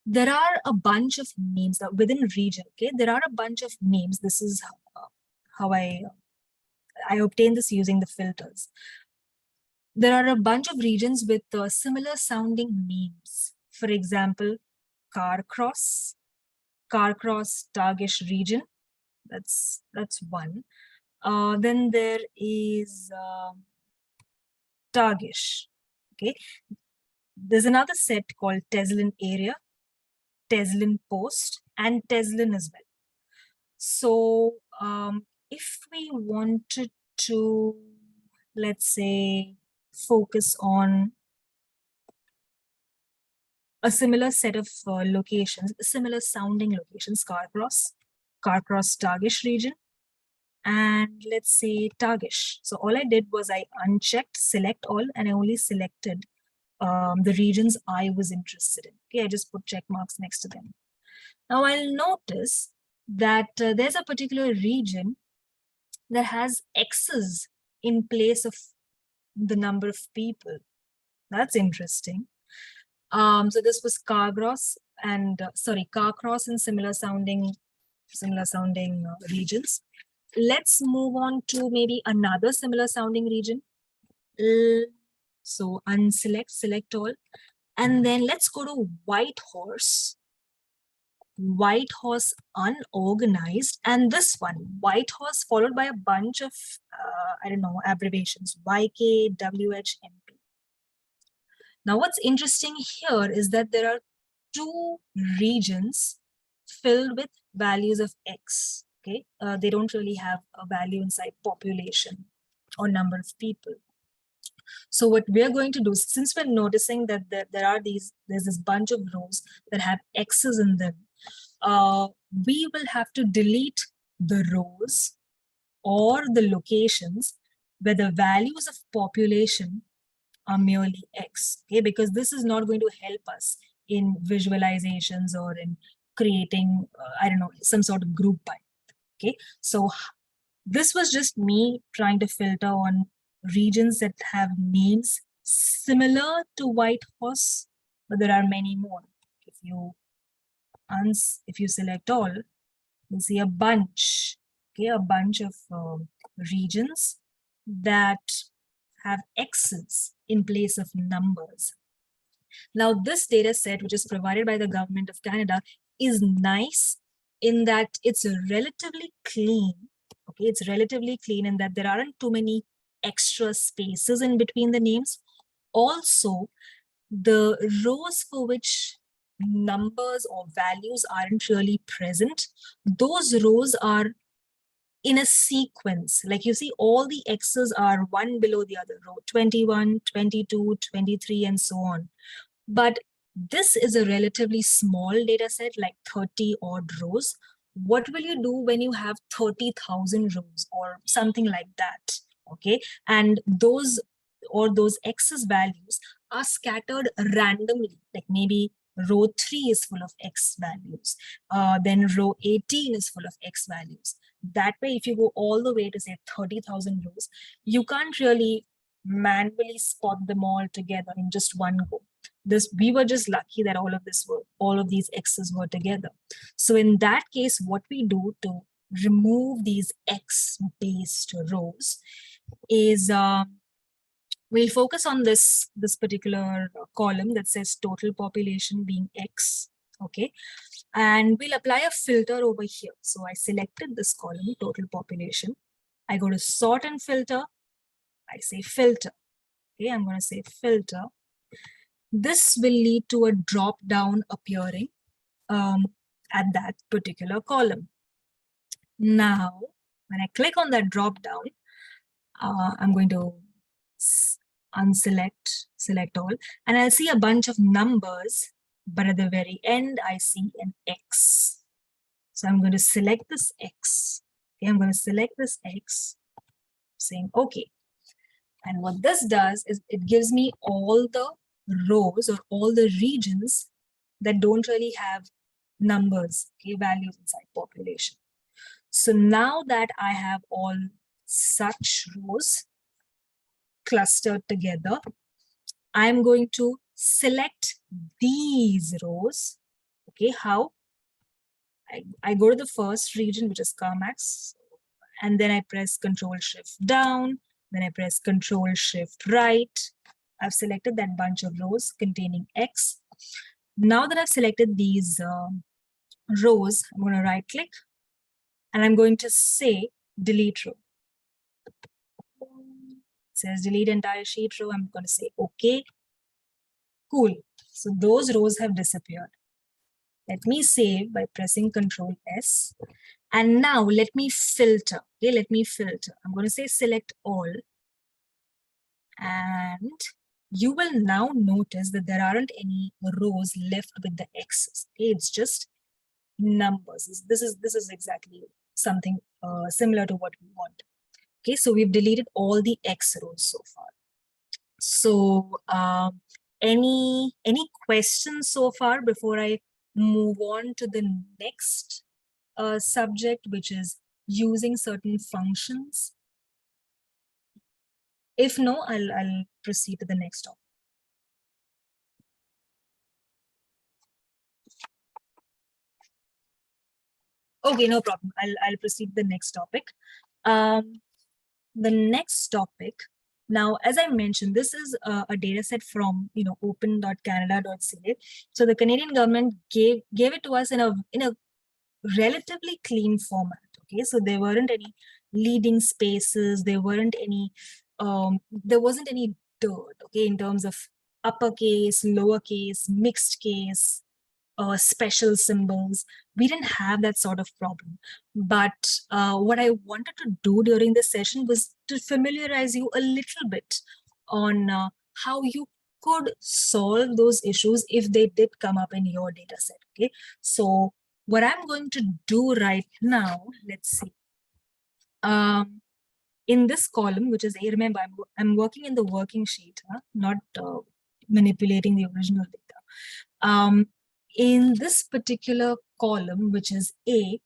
[SPEAKER 3] there are a bunch of names within region, okay? There are a bunch of names. This is how I obtained this using the filters. There are a bunch of regions with similar sounding names. For example, Carcross, Tagish region. That's one. Then there is Tagish. Okay. There's another set called Teslin area, Teslin post, and Teslin as well. So if we wanted to, let's say, focus on a similar set of locations, similar sounding locations, Carcross, Tagish region, and let's say Tagish. So all I did was I unchecked select all, and I only selected the regions I was interested in. Okay, I just put check marks next to them. Now I'll notice that there's a particular region that has X's in place of the number of people. That's interesting. So this was Carcross and Carcross and similar sounding regions. Let's move on to maybe another similar sounding region. So select all, and then let's go to Whitehorse. Whitehorse unorganized, and this one, Whitehorse, followed by a bunch of I don't know, abbreviations, YK, WH, MP. Now what's interesting here is that there are two regions filled with values of X. Okay, they don't really have a value inside population. or number of people. So what we're going to do, since we're noticing that there's this bunch of rows that have X's in them, we will have to delete the rows or the locations where the values of population are merely X, okay? Because this is not going to help us in visualizations or in creating, I don't know, some sort of group by, okay? So this was just me trying to filter on regions that have names similar to White Horse, but there are many more. If you select all, you'll see a bunch, okay, a bunch of regions that have X's in place of numbers. Now, this data set, which is provided by the Government of Canada, is nice in that it's relatively clean. Okay, it's relatively clean in that there aren't too many extra spaces in between the names. Also, the rows for which numbers or values aren't really present, those rows are in a sequence. Like you see, all the X's are one below the other row, 21, 22, 23, and so on. But this is a relatively small data set, like 30 odd rows. What will you do when you have 30,000 rows or something like that? Okay, and those X's values are scattered randomly, like maybe row 3 is full of X values, then row 18 is full of X values. That way, if you go all the way to say 30,000 rows, you can't really manually spot them all together in just one go. We were just lucky that all of these X's were together. So in that case, what we do to remove these X-based rows is we'll focus on this particular column that says total population being X, okay? And we'll apply a filter over here. So I selected this column, total population. I go to sort and filter. I say filter, okay? I'm gonna say filter. This will lead to a drop down appearing at that particular column. Now, when I click on that drop down, I'm going to select all, and I'll see a bunch of numbers, but at the very end, I see an X. So I'm going to select this X. Okay, I'm going to select this X, saying okay. And what this does is it gives me all the rows or all the regions that don't really have numbers, okay, values inside population. So now that I have all such rows clustered together, I'm going to select these rows. Okay, how? I go to the first region, which is CARMAX, and then I press Control-Shift down, then I press Control-Shift right. I've selected that bunch of rows containing X. Now that I've selected these rows, I'm going to right-click, and I'm going to say delete row. It says delete entire sheet row. I'm going to say okay. Cool. So those rows have disappeared. Let me save by pressing Control S. And now let me filter. Okay, let me filter. I'm going to say select all. And you will now notice that there aren't any rows left with the X's. Okay, it's just numbers. This is exactly something similar to what we want. Okay, so we've deleted all the X rows so far. So any questions so far before I move on to the next subject, which is using certain functions? If no, I'll proceed to the next topic. Okay, no problem. I'll proceed to the next topic. The next topic. Now, as I mentioned, this is a data set from open.canada.ca. So the Canadian government gave it to us in a relatively clean format. Okay, so there weren't any leading spaces. There wasn't any dirt. Okay, in terms of uppercase, lowercase, mixed case, special symbols. We didn't have that sort of problem. But what I wanted to do during this session was to familiarize you a little bit on how you could solve those issues if they did come up in your data set. Okay, so what I'm going to do right now, let's see. In this column, which is A, remember, I'm working in the working sheet, not manipulating the original data. In this particular column, which is A,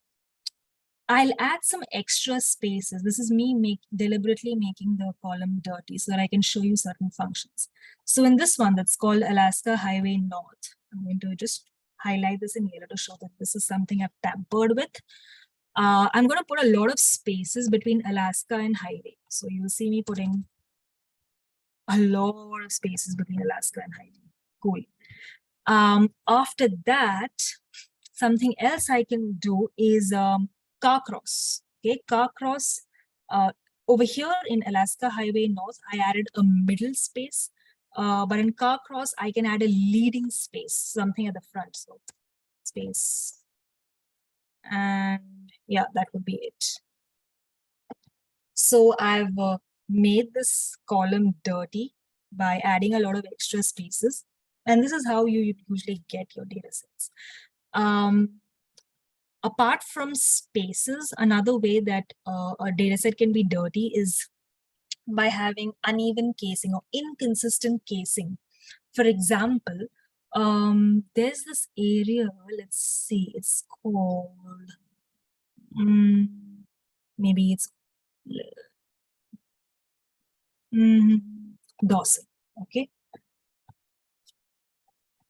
[SPEAKER 3] I'll add some extra spaces. This is me deliberately making the column dirty so that I can show you certain functions. So in this one that's called Alaska Highway North, I'm going to just highlight this in yellow to show that this is something I've tampered with. I'm going to put a lot of spaces between Alaska and highway. So you'll see me putting a lot of spaces between Alaska and highway. Cool. After that, something else I can do is car cross. Okay, car cross. Over here in Alaska Highway North, I added a middle space. But in car cross, I can add a leading space, something at the front. So space. And yeah, that would be it. So I've made this column dirty by adding a lot of extra spaces. And this is how you usually get your data sets. Apart from spaces, another way that a data set can be dirty is by having uneven casing or inconsistent casing. For example, there's this area, let's see, it's called, maybe it's Dawson, okay?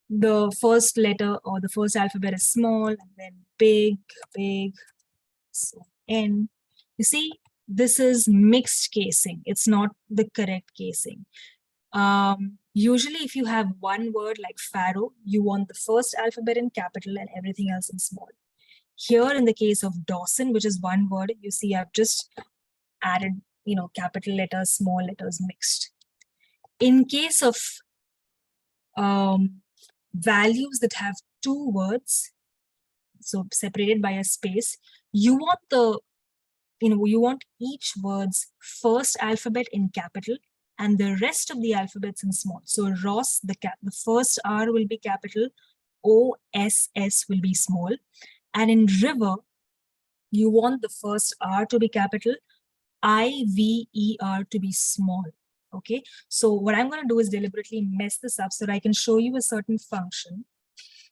[SPEAKER 3] The first letter or the first alphabet is small and then big, so N. You see, this is mixed casing. It's not the correct casing. Usually if you have one word like Pharaoh, you want the first alphabet in capital and everything else in small. Here in the case of Dawson, which is one word, you see I've just added, capital letters, small letters mixed. In case of values that have two words, so separated by a space, you want you want each word's first alphabet in capital and the rest of the alphabets in small. So Ross, the first R will be capital, OSS will be small. And in river, you want the first R to be capital, IVER to be small. Okay, so what I'm going to do is deliberately mess this up so that I can show you a certain function.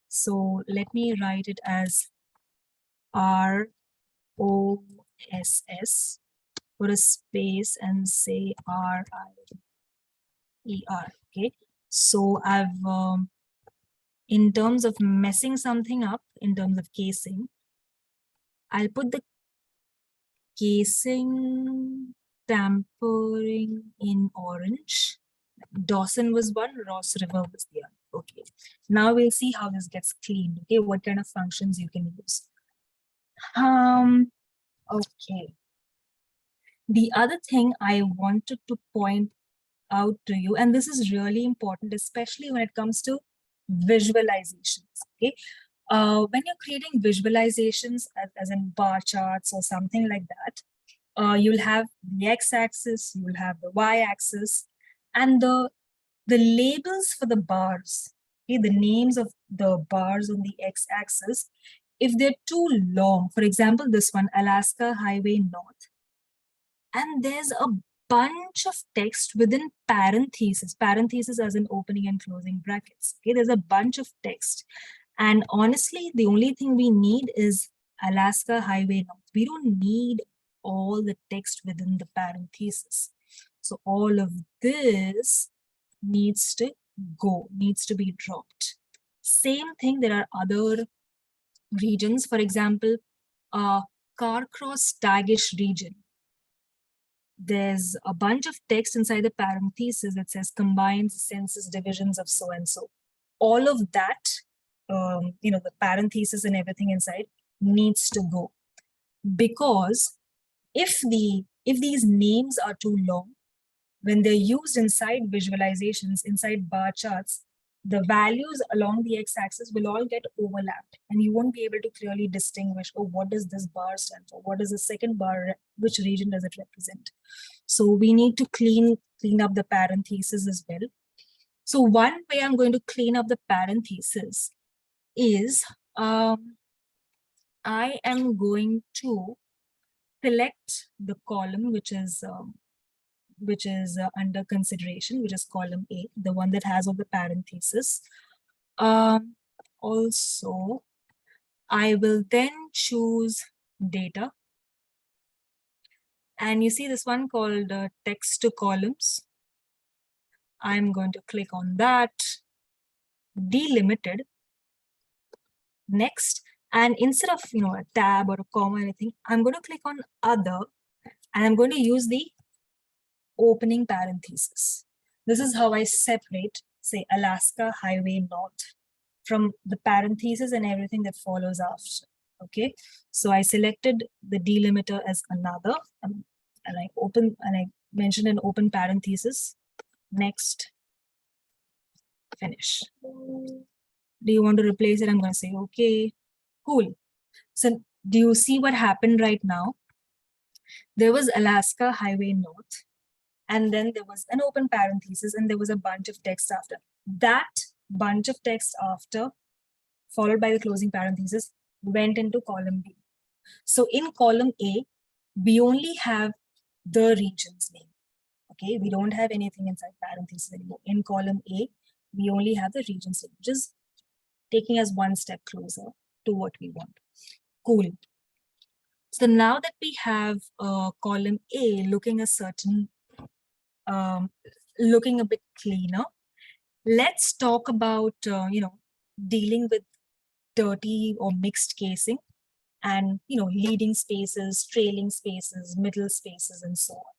[SPEAKER 3] So let me write it as ROSS, put a space and say RIER. Okay, so I've, in terms of messing something up, in terms of casing, I'll put the casing tampering in orange. Dawson was one, Ross River was the other. Okay, now we'll see how this gets cleaned. Okay, what kind of functions you can use. Okay. The other thing I wanted to point out to you, and this is really important, especially when it comes to visualizations. Okay, when you're creating visualizations as in bar charts or something like that, you'll have the x-axis, you'll have the y-axis, and the labels for the bars, okay, the names of the bars on the x-axis, if they're too long, for example, this one, Alaska Highway North, and there's a bunch of text within parentheses as in opening and closing brackets. Okay, there's a bunch of text. And honestly, the only thing we need is Alaska Highway North. We don't need all the text within the parentheses. So all of this needs to go, needs to be dropped. Same thing, there are other regions, for example, Carcross Tagish region. There's a bunch of text inside the parentheses that says combines census divisions of so and so. All of that, the parentheses and everything inside needs to go, because if these names are too long, when they're used inside visualizations, inside bar charts, the values along the x-axis will all get overlapped, and you won't be able to clearly distinguish, oh, what does this bar stand for? What does the second bar, which region does it represent? So we need to clean up the parentheses as well. So one way I'm going to clean up the parentheses is I am going to select the column which is under consideration, which is column A, the one that has all the parentheses. Also, I will then choose data. And you see this one called text to columns. I'm going to click on that, delimited. Next, and instead of a tab or a comma or anything, I'm going to click on other, and I'm going to use the opening parenthesis. This is how I separate, say, Alaska Highway North from the parentheses and everything that follows after. Okay, so I selected the delimiter as another, and I mentioned an open parenthesis. Next, finish. Do you want to replace it? I'm going to say, okay, cool. So do you see what happened right now? There was Alaska Highway North, and then there was an open parenthesis, and there was a bunch of text after. That bunch of text after, followed by the closing parenthesis, went into column B. So in column A, we only have the region's name. Okay, we don't have anything inside parentheses anymore. In column A, we only have the region's name, which is taking us one step closer to what we want. Cool. So now that we have column A looking a certain, looking a bit cleaner, let's talk about dealing with dirty or mixed casing, and leading spaces, trailing spaces, middle spaces, and so on.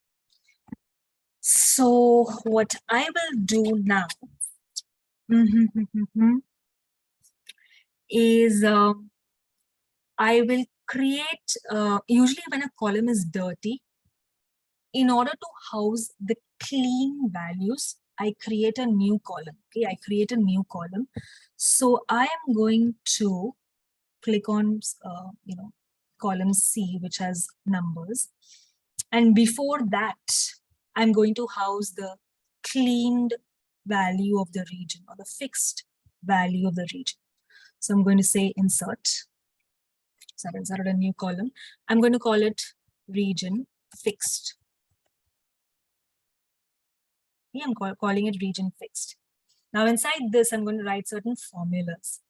[SPEAKER 3] So what I will do now is I will create, usually when a column is dirty, in order to house the clean values, I create a new column. Okay, I create a new column. So I am going to click on column C, which has numbers. And before that, I'm going to house the cleaned value of the region, or the fixed value of the region. So I'm going to say insert. So I've inserted a new column. I'm going to call it region fixed. Yeah, I'm calling it region fixed. Now inside this, I'm going to write certain formulas.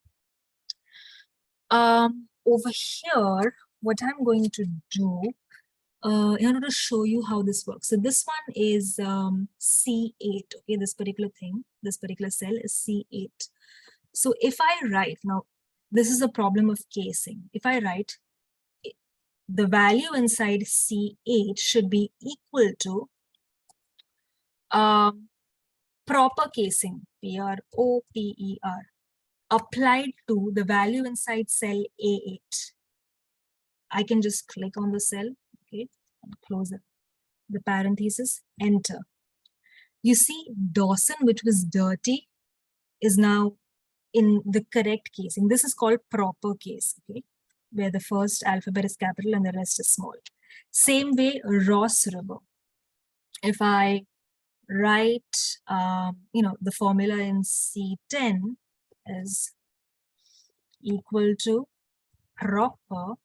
[SPEAKER 3] Over here, what I'm going to do in order to show you how this works. So this one is C8. Okay, this particular cell is C8. So if I write, now this is a problem of casing. If I write the value inside C8 should be equal to proper casing, P-R-O-P-E-R, applied to the value inside cell A8. I can just click on the cell, okay, and close it. The parenthesis, enter. You see Dawson, which was dirty, is now in the correct casing. This is called proper case, okay, where the first alphabet is capital and the rest is small. Same way, Ross River. If I write, the formula in C10 is equal to proper,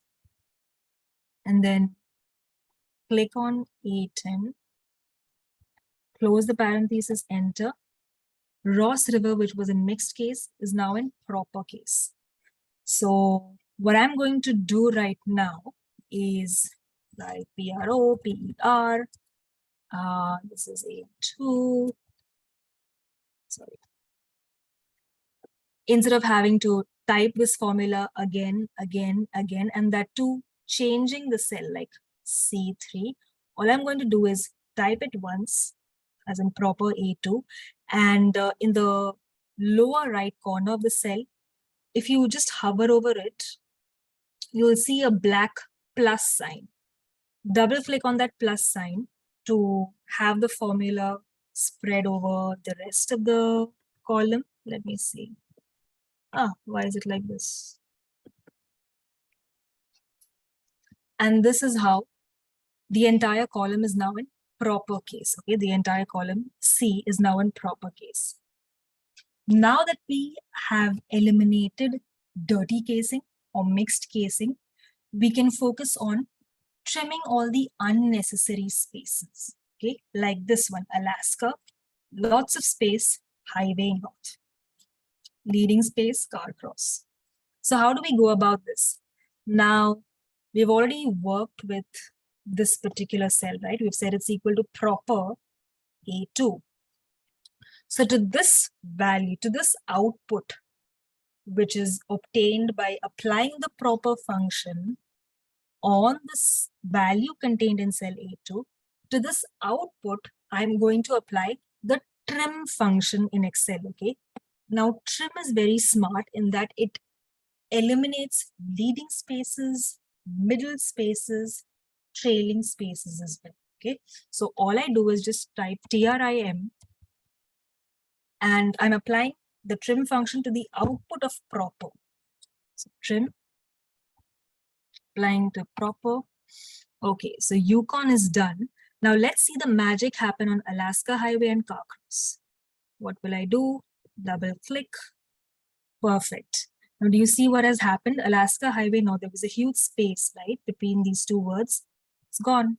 [SPEAKER 3] and then click on A10, close the parenthesis, enter. Ross River, which was in mixed case, is now in proper case. So what I'm going to do right now is like P-R-O-P-E-R. This is A2. Sorry. Instead of having to type this formula again, and that too changing the cell like C3, all I'm going to do is type it once as in proper A2, and in the lower right corner of the cell, if you just hover over it, you'll see a black plus sign. Double click on that plus sign to have the formula spread over the rest of the column. Let me see. Why is it like this? And this is how the entire column is now in proper case. Okay, the entire column C is now in proper case. Now that we have eliminated dirty casing or mixed casing, we can focus on trimming all the unnecessary spaces. Okay, like this one, Alaska, lots of space, highway north, leading space, car cross. So how do we go about this? Now, we've already worked with this particular cell, right? We've said it's equal to proper A2. So to this value, to this output, which is obtained by applying the proper function on this value contained in cell A2, to this output, I'm going to apply the trim function in Excel, okay? Now, trim is very smart in that it eliminates leading spaces, middle spaces, trailing spaces as well, okay? So all I do is just type trim, and I'm applying the trim function to the output of proper. So trim, applying to proper. Okay, so Yukon is done. Now let's see the magic happen on Alaska Highway and car cross. What will I do? Double click. Perfect. Now do you see what has happened? Alaska Highway, now there was a huge space, right, between these two words. It's gone.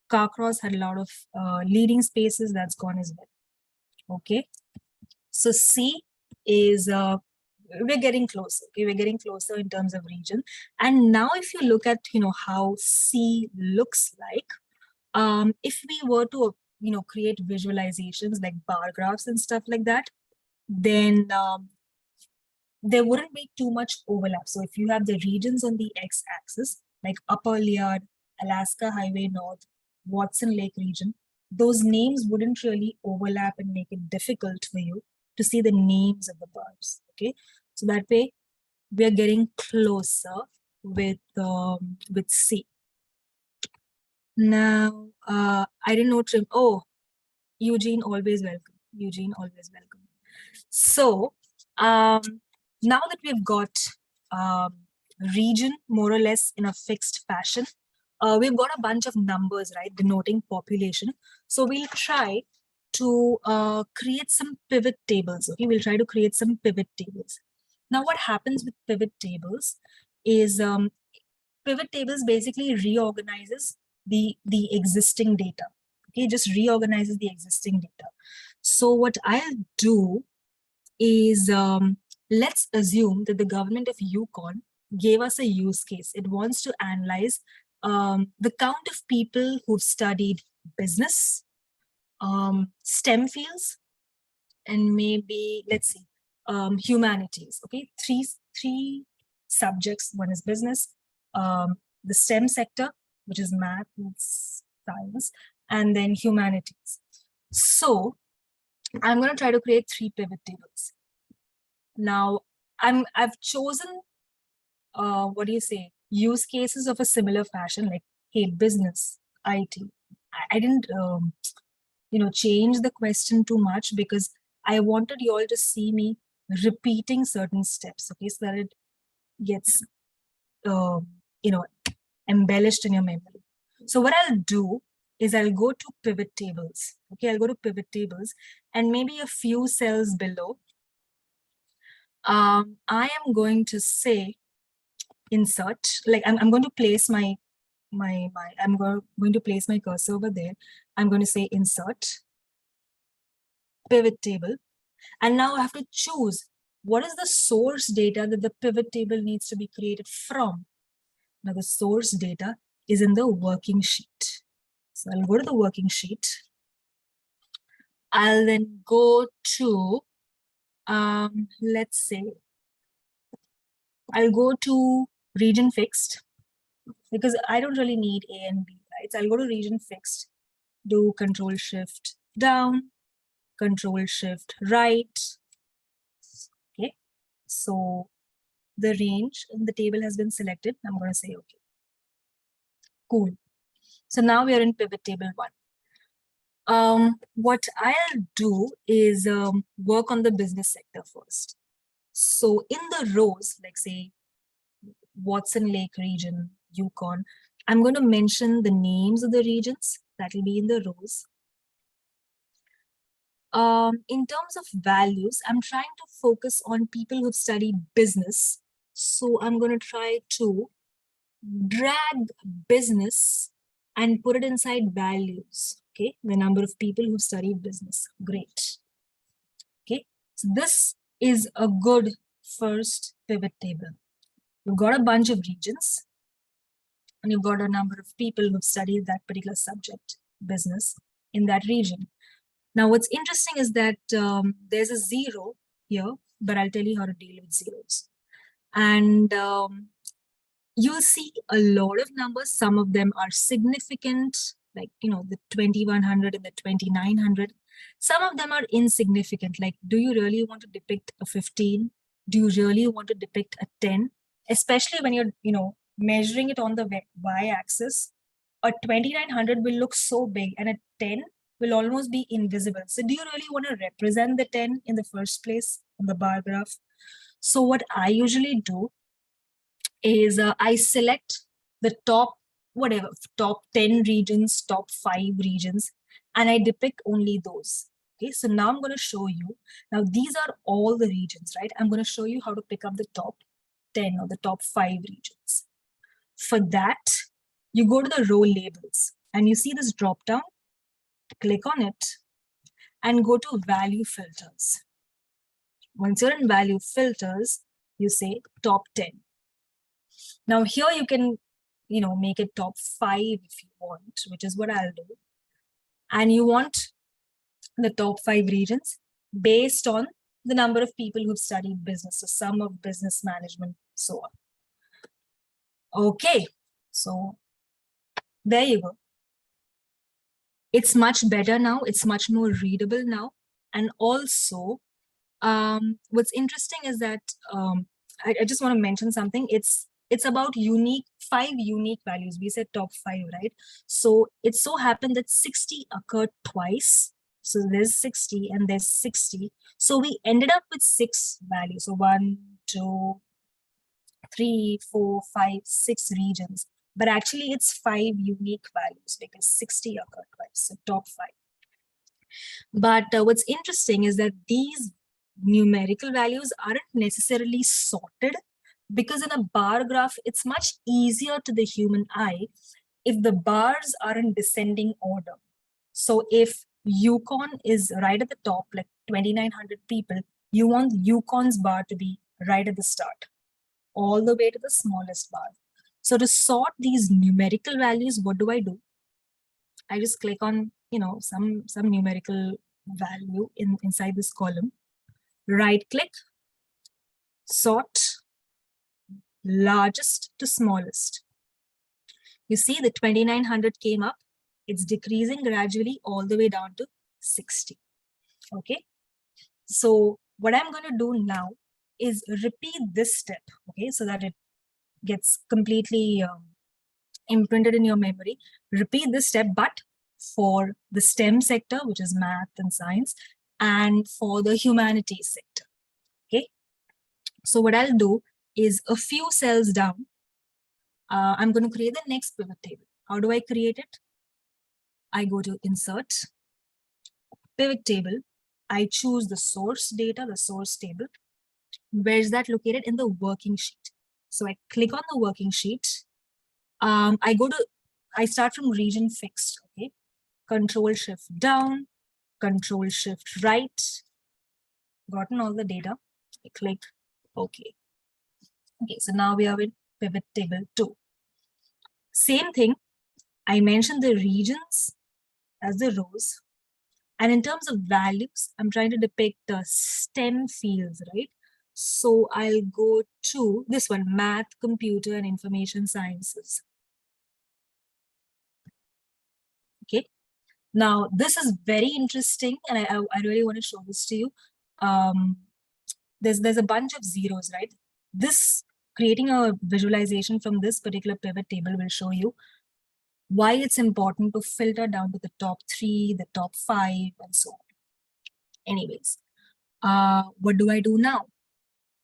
[SPEAKER 3] Car cross had a lot of leading spaces. That's gone as well. Okay. So C is, we're getting closer. Okay, we're getting closer in terms of region. And now if you look at, how C looks like, if we were to, create visualizations like bar graphs and stuff like that, then there wouldn't be too much overlap. So if you have the regions on the x-axis, like Upper Liard, Alaska Highway North, Watson Lake region, those names wouldn't really overlap and make it difficult for you to see the names of the bars, okay? So that way, we're getting closer with C. Now, I didn't know trim. Oh, Eugene, always welcome. Eugene, always welcome. So, now that we've got region more or less in a fixed fashion, we've got a bunch of numbers, right, denoting population. So we'll try to create some pivot tables. Okay, we'll try to create some pivot tables. Now, what happens with pivot tables is pivot tables basically reorganizes the existing data. Okay, just reorganizes the existing data. So what I'll do is let's assume that the government of Yukon gave us a use case. It wants to analyze the count of people who've studied business, STEM fields, and maybe, let's see, humanities. Okay, three subjects. One is business, the STEM sector, which is math and science, and then humanities. So I'm going to try to create 3 pivot tables. Now I've chosen use cases of a similar fashion, like, hey, business, IT. I didn't change the question too much because I wanted you all to see me repeating certain steps, okay, so that it gets embellished in your memory. So what I'll do is I'll go to pivot tables. Okay, I'll go to pivot tables, and maybe a few cells below, I am going to say insert, like I'm going to place I'm going to place my cursor over there. I'm going to say insert pivot table, and now I have to choose what is the source data that the pivot table needs to be created from. Now the source data is in the working sheet. So I'll go to the working sheet. I'll then go to, let's say, I'll go to region fixed, because I don't really need A and B, right? So I'll go to region fixed, do Control Shift down, Control Shift right. Okay, so the range in the table has been selected. I'm going to say okay. Cool. So now we are in pivot table 1. What I'll do is work on the business sector first. So in the rows, like say Watson Lake region, Yukon, I'm going to mention the names of the regions that will be in the rows. In terms of values, I'm trying to focus on people who've studied business. So I'm going to try to drag business and put it inside values. Okay, the number of people who studied business. Great. Okay, so this is a good first pivot table. You've got a bunch of regions and you've got a number of people who've studied that particular subject, business, in that region. Now, what's interesting is that there's a 0 here, but I'll tell you how to deal with zeros. And you'll see a lot of numbers. Some of them are significant, like, you know, the 2100 and the 2900. Some of them are insignificant, like, do you really want to depict a 15? Do you really want to depict a 10? Especially when you're, you know, measuring it on the y-axis, a 2900 will look so big and a 10 will almost be invisible. So do you really want to represent the 10 in the first place on the bar graph? So what I usually do is I select the top, whatever, top 10 regions, top 5 regions, and I depict only those. Okay, so now I'm going to show you. Now these are all the regions, right? I'm going to show you how to pick up the top 10 or the top 5 regions. For that, you go to the row labels and you see this drop down, click on it and go to value filters. Once you're in value filters, you say top 10. Now here you can, you know, make it top 5 if you want, which is what I'll do. And you want the top 5 regions based on the number of people who've studied business, so sum of business management, so on. Okay, so there you go. It's much better now. It's much more readable now. And also, what's interesting is that I just want to mention something. It's about 5 unique values. We said top 5, right? So it so happened that 60 occurred twice. So there's 60 and there's 60. So we ended up with 6 values. So 1, 2, 3, 4, 5, 6 regions. But actually it's 5 unique values because 60 occurred twice, so top 5. But what's interesting is that these numerical values aren't necessarily sorted, because in a bar graph, it's much easier to the human eye if the bars are in descending order. So if Yukon is right at the top, like 2,900 people, you want Yukon's bar to be right at the start, all the way to the smallest bar. So to sort these numerical values, what do? I just click on, you know, some numerical value inside this column, right click, sort, largest to smallest. You see the 2,900 came up. It's decreasing gradually all the way down to 60. Okay. So what I'm going to do now is repeat this step, okay, so that it gets completely imprinted in your memory. Repeat this step, but for the STEM sector, which is math and science, and for the humanities sector. Okay. So what I'll do is a few cells down, I'm going to create the next pivot table. How do I create it? I go to insert, pivot table. I choose the source data, the source table. Where is that located? In the working sheet. So I click on the working sheet. I start from region fixed, okay? Control shift down, control shift right. Gotten all the data. I click OK. Okay, so now we are in pivot table 2. Same thing. I mentioned the regions as the rows. And in terms of values, I'm trying to depict the STEM fields, right? So I'll go to this one, math, computer, and information sciences. Okay. Now, this is very interesting, and I really want to show this to you. There's a bunch of zeros, right? This, creating a visualization from this particular pivot table will show you why it's important to filter down to the top 3, the top 5, and so on. Anyways, what do I do now?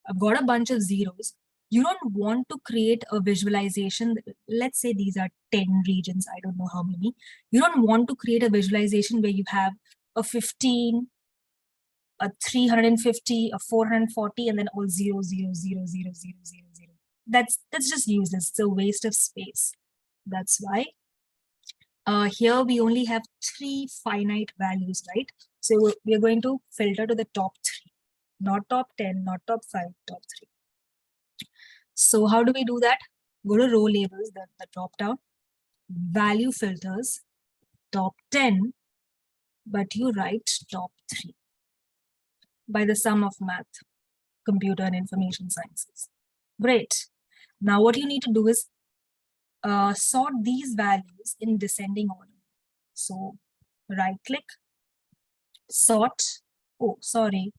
[SPEAKER 3] I've got a bunch of zeros. You don't want to create a visualization. Let's say these are 10 regions. I don't know how many. You don't want to create a visualization where you have a 15, a 350, a 440, and then all 0, 0, 0, 0, 0, 0, 0. That's just useless. It's a waste of space. That's why here we only have 3 finite values, right? So we're going to filter to the top 3, not top 10, not top 5, top 3. So how do we do that? Go to row labels, the drop down, value filters, top 10, but you write top 3 by the sum of math, computer and information sciences. Great. Now what you need to do is sort these values in descending order. So right click, sort, oh, sorry,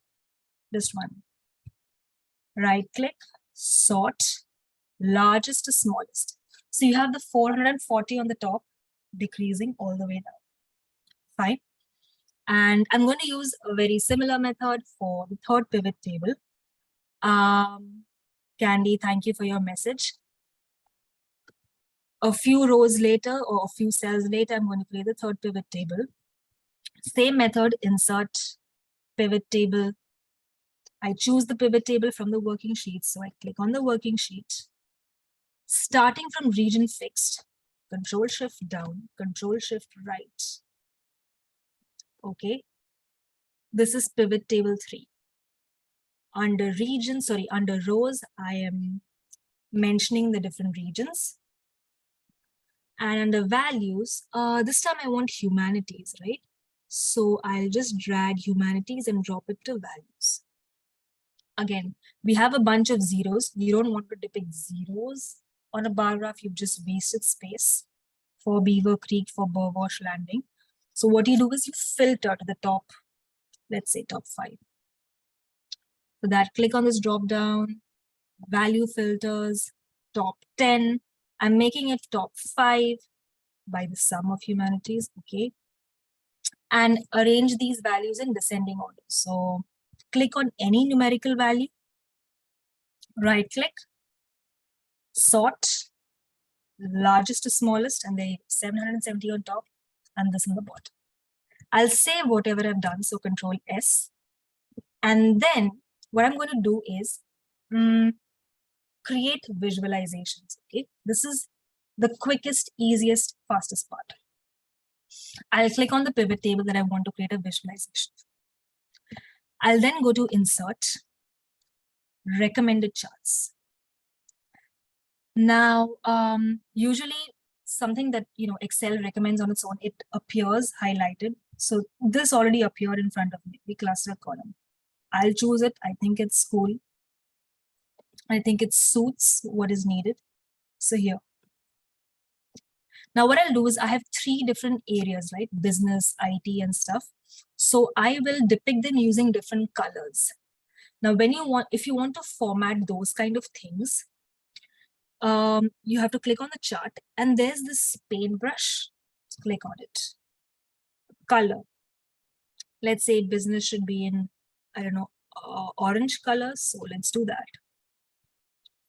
[SPEAKER 3] just one. Right click, sort, largest to smallest. So you have the 440 on the top, decreasing all the way down. Fine. And I'm going to use a very similar method for the third pivot table. Candy, thank you for your message. A few rows later or a few cells later, I'm going to create the third pivot table. Same method, insert pivot table. I choose the pivot table from the working sheet. So I click on the working sheet. Starting from region fixed, Control Shift down, Control Shift right. Okay. This is pivot table 3. Under regions, under rows, I am mentioning the different regions. And under values, this time I want humanities, right? So I'll just drag humanities and drop it to values. Again, we have a bunch of zeros. You don't want to depict zeros on a bar graph. You've just wasted space for Beaver Creek, for Burwash Landing. So what you do is you filter to the top, let's say top 5. For that, click on this drop down, value filters, top 10. I'm making it top 5 by the sum of humanities, okay? And arrange these values in descending order. So click on any numerical value, right click, sort, largest to smallest, and the 770 on top, and this on the bottom. I'll save whatever I've done, so Control S. And then what I'm going to do is create visualizations, okay? This is the quickest, easiest, fastest part. I'll click on the pivot table that I want to create a visualization. I'll then go to Insert, Recommended Charts. Now, usually something that Excel recommends on its own, it appears highlighted. So this already appeared in front of me, the cluster column. I'll choose it. I think it's cool. I think it suits what is needed. So here. Now what I'll do is I have 3 different areas, right? Business, IT, and stuff. So I will depict them using different colors. Now, if you want to format those kind of things, you have to click on the chart, and there's this paintbrush. Click on it. Color. Let's say business should be in, I don't know, orange color. So let's do that.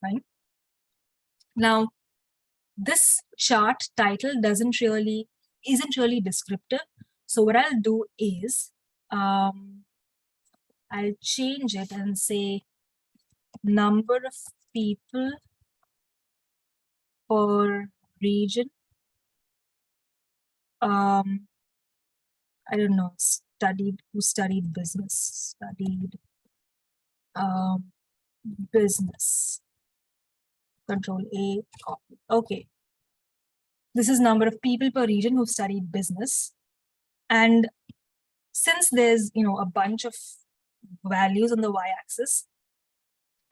[SPEAKER 3] Fine. Now, this chart title isn't really descriptive. So what I'll do is I'll change it and say number of people per region. I don't know, who studied business, business. Control A, copy. Okay. This is number of people per region who've studied business. And since there's, a bunch of values on the y-axis,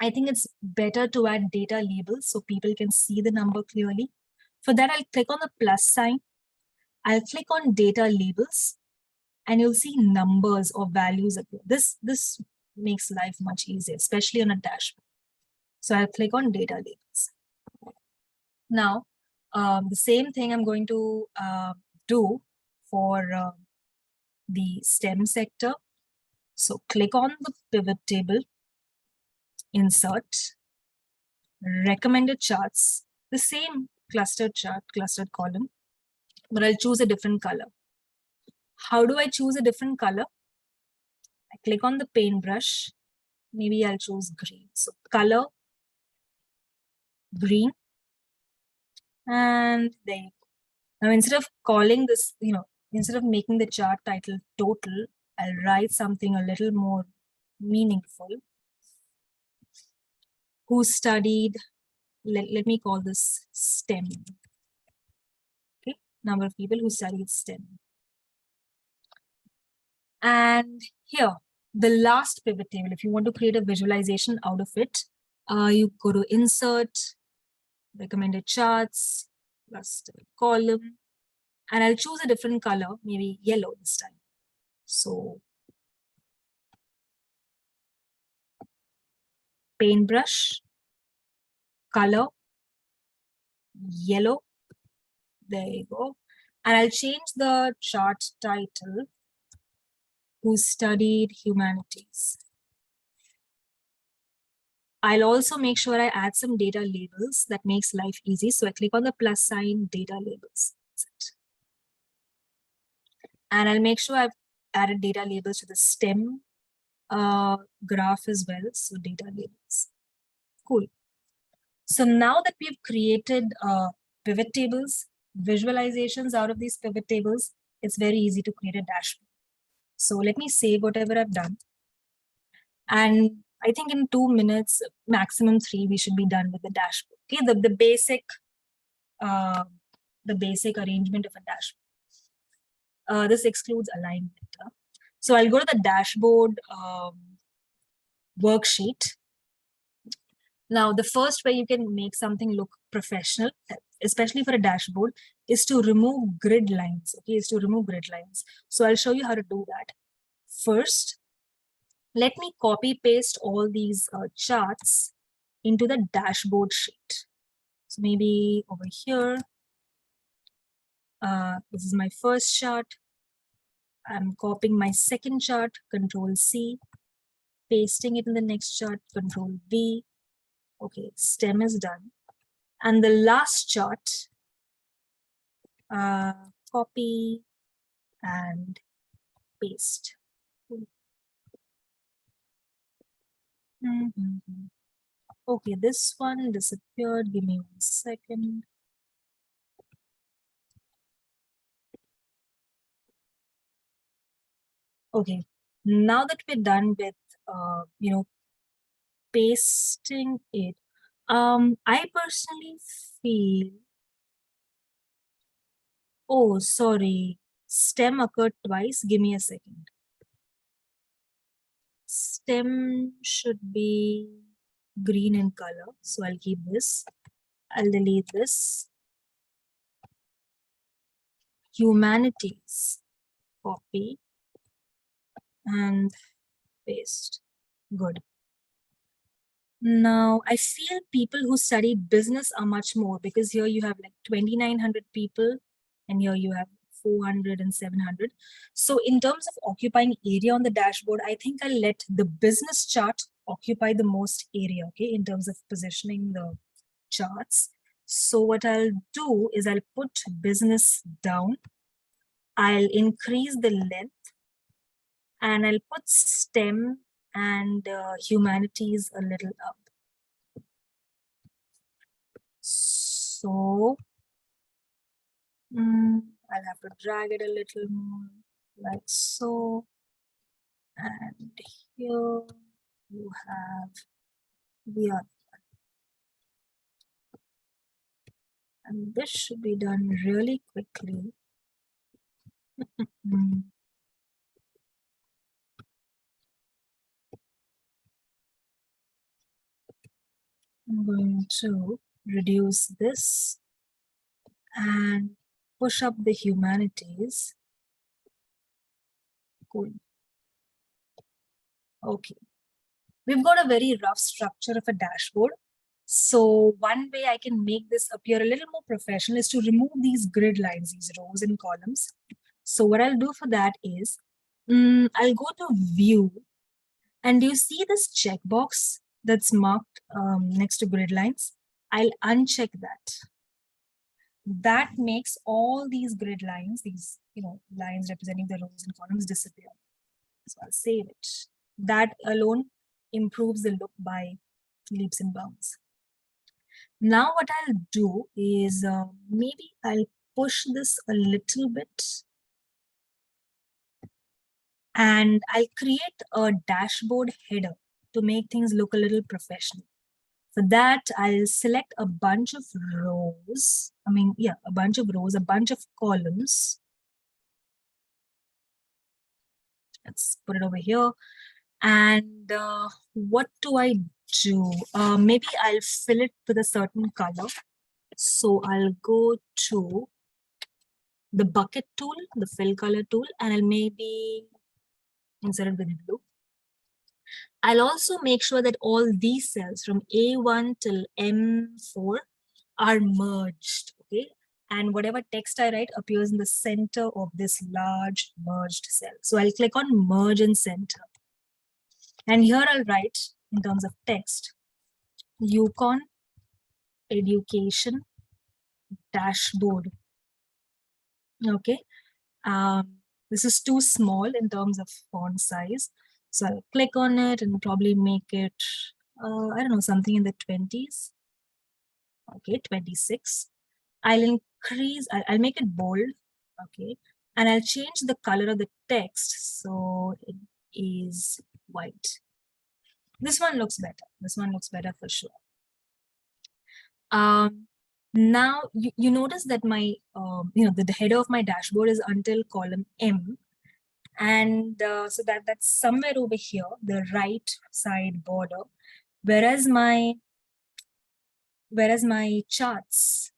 [SPEAKER 3] I think it's better to add data labels so people can see the number clearly. For that, I'll click on the plus sign. I'll click on data labels, and you'll see numbers or values appear. This makes life much easier, especially on a dashboard. So I'll click on data labels. Now, The same thing I'm going to do for the STEM sector. So click on the pivot table, insert, recommended charts, the same clustered chart, clustered column, but I'll choose a different color. How do I choose a different color? I click on the paintbrush. Maybe I'll choose green. So color, green, and there you go. Now instead of calling this, instead of making the chart title total, I'll write something a little more meaningful. Who studied, let me call this STEM. Okay, number of people who studied STEM. And here, the last pivot table, if you want to create a visualization out of it, you go to insert, recommended charts, cluster column, and I'll choose a different color, maybe yellow this time. So paintbrush, color, yellow, there you go. And I'll change the chart title, Who Studied Humanities. I'll also make sure I add some data labels that makes life easy. So I click on the plus sign, data labels. That's it. And I'll make sure I've added data labels to the STEM graph as well. So data labels. Cool. So now that we've created pivot tables, visualizations out of these pivot tables, it's very easy to create a dashboard. So let me save whatever I've done. And I think in 2 minutes, maximum 3, we should be done with the dashboard. Okay, the basic arrangement of a dashboard. This excludes alignment. So I'll go to the dashboard worksheet. Now, the first way you can make something look professional, especially for a dashboard, is to remove grid lines. Okay, is to remove grid lines. So I'll show you how to do that. First, let me copy paste all these charts into the dashboard sheet. So maybe over here, this is my first chart. I'm copying my second chart, Control C, pasting it in the next chart, Control V. Okay, STEM is done. And the last chart, copy and paste. Okay, this one disappeared. Give me 1 second. Okay, now that we're done with, pasting it, I personally feel, oh, sorry, STEM occurred twice. Give me a second. STEM should be green in color. So I'll keep this. I'll delete this. Humanities, copy and paste. Good. Now, I feel people who study business are much more, because here you have like 2,900 people and here you have 400 and 700. So in terms of occupying area on the dashboard, I think I'll let the business chart occupy the most area, okay, in terms of positioning the charts. So what I'll do is I'll put business down. I'll increase the length and I'll put STEM and humanities a little up. So I'll have to drag it a little more, like so. And here you have the other one. And this should be done really quickly. I'm going to reduce this and push up the humanities. Cool. Okay. We've got a very rough structure of a dashboard. So one way I can make this appear a little more professional is to remove these grid lines, these rows and columns. So what I'll do for that is, I'll go to view, and do you see this checkbox that's marked next to grid lines? I'll uncheck that. That makes all these grid lines, these lines representing the rows and columns, disappear. So I'll save it. That alone improves the look by leaps and bounds. Now what I'll do is maybe I'll push this a little bit, and I'll create a dashboard header to make things look a little professional. For that, I'll select a bunch of rows. A bunch of rows, a bunch of columns. Let's put it over here. And what do I do? Maybe I'll fill it with a certain color. So I'll go to the bucket tool, the fill color tool, and I'll maybe insert it with blue. I'll also make sure that all these cells from A1 till M4 are merged, okay? And whatever text I write appears in the center of this large merged cell. So I'll click on merge and center. And here I'll write in terms of text, UConn education dashboard, okay? This is too small in terms of font size. So I'll click on it and probably make it, I don't know, something in the 20s. Okay, 26. I'll increase, I'll make it bold, okay? And I'll change the color of the text so it is white. This one looks better. This one looks better for sure. Now you notice that my, the header of my dashboard is until column M. And so that's somewhere over here, the right side border, whereas my charts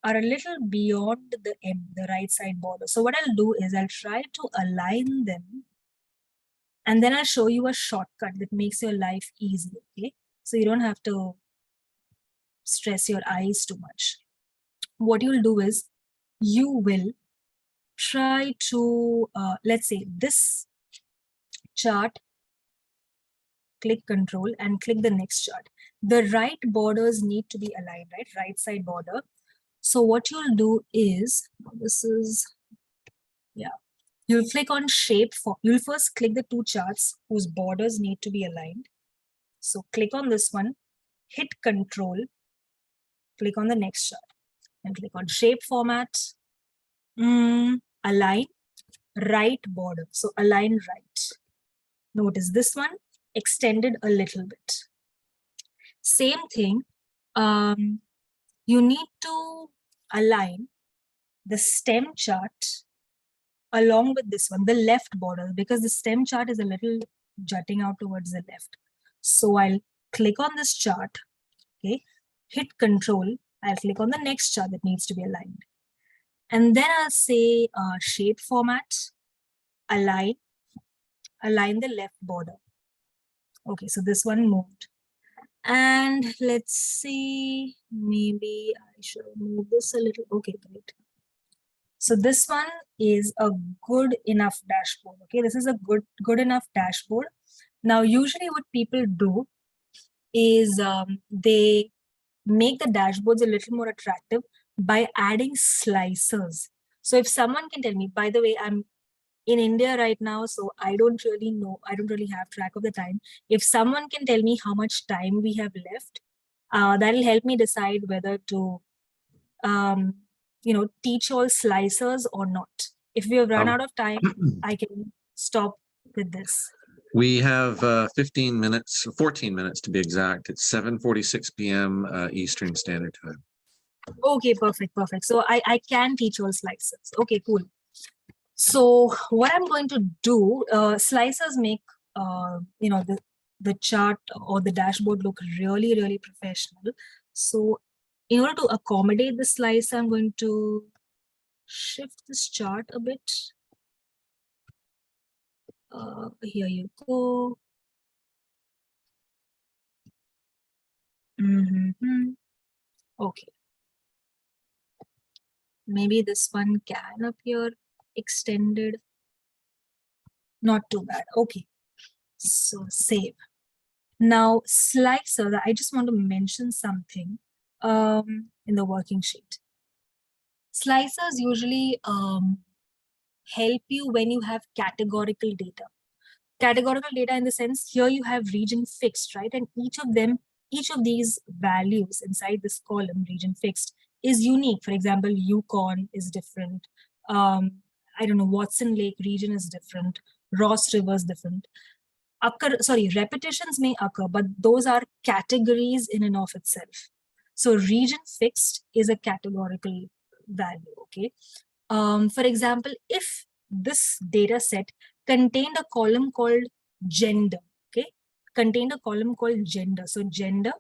[SPEAKER 3] are a little beyond the M, the right side border. So what I'll do is I'll try to align them, and then I'll show you a shortcut that makes your life easy, okay? So you don't have to stress your eyes too much. What you'll do is you will try to, let's say this chart, click control and click the next chart. The right borders need to be aligned, right? Right side border. So what you'll do is, you'll click on shape for, you'll first click the two charts whose borders need to be aligned. So click on this one, hit control, click on the next chart and click on shape format, align right border. So align right. Notice this one extended a little bit. Same thing, you need to align the stem chart along with this one, the left border, because the stem chart is a little jutting out towards the left. So I'll click on this chart, okay, hit control, I'll click on the next chart that needs to be aligned. And then I'll say shape format, align the left border. Okay, so this one moved. And let's see, maybe I should move this a little. Okay, great. So this one is a good enough dashboard. Okay, this is a good enough dashboard. Now, usually what people do is they make the dashboards a little more attractive by adding slicers. So if someone can tell me, by the way, I'm in India right now, so I don't really know, I don't really have track of the time. If someone can tell me how much time we have left, that'll help me decide whether to, teach all slicers or not. If we have run out of time, I can stop with this.
[SPEAKER 1] We have 14 minutes to be exact. It's 7:46 p.m. Eastern Standard Time.
[SPEAKER 3] Okay, perfect. So I can teach all slicers. Okay, cool. So what I'm going to do, slicers make, the chart or the dashboard look really, really professional. So in order to accommodate the slicer, I'm going to shift this chart a bit. Here you go. Okay. Maybe this one can appear extended. Not too bad. Okay. So save. Now slicer, I just want to mention something in the working sheet. Slicers usually help you when you have categorical data. Categorical data in the sense here you have region fixed, right? And each of these values inside this column, region fixed, is unique. For example, Yukon is different. I don't know, Watson Lake region is different. Ross River is different. Repetitions may occur, but those are categories in and of itself. So region fixed is a categorical value, okay? For example, if this data set contained a column called gender, okay? Contained a column called gender. So gender,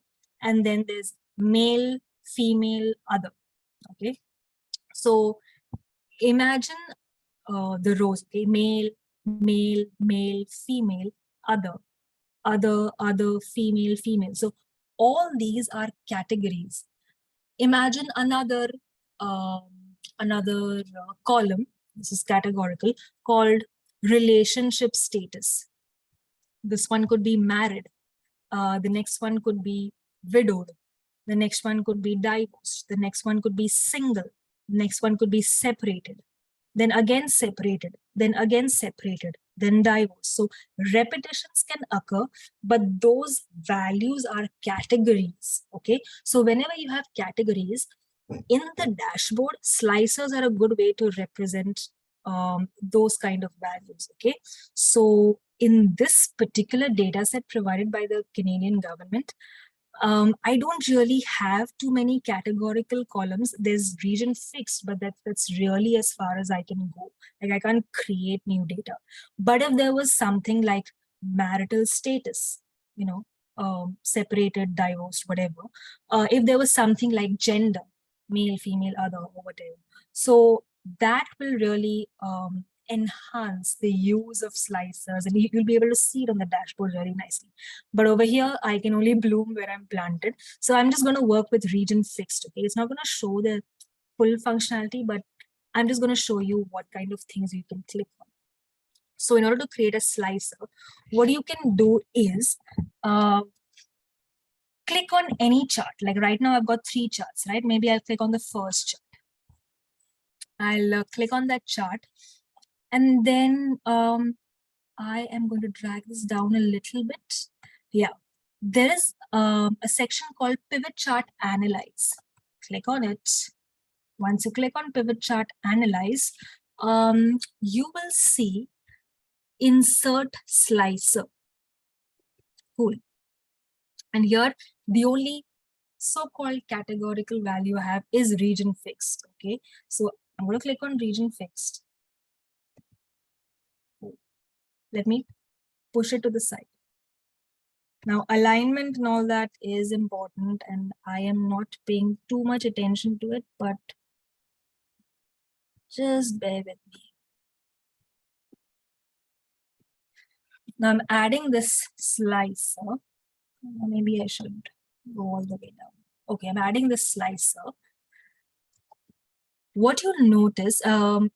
[SPEAKER 3] and then there's male, female, other, okay? So imagine the rows, okay? Male, male, male, female, other, female, female. So all these are categories. Imagine another column, this is categorical, called relationship status. This one could be married. The next one could be widowed. The next one could be divorced. The next one could be single. The next one could be separated. Then again separated. Then again separated. Then divorced. So repetitions can occur, but those values are categories. Okay. So whenever you have categories, in the dashboard, slicers are a good way to represent those kind of values. Okay, so in this particular data set provided by the Canadian government, I don't really have too many categorical columns. There's region fixed, but that's really as far as I can go. Like I can't create new data. But if there was something like marital status, you know, separated, divorced, whatever, if there was something like gender, male, female, other, or whatever. So that will really enhance the use of slicers, and you'll be able to see it on the dashboard very nicely. But over here, I can only bloom where I'm planted. So I'm just going to work with region fixed. Okay, it's not going to show the full functionality, but I'm just going to show you what kind of things you can click on. So in order to create a slicer, what you can do is click on any chart. Like right now, I've got 3 charts, right? Maybe I'll click on the first chart. I'll click on that chart, and then I am going to drag this down a little bit. Yeah, there is a section called Pivot Chart Analyze. Click on it. Once you click on Pivot Chart Analyze, you will see Insert Slicer. Cool. And here, the only so-called categorical value I have is region fixed. Okay, so I'm going to click on region fixed. Let me push it to the side. Now, alignment and all that is important, and I am not paying too much attention to it, but just bear with me. Now I'm adding this slicer. Maybe I should go all the way down. Okay, I'm adding this slicer. What you'll notice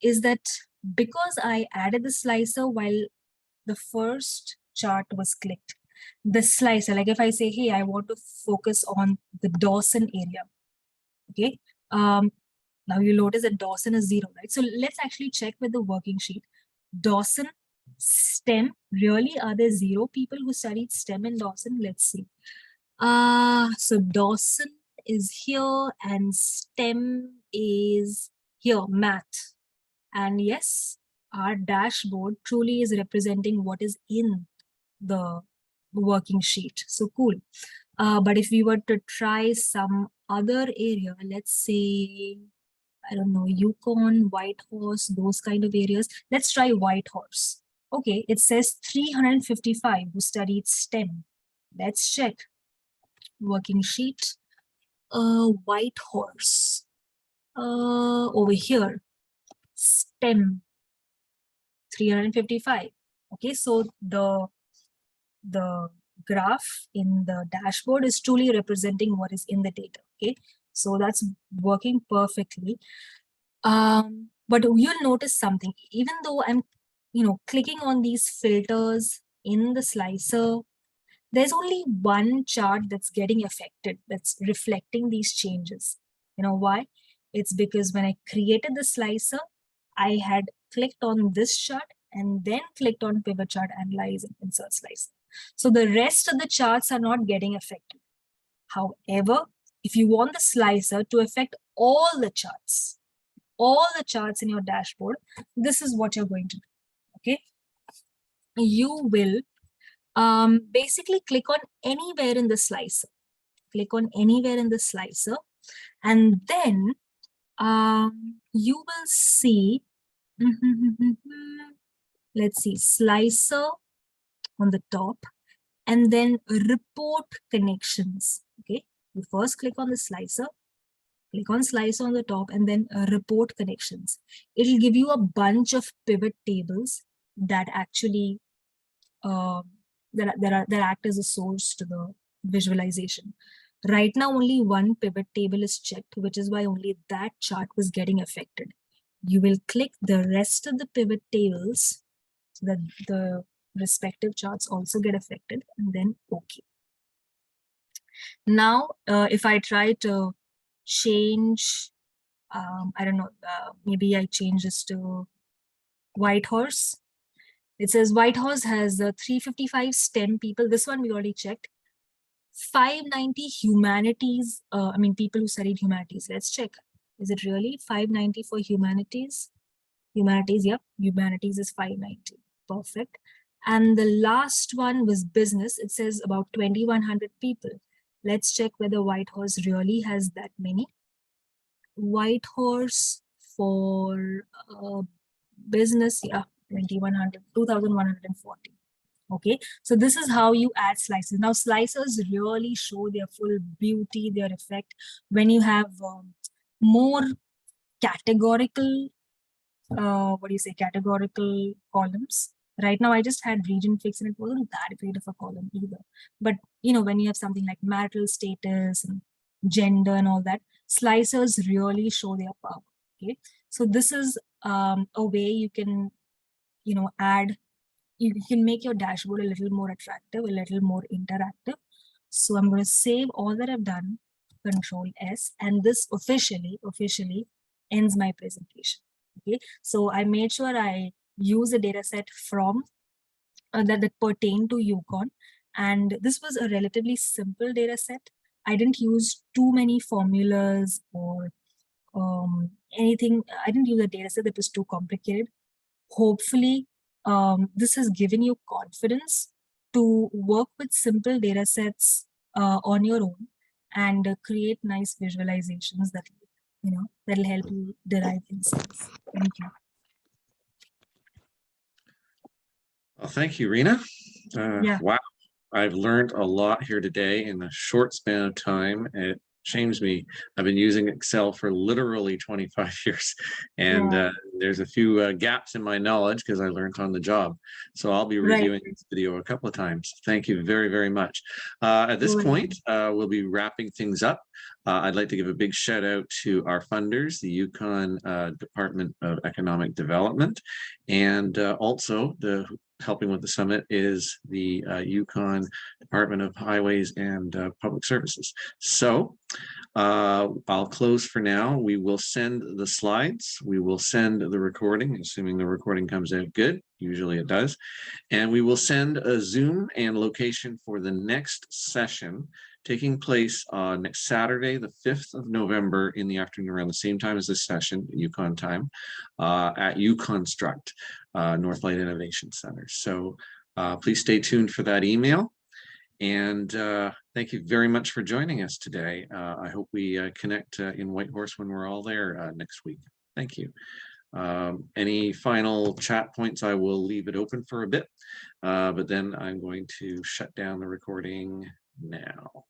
[SPEAKER 3] is that because I added the slicer while the first chart was clicked, the slicer, like if I say, hey, I want to focus on the Dawson area. Okay. Now you notice that Dawson is 0, right? So let's actually check with the working sheet. Dawson, STEM, really are there 0 people who studied STEM in Dawson? Let's see. So Dawson is here and STEM is here, math. And yes, our dashboard truly is representing what is in the working sheet. So cool. But if we were to try some other area, let's say, I don't know, Yukon, Whitehorse, those kind of areas. Let's try Whitehorse. Okay, it says 355 who studied STEM. Let's check. Working sheet. Whitehorse. Over here. STEM. 355. Okay, so the graph in the dashboard is truly representing what is in the data. Okay, so that's working perfectly. But you'll notice something, even though I'm, clicking on these filters in the slicer, there's only one chart that's getting affected, that's reflecting these changes. You know why? It's because when I created the slicer, I had clicked on this chart and then clicked on pivot chart, analyze, and insert slicer. So the rest of the charts are not getting affected. However, if you want the slicer to affect all the charts in your dashboard, this is what you're going to do. Okay, you will basically click on anywhere in the slicer. Click on anywhere in the slicer, and then you will see, let's see, slicer on the top, and then report connections. Okay, you first click on the slicer, click on slicer on the top, and then report connections. It'll give you a bunch of pivot tables that actually that act as a source to the visualization. Right now, only one pivot table is checked, which is why only that chart was getting affected. You will click the rest of the pivot tables so that the respective charts also get affected, and then OK. Now, if I try to change, I don't know, maybe I change this to White Horse. It says White Horse has 355 STEM people. This one we already checked. 590 humanities, people who studied humanities. Let's check. Is it really 590 for humanities? Humanities, yep. Humanities is 590. Perfect. And the last one was business. It says about 2,100 people. Let's check whether White Horse really has that many. White Horse for business, yeah, 2,140. Okay, so this is how you add slices. Now, slicers really show their full beauty, their effect when you have more categorical, categorical columns. Right now, I just had region fix and it wasn't that great of a column either. But, when you have something like marital status and gender and all that, slicers really show their power. Okay, so this is a way you can, add, you can make your dashboard a little more attractive, a little more interactive. So I'm going to save all that I've done, Control S, and this officially ends my presentation. Okay, so I made sure I use a data set from that pertain to Yukon, and this was a relatively simple data set. I didn't use too many formulas or anything. I didn't use a data set that was too complicated. Hopefully, this has given you confidence to work with simple data sets on your own and create nice visualizations that that'll help you derive insights. Thank you.
[SPEAKER 1] Well, thank you, Reena.
[SPEAKER 3] Yeah.
[SPEAKER 1] Wow, I've learned a lot here today in a short span of time. It shames me. I've been using Excel for literally 25 years, and there's a few gaps in my knowledge because I learned on the job. So I'll be reviewing this video a couple of times. Thank you very, very much. At this point, we'll be wrapping things up. I'd like to give a big shout out to our funders, the Yukon Department of Economic Development, and also helping with the summit is the Yukon Department of Highways and Public Services. So I'll close for now. We will send the slides. We will send the recording, assuming the recording comes out good. Usually it does. And we will send a Zoom and location for the next session taking place on next Saturday, the 5th of November in the afternoon around the same time as this session, Yukon time, at UConstruct, Northlight Innovation Center. So please stay tuned for that email. And thank you very much for joining us today. I hope we connect in Whitehorse when we're all there next week. Thank you. Any final chat points? I will leave it open for a bit, but then I'm going to shut down the recording now.